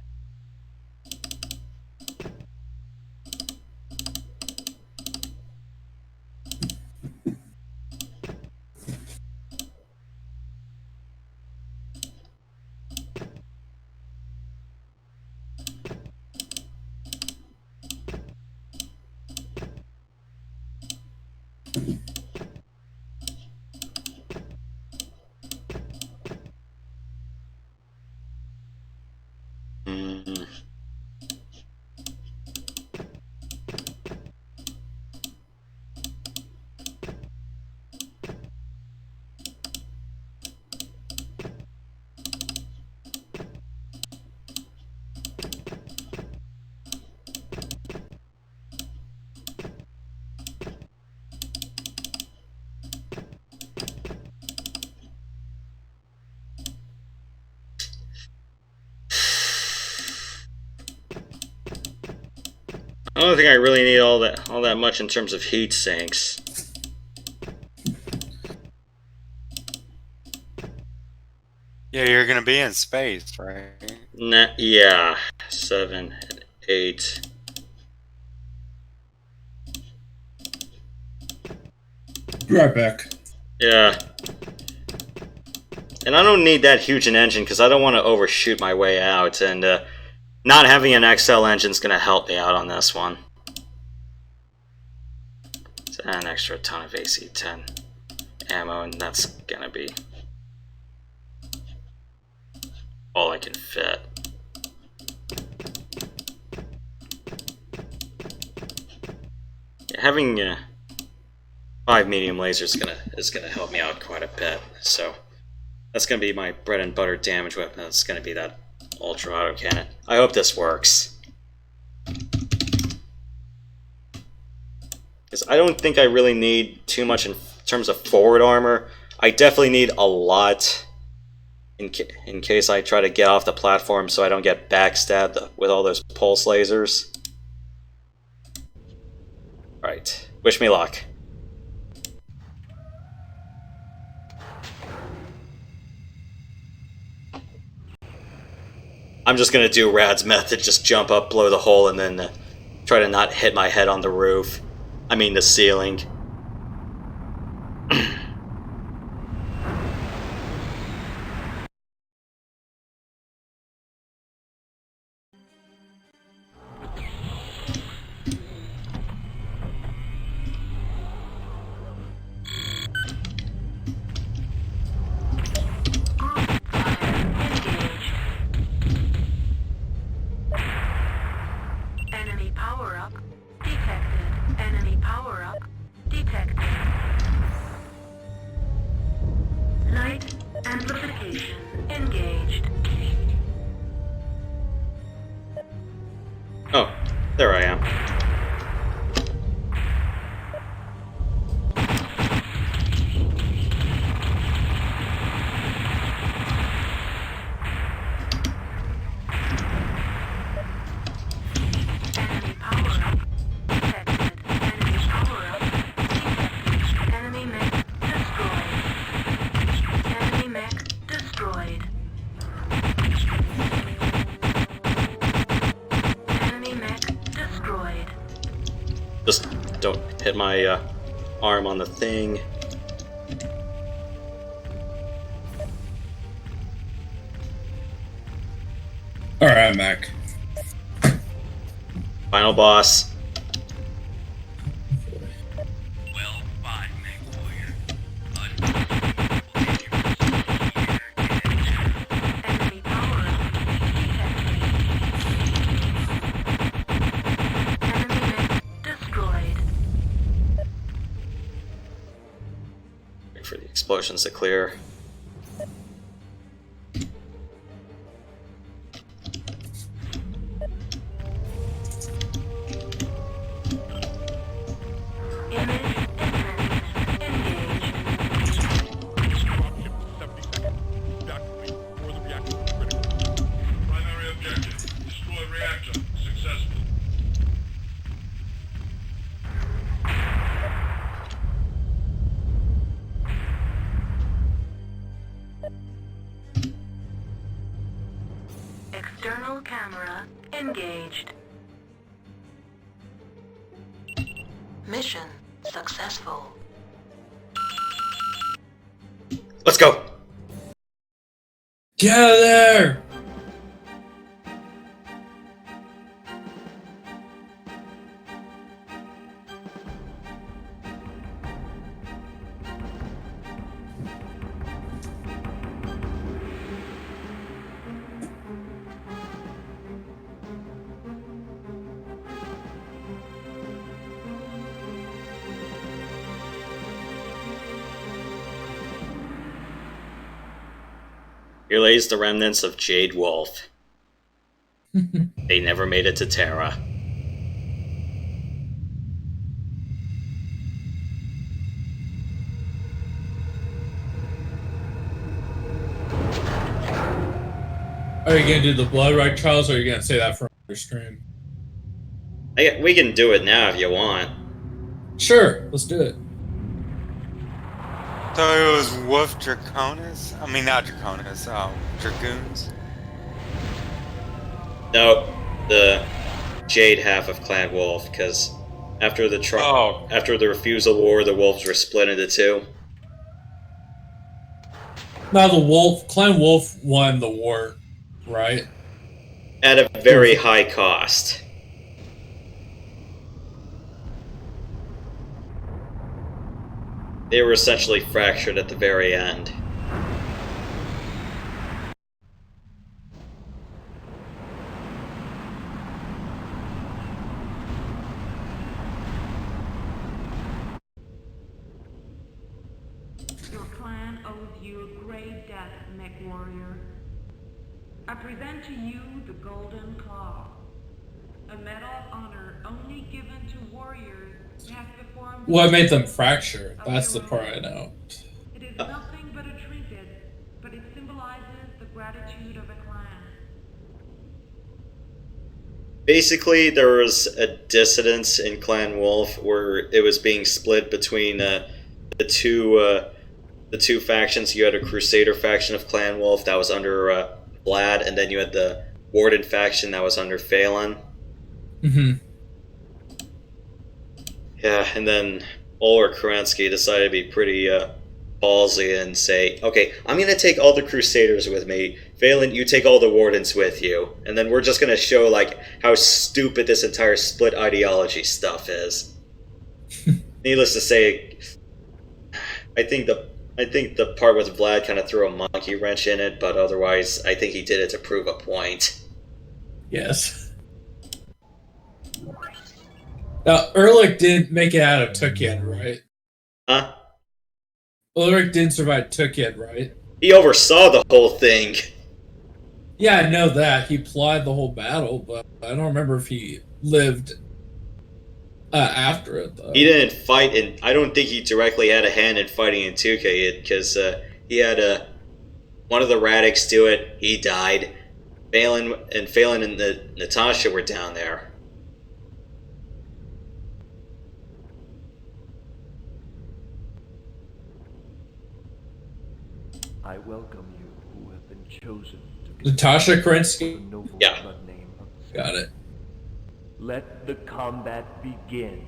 I don't think I really need all that much in terms of heat sinks. Yeah, you're gonna be in space, right? Nah, yeah, 7 and 8. Be right back. Yeah. And I don't need that huge an engine because I don't want to overshoot my way out, and not having an XL engine is going to help me out on this one. It's an extra ton of AC-10 ammo, and that's going to be all I can fit. Yeah, having 5 medium lasers is gonna help me out quite a bit. So that's gonna be my bread and butter damage weapon. That's gonna be that ultra auto cannon. I hope this works, because I don't think I really need too much in terms of forward armor. I definitely need a lot in case I try to get off the platform, so I don't get backstabbed with all those pulse lasers. Right. Wish me luck. I'm just gonna do Rad's method, just jump up, blow the hole, and then try to not hit my head on the roof. I mean the ceiling. Enemy power-up detected. Enemy power-up detected. Light amplification engaged. Oh, there I am. Enemy power-up detected. Enemy power-up detected. Enemy mech destroyed. Enemy mech destroyed. Enemy mech destroyed. Just don't hit my arm on the thing. Alright, Mac. Final boss. Well, fine, MechWarrior. Enemy power-up detected. Enemy mech destroyed. Wait for the explosions to clear. Image descent engaged. Primary objective, destroy reactor. Successful. External camera engaged. Mission successful. Let's go! Get out of there! Here lays the remnants of Jade Wolf. They never made it to Terra. Are you gonna do the blood right, Charles, or are you gonna say that for another stream? We can do it now if you want. Sure, let's do it. So it was Wolf Draconis? I mean, not Draconis, Dragoons. No, the Jade half of Clan Wolf, because after the after the Refusal War, the Wolves were split into two. Now the Clan Wolf won the war, right? At a very high cost. They were essentially fractured at the very end. Your clan owes you a grave debt, MechWarrior. I present to you the Golden Claw, a medal of honor only given to warriors who have performed. What made them fracture? That's the part I know. It is nothing but a trinket, but it symbolizes the gratitude of a clan. Basically, there was a dissidence in Clan Wolf where it was being split between the two factions. You had a Crusader faction of Clan Wolf that was under Vlad, and then you had the Warden faction that was under Phelan. Mm-hmm. Yeah, and then Ulrich Kerensky decided to be pretty ballsy and say, okay, I'm going to take all the Crusaders with me. Valen, you take all the Wardens with you. And then we're just going to show, like, how stupid this entire split ideology stuff is. Needless to say, I think the part with Vlad kind of threw a monkey wrench in it, but otherwise, I think he did it to prove a point. Yes. Now, Ehrlich did make it out of Tukyen, right? Huh? Ulrich didn't survive Tukyen, right? He oversaw the whole thing. Yeah, I know that. He plotted the whole battle, but I don't remember if he lived after it, though. He didn't fight, and I don't think he directly had a hand in fighting in 2K, because he had one of the Radix do it. He died. Phelan and Natasha were down there. I welcome you who have been chosen to Natasha Kerensky? the noble Yeah. blood name of the Got it. Let the combat begin.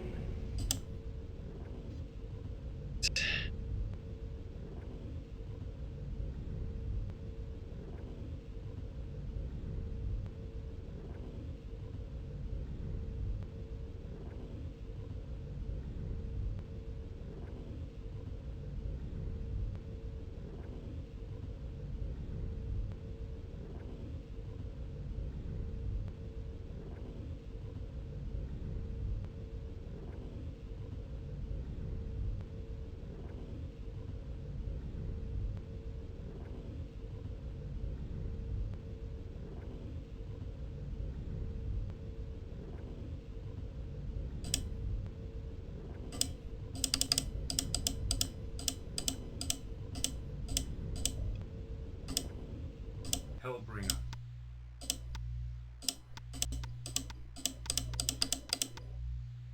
Hellbringer.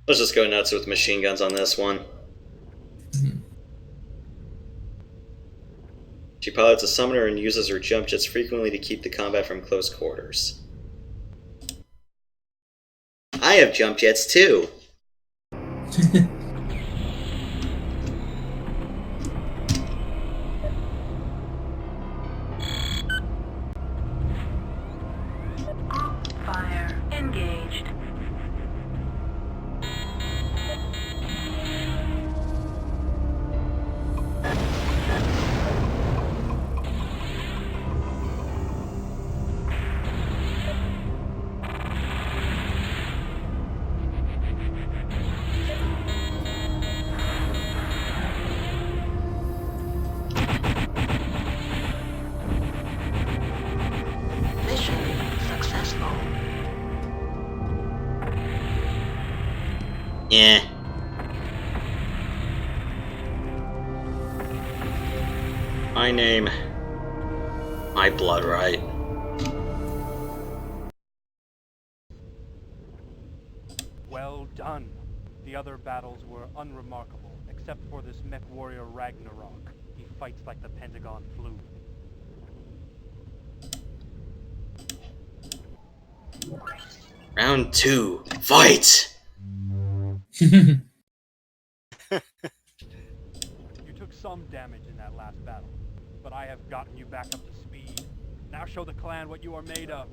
Let's just go nuts with machine guns on this one. She pilots a summoner and uses her jump jets frequently to keep the combat from close quarters. I have jump jets too. Fire engaged. Mission successful. Yeah. My name. My blood, right? Well done. The other battles were unremarkable, except for this MechWarrior Ragnarok. He fights like the Pentagon flew. Round 2. Fight! You took some damage in that last battle, but I have gotten you back up to speed. Now show the clan what you are made of.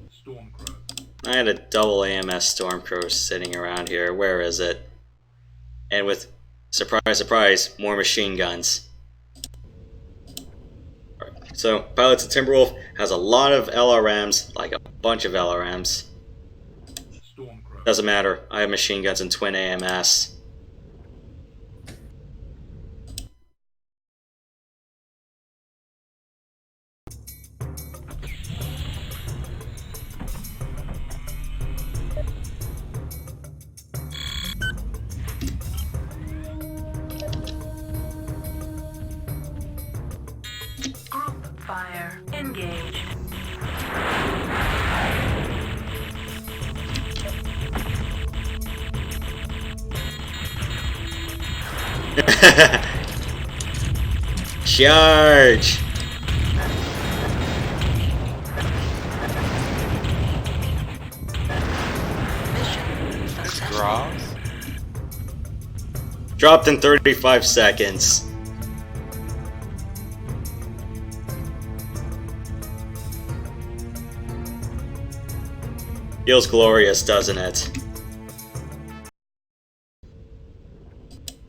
Stormcrow. I had a double AMS Stormcrow sitting around here. Where is it? And with, surprise, surprise, more machine guns. Alright, so, Pilots of Timberwolf has a lot of LRMs, like a bunch of LRMs. Stormcrow. Doesn't matter, I have machine guns and twin AMS. Group fire engaged. Charge! Mission Dropped in 35 seconds. Feels glorious, doesn't it?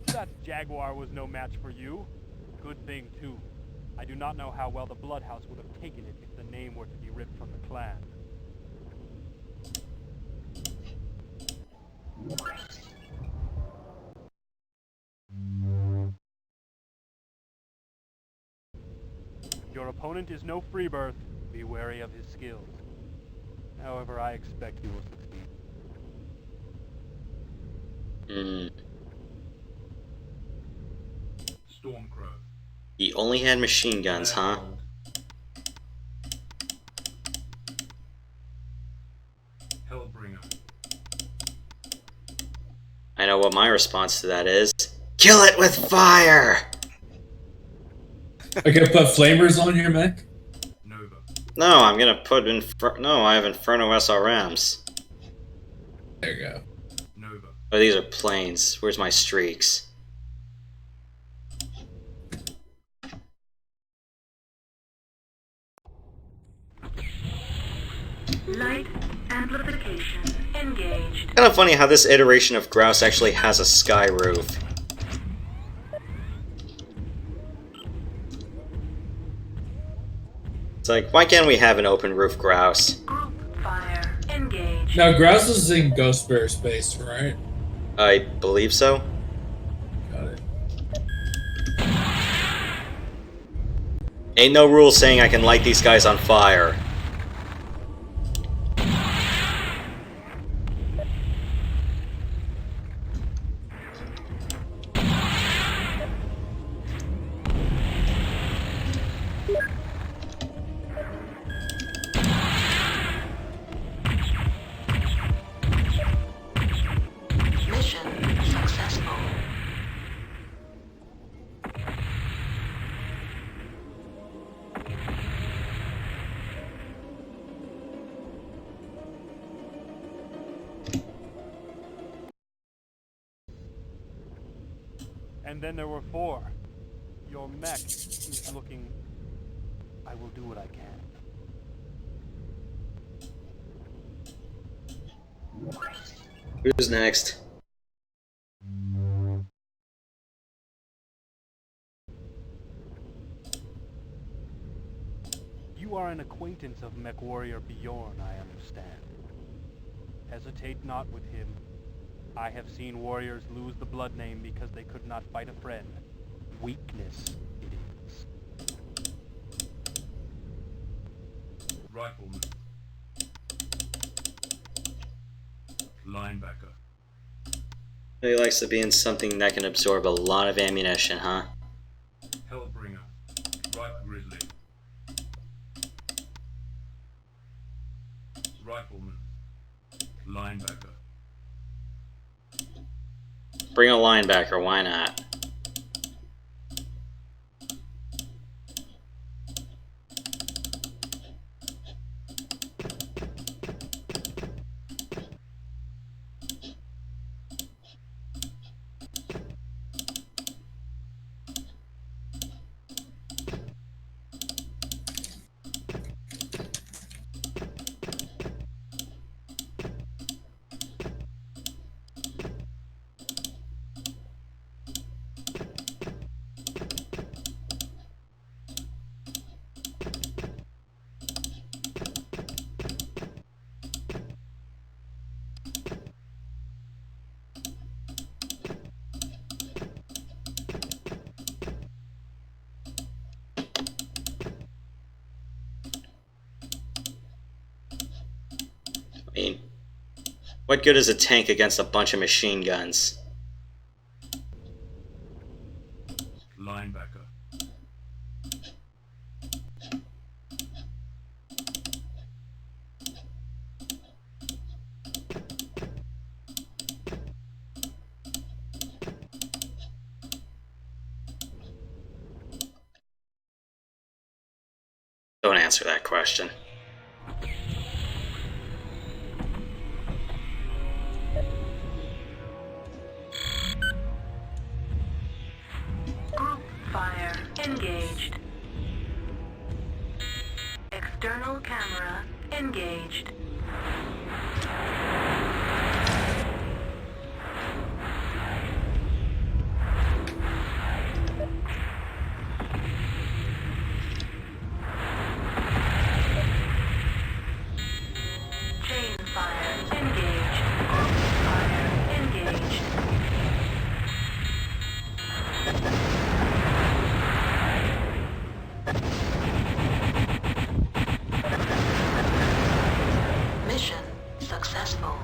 That Jaguar was no match for you. Good thing, too. I do not know how well the Bloodhouse would have taken it if the name were to be ripped from the clan. Your opponent is no freebirth. Be wary of his skills. However, I expect you will succeed. Stormcrow. He only had machine guns, huh? Hellbringer. I know what my response to that is. Kill it with fire! I can put flamers on your mech? Nova. No, I'm gonna put no, I have Inferno SRMs. There you go. Nova. Oh, these are planes. Where's my streaks? Light amplification engaged. Kind of funny how this iteration of Grouse actually has a sky roof. It's like, why can't we have an open roof Grouse? Group fire engaged. Now, Grouse is in Ghost Bear space, right? I believe so. Got it. Ain't no rule saying I can light these guys on fire. Mission successful. And then there were 4. Your mech is looking... I will do what I can. Who's next? You are an acquaintance of MechWarrior Bjorn, I understand. Hesitate not with him. I have seen warriors lose the blood name because they could not fight a friend. Weakness, it is. Rifleman. Linebacker. He likes to be in something that can absorb a lot of ammunition, huh? Hellbringer. Right Grizzly. Rifleman. Linebacker. Bring a linebacker, why not? I mean, what good is a tank against a bunch of machine guns? Linebacker. Don't answer that question. engaged. External camera engaged. Chain fire engaged. Fire engaged. Mission successful.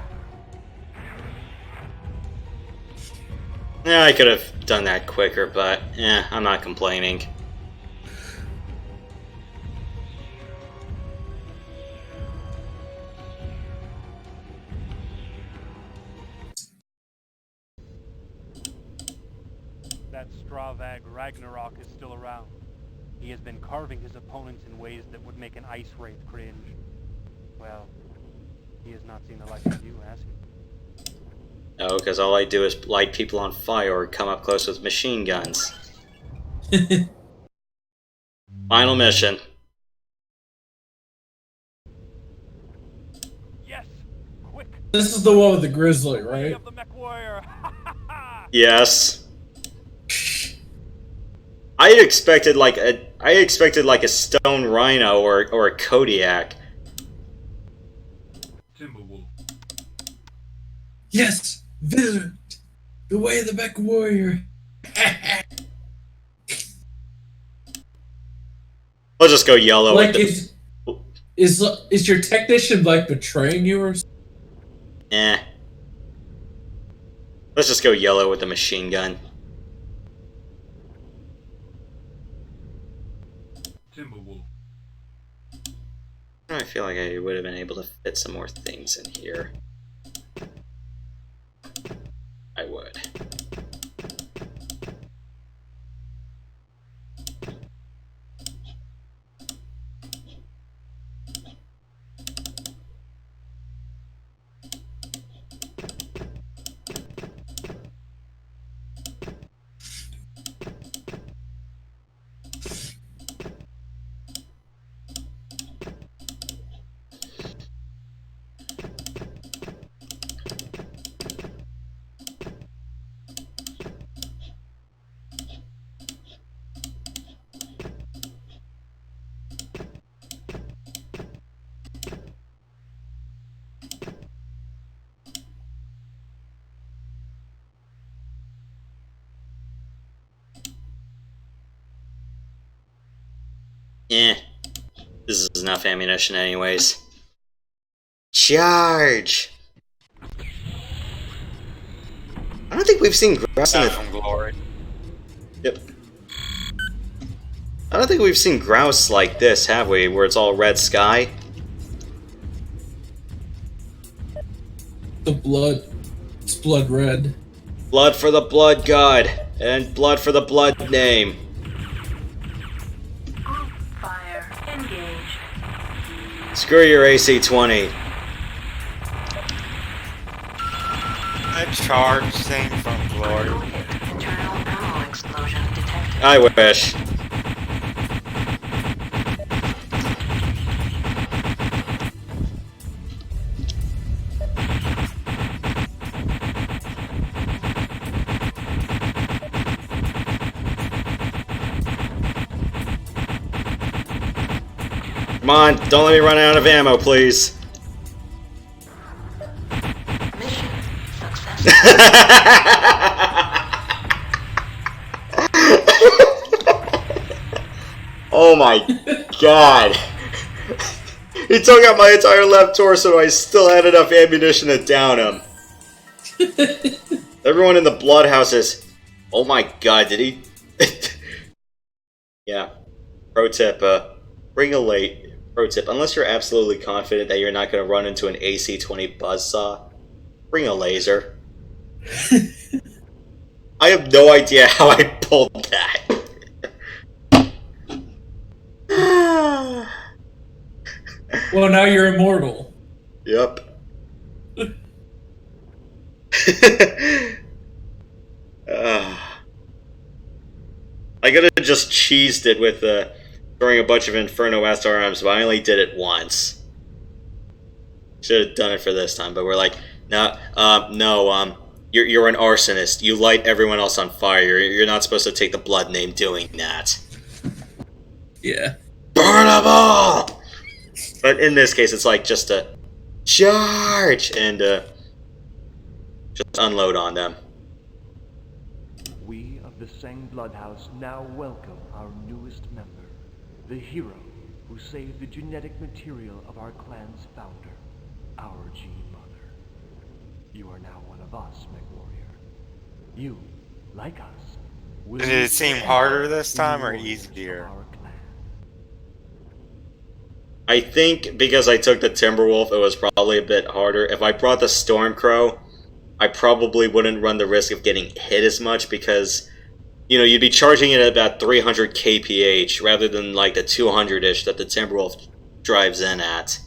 Yeah, I could have done that quicker, but I'm not complaining. That Stravag Ragnarok is still around. He has been carving his opponents in ways that would make an ice wraith cringe. Well, he has not seen the like of you, has he? No, because all I do is light people on fire or come up close with machine guns. Final mission. Yes! Quick! This is the one with the grizzly, Way right? of the MechWarrior! Yes. I expected like a stone rhino or a Kodiak. Timberwolf. Yes! Visit! The way of the Mech Warrior! I'll just go yellow. Like, with is your technician, like, betraying you or something? Let's just go yellow with the machine gun. Timberwolf. I feel like I would have been able to fit some more things in here. I would. This is enough ammunition anyways. Charge! I don't think we've seen grouse in From glory. Yep. I don't think we've seen grouse like this, have we? Where it's all red sky? The blood. It's blood red. Blood for the blood god, and blood for the blood name. Group fire engaged. Screw your AC-20. A charge thing from glory. Critical hit. Internal ammo explosion detected. I wish. Come on, don't let me run out of ammo, please. Mission successful. Oh my god. He took out my entire left torso and I still had enough ammunition to down him. Everyone in the bloodhouse is... Oh my god, did he... Yeah. Pro tip, bring a late... Pro tip, unless you're absolutely confident that you're not going to run into an AC-20 buzzsaw, bring a laser. I have no idea how I pulled that. Well, now you're immortal. Yep. I could have just cheesed it with throwing a bunch of Inferno SRMs, but I only did it once. Should have done it for this time, but we're like, no, you're an arsonist. You light everyone else on fire. You're not supposed to take the blood name doing that. Yeah. Burn them all! But in this case, it's like just a charge and just unload on them. We of the Seng Bloodhouse now welcome our newest member, the hero who saved the genetic material of our clan's founder, our Gene Mother. You are now one of us, MechWarrior. You, like us, will Did it seem harder this time or easier? I think because I took the Timberwolf, it was probably a bit harder. If I brought the Stormcrow, I probably wouldn't run the risk of getting hit as much because, you know, you'd be charging it at about 300 kph rather than like the 200-ish that the Timberwolf drives in at.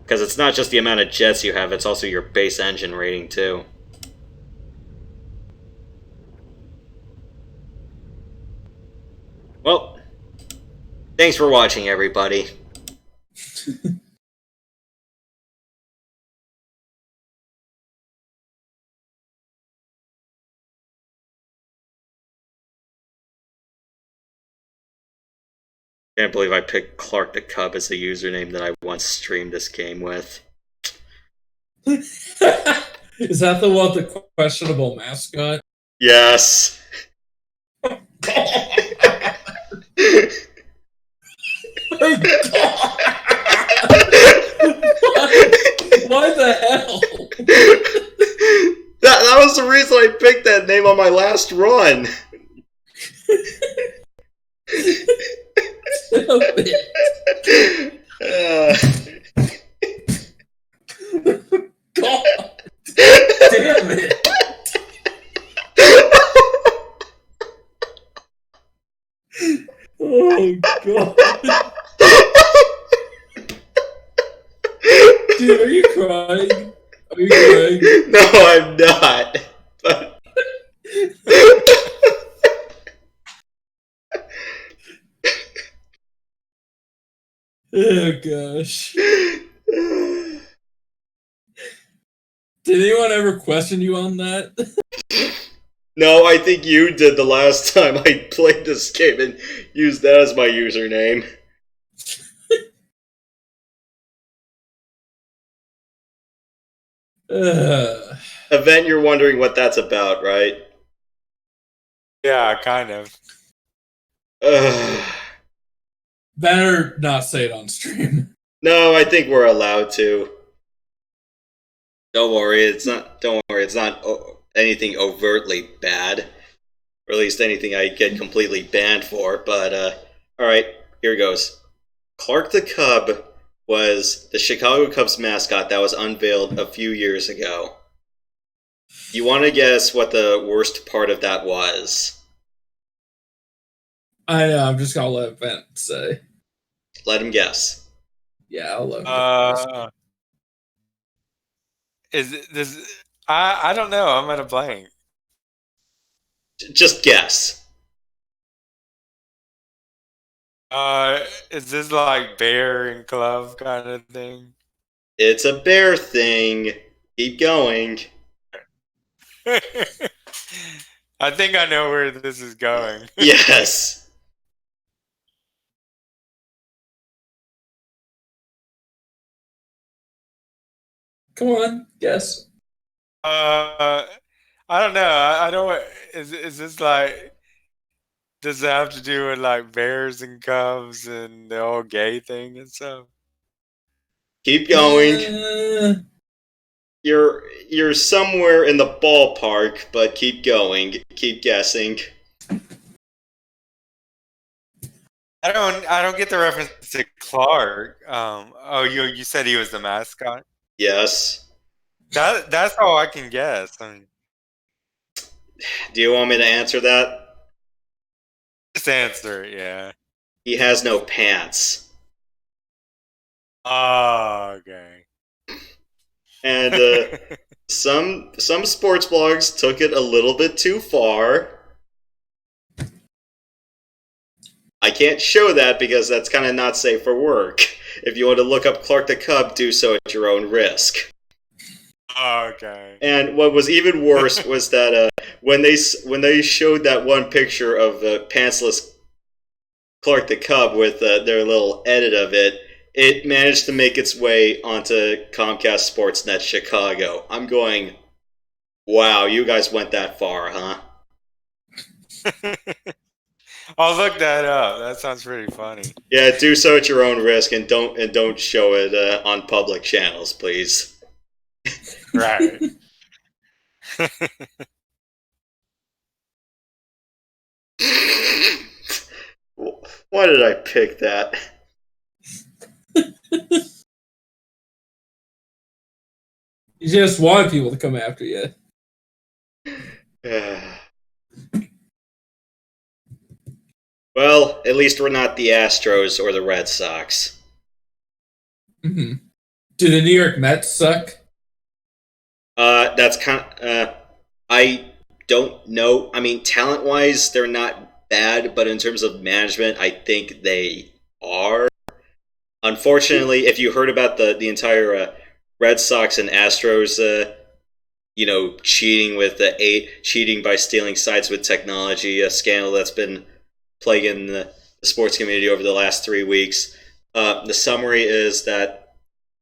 Because it's not just the amount of jets you have, it's also your base engine rating too. Well, thanks for watching, everybody. Can't believe I picked Clark the Cub as the username that I once streamed this game with. Is that the one with the questionable mascot? Yes. My God. Why the hell? That was the reason I picked that name on my last run. God damn it. Oh God. Dude, are you crying? Are you crying? No, I'm not. But... Oh gosh. Did anyone ever question you on that? No, I think you did the last time I played this game and used that as my username. Event, you're wondering what that's about, right? Yeah, kind of. Better not say it on stream. No, I think we're allowed to. Don't worry, it's not anything overtly bad. Or at least anything I get completely banned for, but alright, here goes. Clark the Cub was the Chicago Cubs mascot that was unveiled a few years ago. You want to guess what the worst part of that was? I know, I'm just gonna let Vent say. Let him guess. Yeah, I'll let him guess. Is this? I don't know. I'm at a blank. Just guess. Is this like bear and glove kind of thing? It's a bear thing. Keep going. I think I know where this is going. Yes. Come on, guess. I don't know. I don't. Is this like? Does it have to do with like bears and cubs and the whole gay thing and stuff? Keep going. You're somewhere in the ballpark, but keep going. Keep guessing. I don't get the reference to Clark. You said he was the mascot? Yes. That's all I can guess. I mean, do you want me to answer that? just answer it, yeah. He has no pants. Oh, okay. And some sports blogs took it a little bit too far. I can't show that because that's kind of not safe for work. If you want to look up Clark the Cub, do so at your own risk. Okay. And what was even worse was that when they showed that one picture of pantsless Clark the Cub with their little edit of it, it managed to make its way onto Comcast Sportsnet Chicago. I'm going, wow, you guys went that far, huh? I'll look that up. That sounds pretty funny. Yeah, do so at your own risk, and don't show it on public channels, please. Right. Why did I pick that? You just want people to come after you. Well, at least we're not the Astros or the Red Sox. Mm-hmm. Do the New York Mets suck? That's kind of, I don't know. I mean, talent-wise, they're not bad, but in terms of management, I think they are. Unfortunately, if you heard about the entire Red Sox and Astros, cheating by stealing sites with technology, a scandal that's been plaguing the sports community over the last 3 weeks. The summary is that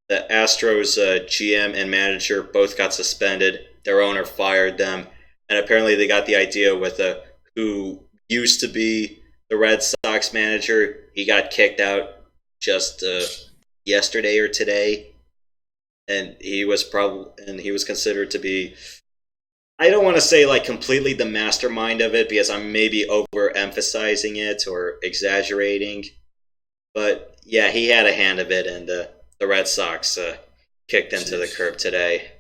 the Astros GM and manager both got suspended. Their owner fired them, and apparently they got the idea with who used to be the Red Sox manager. He got kicked out just yesterday or today, and he was considered to be, I don't want to say like completely the mastermind of it because I'm maybe overemphasizing it or exaggerating, but yeah, he had a hand of it, and the Red Sox kicked him to the curb today.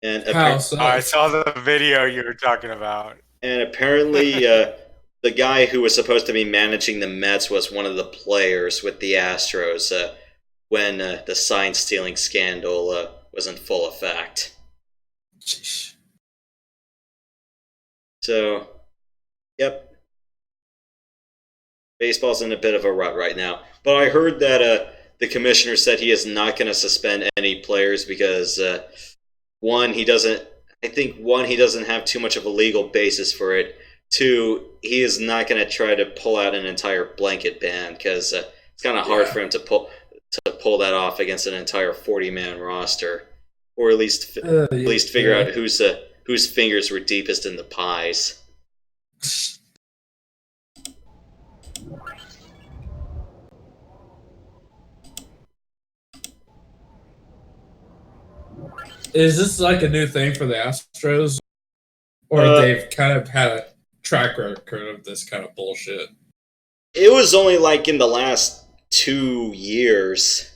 And How so? I saw the video you were talking about. And apparently, the guy who was supposed to be managing the Mets was one of the players with the Astros when the sign stealing scandal was in full effect. So, yep. Baseball's in a bit of a rut right now. But I heard that the commissioner said he is not going to suspend any players because, one, he doesn't have too much of a legal basis for it. Two, he is not going to try to pull out an entire blanket ban because it's kind of hard for him to pull that off against an entire 40-man roster, or at least figure out whose fingers were deepest in the pies. Is this like a new thing for the Astros? Or they've kind of had a track record of this kind of bullshit? It was only like in the last 2 years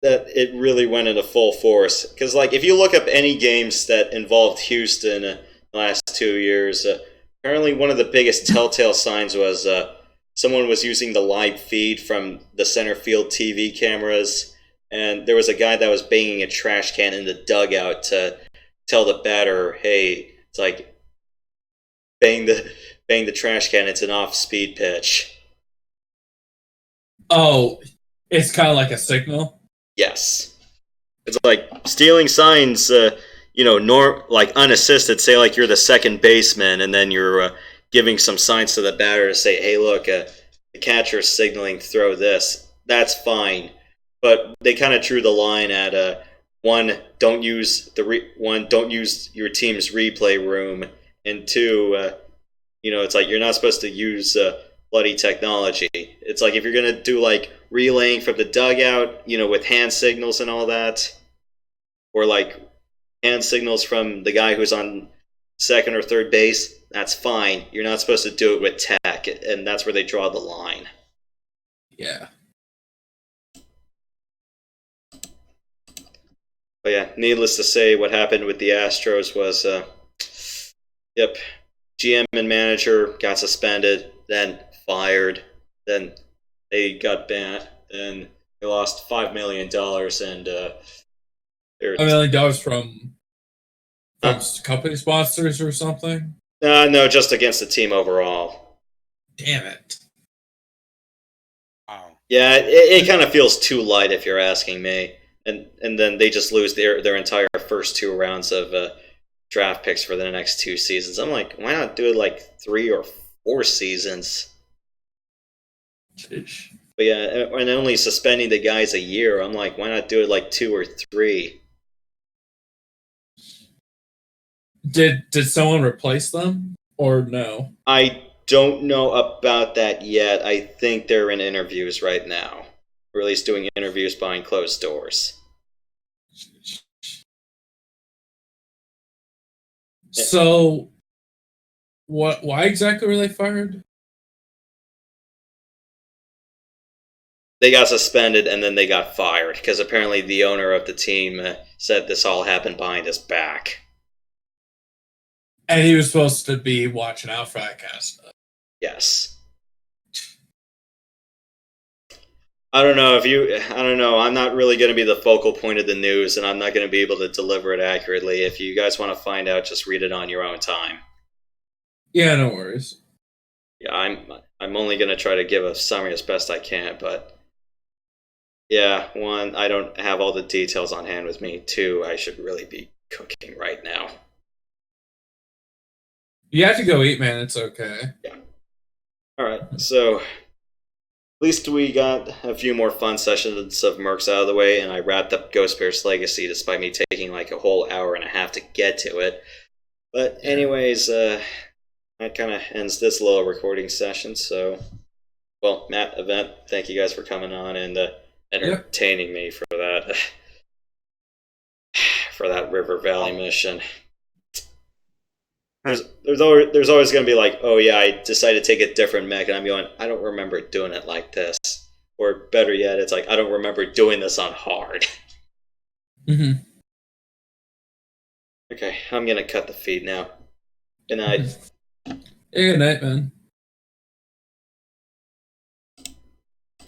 that it really went into full force. Because like if you look up any games that involved Houston in the last 2 years, apparently one of the biggest telltale signs was someone was using the live feed from the center field TV cameras. And there was a guy that was banging a trash can in the dugout to tell the batter, hey, it's like, bang the trash can, it's an off-speed pitch. Oh, it's kind of like a signal? Yes. It's like stealing signs, like unassisted, say like you're the second baseman, and then you're giving some signs to the batter to say, hey, look, the catcher's signaling throw this. That's fine. But they kind of drew the line at one, don't use your team's replay room, and two, it's like you're not supposed to use bloody technology. It's like if you're gonna do like relaying from the dugout, with hand signals and all that, or like hand signals from the guy who's on second or third base, that's fine. You're not supposed to do it with tech, and that's where they draw the line. Yeah. But yeah, needless to say, what happened with the Astros was, GM and manager got suspended, then fired, then they got banned, then they lost $5 million, and $1 million from company sponsors or something? No, just against the team overall. Damn it. Wow. Yeah, it kind of feels too light if you're asking me. And then they just lose their entire first 2 rounds of draft picks for the next 2 seasons. I'm like, why not do it like 3 or 4 seasons? Sheesh. But yeah, and only suspending the guys a year. I'm like, why not do it like 2 or 3? Did someone replace them or no? I don't know about that yet. I think they're in interviews right now, or at least doing interviews behind closed doors. So, what? Why exactly were they fired? They got suspended and then they got fired because apparently the owner of the team said this all happened behind his back. And he was supposed to be watching out for that kind of stuff. Yes. I don't know. I'm not really going to be the focal point of the news, and I'm not going to be able to deliver it accurately. If you guys want to find out, just read it on your own time. Yeah, no worries. Yeah, I'm only going to try to give a summary as best I can, but yeah, 1, I don't have all the details on hand with me. 2, I should really be cooking right now. You have to go eat, man. It's okay. Yeah. All right, so at least we got a few more fun sessions of Mercs out of the way, and I wrapped up Ghost Bear's Legacy despite me taking like a whole hour and a half to get to it. But anyways, that kind of ends this little recording session. So, well, Matt, Event, thank you guys for coming on and entertaining me for that for that River Valley mission. There's always going to be like, oh yeah, I decided to take a different mech, and I'm going, I don't remember doing it like this. Or better yet, it's like, I don't remember doing this on hard. Mm-hmm. Okay, I'm going to cut the feed now. Good night. Hey, good night, man.